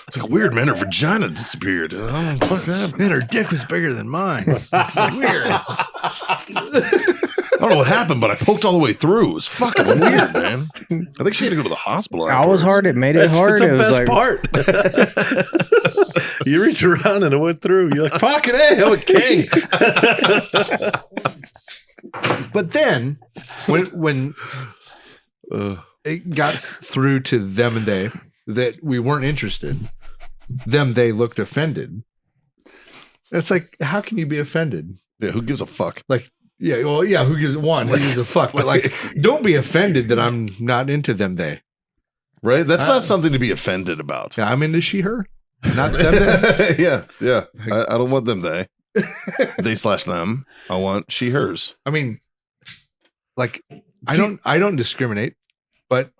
It's like weird, man. Her vagina disappeared. I don't know, fuck that. Man, her dick was bigger than mine. Weird. I don't know what happened, but I poked all the way through. It was fucking weird, man. I think she had to go to the hospital. I was hard. It made it hard. That's It the was best part. You reach around and it went through. You're like, fucking A, I'm a king. But then, when it got through to them and they that we weren't interested, they looked offended. It's like, how can you be offended? Yeah, who gives a fuck? Like, yeah, well, yeah, who gives a fuck? But like, don't be offended that I'm not into they. Right? That's not something to be offended about. Yeah, I'm into she, her, not them. Yeah. I don't want them, they slash them. I want she, hers. I mean, like, I don't discriminate, but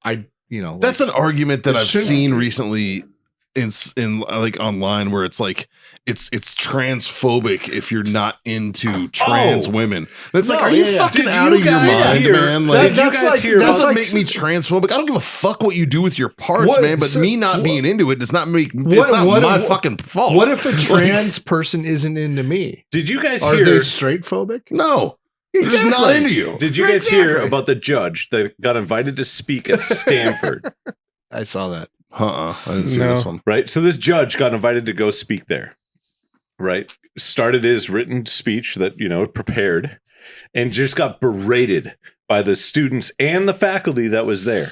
That's an argument that it I've shouldn't seen be. recently in like online where it's like it's transphobic if you're not into trans women. And it's like, are you fucking out of your mind, man? Like, that's doesn't make me transphobic. I don't give a fuck what you do with your parts, man. But me not being into it does not make it's not my fucking fault. What if a trans person isn't into me? Did you guys Are hear? they straight phobic? No. They're just not into you. Did you guys hear about the judge that got invited to speak at Stanford? I saw that. I didn't see this one. Right. So this judge got invited to go speak there. Right. Started his written speech that, prepared and just got berated by the students and the faculty that was there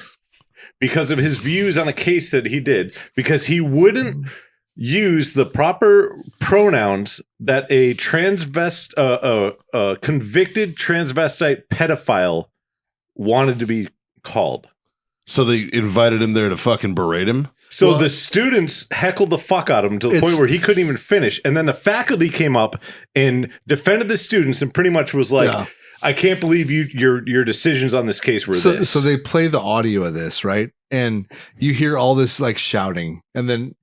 because of his views on a case that he did, because he wouldn't use the proper pronouns that a convicted transvestite pedophile wanted to be called. So they invited him there to fucking berate him? So the students heckled the fuck out of him to the point where he couldn't even finish. And then the faculty came up and defended the students and pretty much was like, I can't believe your decisions on this case were this. So they play the audio of this, right? And you hear all this like shouting, and then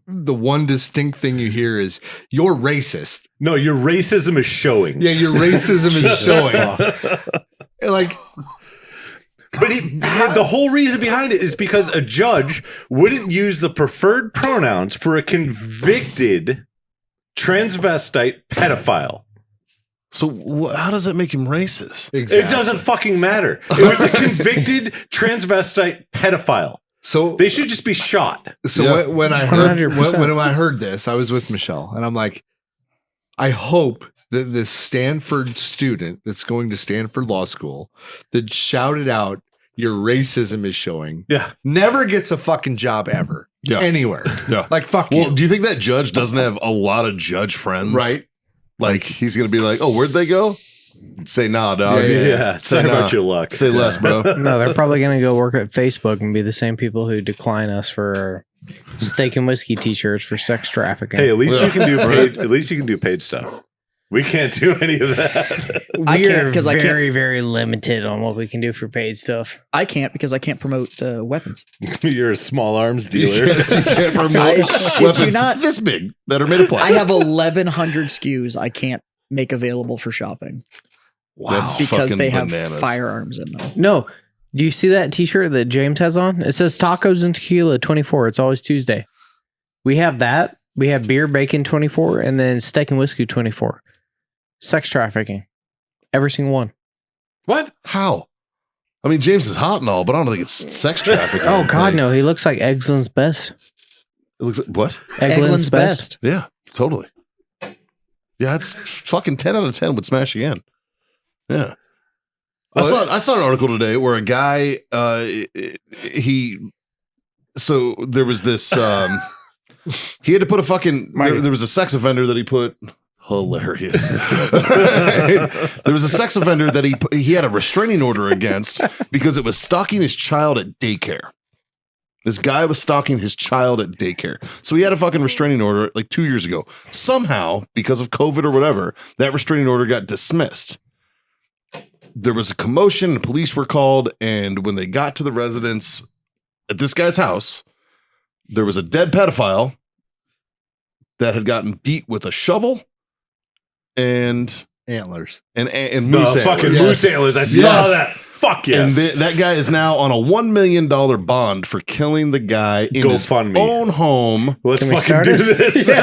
the one distinct thing you hear is, "You're racist." No, your racism is showing. Yeah, your racism is showing. And like, but the whole reason behind it is because a judge wouldn't use the preferred pronouns for a convicted transvestite pedophile. So how does that make him racist? exactly. It doesn't fucking matter. It was a convicted transvestite pedophile. So They should just be shot. So when I heard 100%. when I heard this, I was with Michelle, and I'm like, I hope the Stanford student that's going to Stanford Law School that shouted out, "Your racism is showing." Yeah. Never gets a fucking job ever. Yeah. Anywhere. Yeah. Like, fuck Well, you. do you think that judge doesn't have a lot of judge friends? Right? Like he's gonna be like, "Oh, where'd they go?" Say nah, dog. Yeah. Say Sorry about nah. your luck. Say less, bro. No, they're probably going to go work at Facebook and be the same people who decline us for our steak and whiskey t-shirts for sex trafficking. Hey, at least you can do paid. At least you can do paid stuff. We can't do any of that. I We can't are 'cause I can't- very, very limited on what we can do for paid stuff. I can't because I can't promote weapons. You're a small arms dealer. Yes, you can't promote I shit you weapons not. this big that are made of I plastic. have 1,100 SKUs I can't make available for shopping That's because fucking they have bananas. firearms in them. No. Do you see that t-shirt that James has on? It says tacos and tequila 24. It's always Tuesday. We have that. We have beer, bacon 24, and then steak and whiskey 24. Sex trafficking. Every single one. What? How? I mean, James is hot and all, but I don't think it's sex trafficking. Oh, God, Like, no. He looks like Eggland's best. It looks like what? Eggland's best. Yeah, totally. Yeah, it's fucking 10 out of 10 would smash again. Yeah. I saw an article today where a guy so there was this he had to put a fucking there was a sex offender that he put hilarious. There was a sex offender that he had a restraining order against because it was stalking his child at daycare. This guy was stalking his child at daycare. So he had a fucking restraining order like 2 years ago. Somehow, because of COVID or whatever, that restraining order got dismissed. There was a commotion, the police were called, and when they got to the residence at this guy's house, there was a dead pedophile that had gotten beat with a shovel and Antlers. and The moose fucking antlers. moose antlers. I saw that. Fuck yes. And that guy is now on a $1 million bond for killing the guy in his GoFundMe. own home. Let's Can we fucking start do it? this. Right?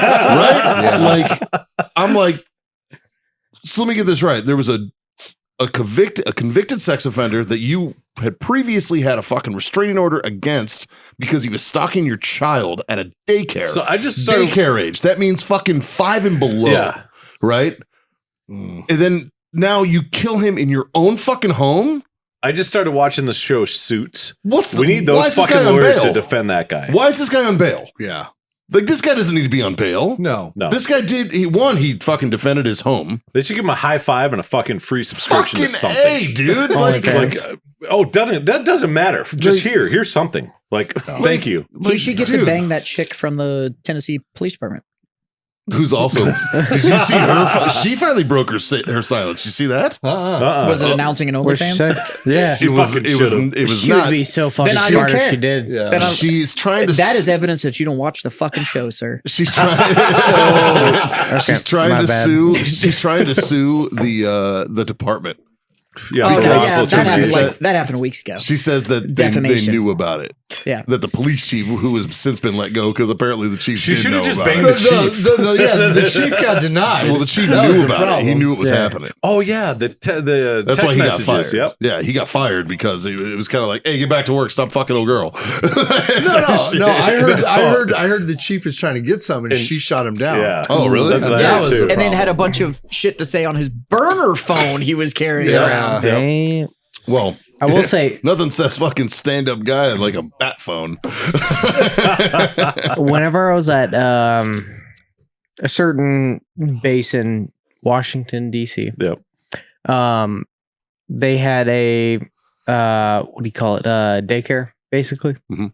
Yeah. Like, I'm like, so let me get this right. There was a convicted sex offender that you had previously had a fucking restraining order against because he was stalking your child at a daycare. So I just started. Daycare age. That means fucking 5 and below. Yeah. Right? And then now you kill him in your own fucking home? I just started watching the show Suits. We We need those fucking lawyers to defend that guy. Why is this guy on bail? Yeah. Like, this guy doesn't need to be on bail. No. No, This guy he fucking defended his home. they should give him a high five and a fucking free subscription Fucking to something. A, dude. Only Like, fans. That doesn't matter. Just here's something. Like, thank you. He should get to dude, bang that chick from the Tennessee Police Department. who's also, did you see her? She finally broke her silence. You see that? Was it announcing an Where's OnlyFans? Yeah. She fucking should've. It was She not. would be so fucking Then I don't smart if care. she did. Yeah. Then I'm- She's trying to. That is evidence that you don't watch the fucking show, sir. She's trying. She's trying my to bad. sue. She's trying to sue the department. Yeah, Oh, be yeah, lawful that too. happened, said- that happened weeks ago. She says that they Defamation. knew about it. Yeah. That the police chief, who has since been let go, because apparently the chief She did should've know just about banged it. the chief. The chief got denied. Well, the chief That was knew the about it. He problem. knew it was Yeah. happening. Oh yeah, the That's why text he got messages. fired. Yep. Yeah, he got fired because it was kind of like, "Hey, get back to work. Stop fucking old girl." No. I heard the chief is trying to get some, and she shot him down. Yeah. Oh, really? That's what That I was heard the too. And then had a bunch of shit to say on his burner phone he was carrying around. Damn. Well, I will say, nothing says fucking stand-up guy like a bat phone. whenever I was at a certain base in Washington, D.C., Yep. they had a, what do you call it? Daycare, basically. Mhm.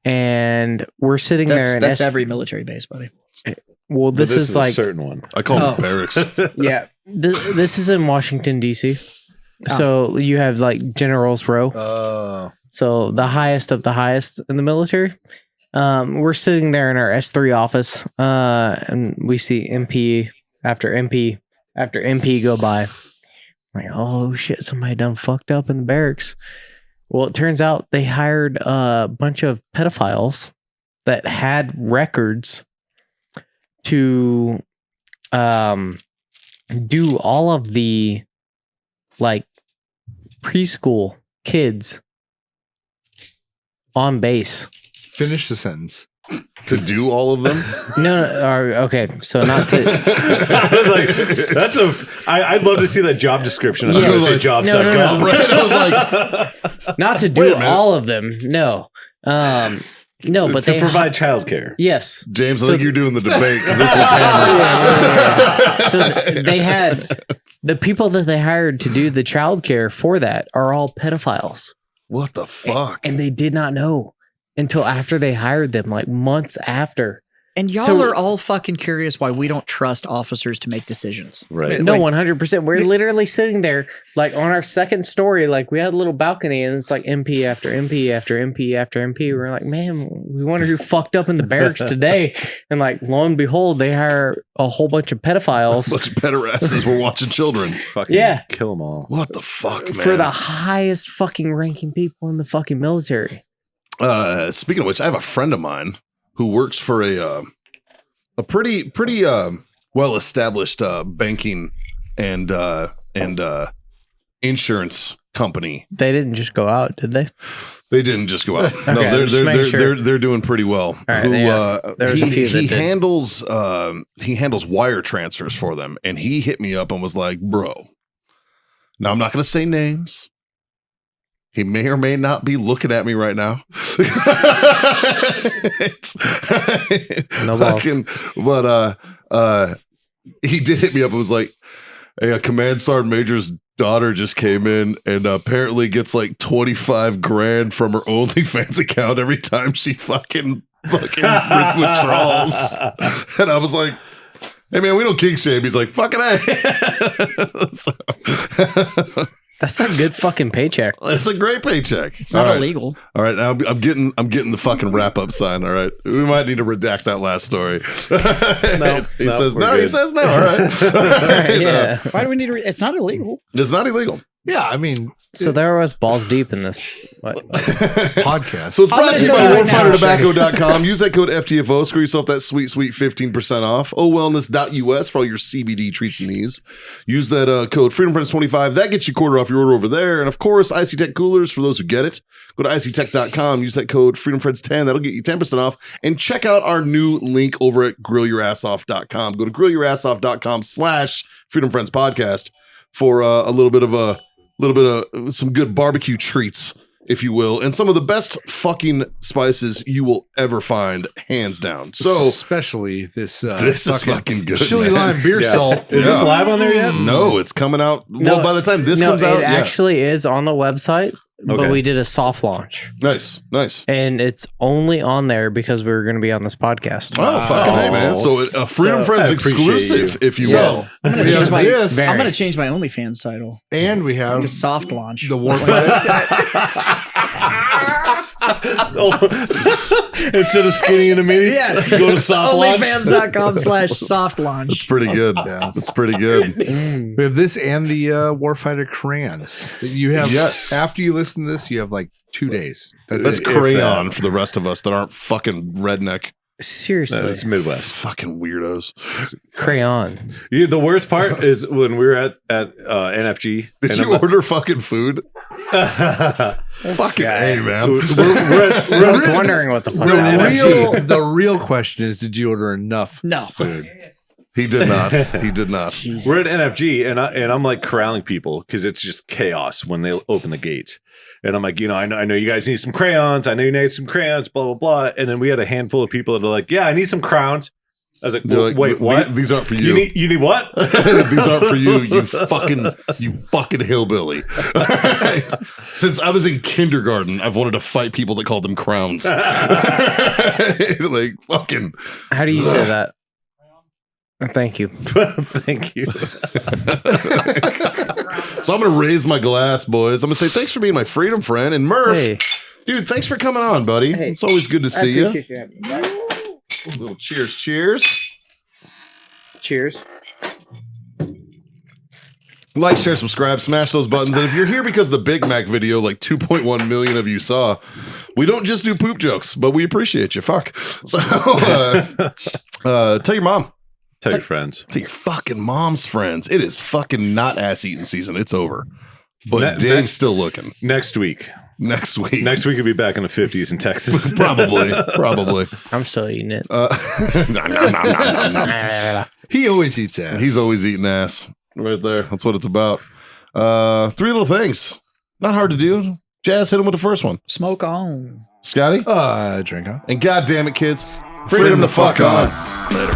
And we're sitting there. And That's every military base, buddy. Well, But this is a like, certain one. I call them barracks. yeah, this is in Washington, D.C. Oh. So you have like General's Row. So the highest of the highest in the military. We're sitting there in our S3 office, and we see MP after MP after MP go by. I'm like, oh shit, somebody done fucked up in the barracks. Well, it turns out they hired a bunch of pedophiles that had records to do all of the like preschool kids on base. Finish the sentence. To do all of them? Okay, so not to. I was like, I'd love to see that job description. Yeah, I was like, jobs. no. Right? I was like, Not to do all of them. No. No, but to they provide childcare. Yes. James, I think you're doing the debate because this one's hammered. Yeah. So they had the people that they hired to do the childcare for that are all pedophiles. What the fuck? And they did not know until after they hired them, like months after. And y'all So- are all fucking curious why we don't trust officers to make decisions. Right. No, Like, 100%. We're literally sitting there, like on our second story, like we had a little balcony, and it's like MP after MP after MP after MP. We're like, man, we wonder who fucked up in the barracks today. And like, lo and behold, they hire a whole bunch of pedophiles Bunch of pederasts were watching children. Fucking Yeah. kill them all. What the fuck, man? for the highest fucking ranking people in the fucking military. Speaking of which, I have a friend of mine who works for a pretty well established banking and insurance company. They didn't just go out, did they? They didn't just go out. No, Okay, just make sure. they're doing pretty well. right, yeah. There was a few that he did. handles wire transfers for them, and he hit me up and was like, "Bro, now I'm not going to say names. He may or may not be looking at me right now. No balls. But he did hit me up and was like, hey, a command sergeant major's daughter just came in and apparently gets like 25 grand from her OnlyFans account every time she fucking withdrawals. And I was like, hey man, we don't kink shame. He's like, fucking A. So, That's a good fucking paycheck. it's a great paycheck. It's not All right. illegal. All right, now I'm getting the fucking wrap up sign. All right, we might need to redact that last story. He says no. He says no. All right, Yeah. Why do we need to? It's not illegal. it's not illegal. Yeah, I mean, So there was balls deep in this. What? podcast. So it's I'm brought to you gonna by tell you right now. warfightertobacco.com. Use that code FTFO. Screw yourself that sweet 15% off. OWellness.us for all your CBD treats and needs. Use that code FreedomFriends25. That gets you quarter off your order over there. And of course, Icy Tech Coolers for those who get it. Go to icytech.com. Use that code FreedomFriends10. That'll get you 10% off. And check out our new link over at grillyourassoff.com. Go to grillyourassoff.com/FreedomFriendsPodcast for a little bit of some good barbecue treats, if you will, and some of the best fucking spices you will ever find, hands down. So especially this this is fucking good. chili man. lime beer salt. Is this live on there yet? No, it's coming out. Well, by the time this no, comes out, it actually is on the website, Okay. but we did a soft launch. nice. And it's only on there because we were going to be on this podcast. Oh, fucking A, man. So a Freedom So, Friends I appreciate exclusive, you. if you So, will. I'm gonna we change have my. this, I'm gonna change my OnlyFans title and we have to soft launch. the warfighter. Instead of skinny and a mini, go to soft launch. OnlyFans.com/soft launch. It's pretty good. Yeah. It's pretty good. We have this and the warfighter crayons. You have Yes. after you listen to this, you have like 2 days. That's it. crayon for the rest of us that aren't fucking redneck Seriously. No, it's Midwest. fucking weirdos. Crayon. Yeah, the worst part is when we were at NFG. Did and you I'm- order fucking food? Fucking A, man. I was wondering what the fuck that was. The real question is, did you order enough No. food? He did not. He did not. We're at NFG and I'm like corralling people because it's just chaos when they open the gates. And I'm like, I know you guys need some crayons. I know you need some crayons, blah, blah, blah. And then we had a handful of people that are like, yeah, I need some crowns. I was like, You're like, wait, what? These aren't for You need what? These aren't for you, you fucking hillbilly. Since I was in kindergarten, I've wanted to fight people that called them crowns. Like fucking. How do you say that? Thank you. Thank you. So I'm gonna raise my glass, boys. I'm gonna say thanks for being my freedom friend. And Murph, Hey. dude, thanks for coming on, buddy. Hey. It's always good to see you. you. A little cheers. Cheers. Like, share, subscribe, smash those buttons. And if you're here because of the Big Mac video, like 2.1 million of you saw, we don't just do poop jokes, but we appreciate you. Fuck. So tell your mom. Tell your friends. Tell your fucking mom's friends. It is fucking not ass eating season. It's over. But That- Dave's still looking. Next week, next week. Next week, we'll be back in the 50s in Texas. Probably. I'm still eating it. Nom, nom, nom, nom, nom, nom. He always eats ass. He's always eating ass. Right there. That's what it's about. 3 little things. Not hard to do. Jazz, hit him with the first one. Smoke on. Scotty? Drink on. And God damn it, kids. Freedom the fuck on. Later.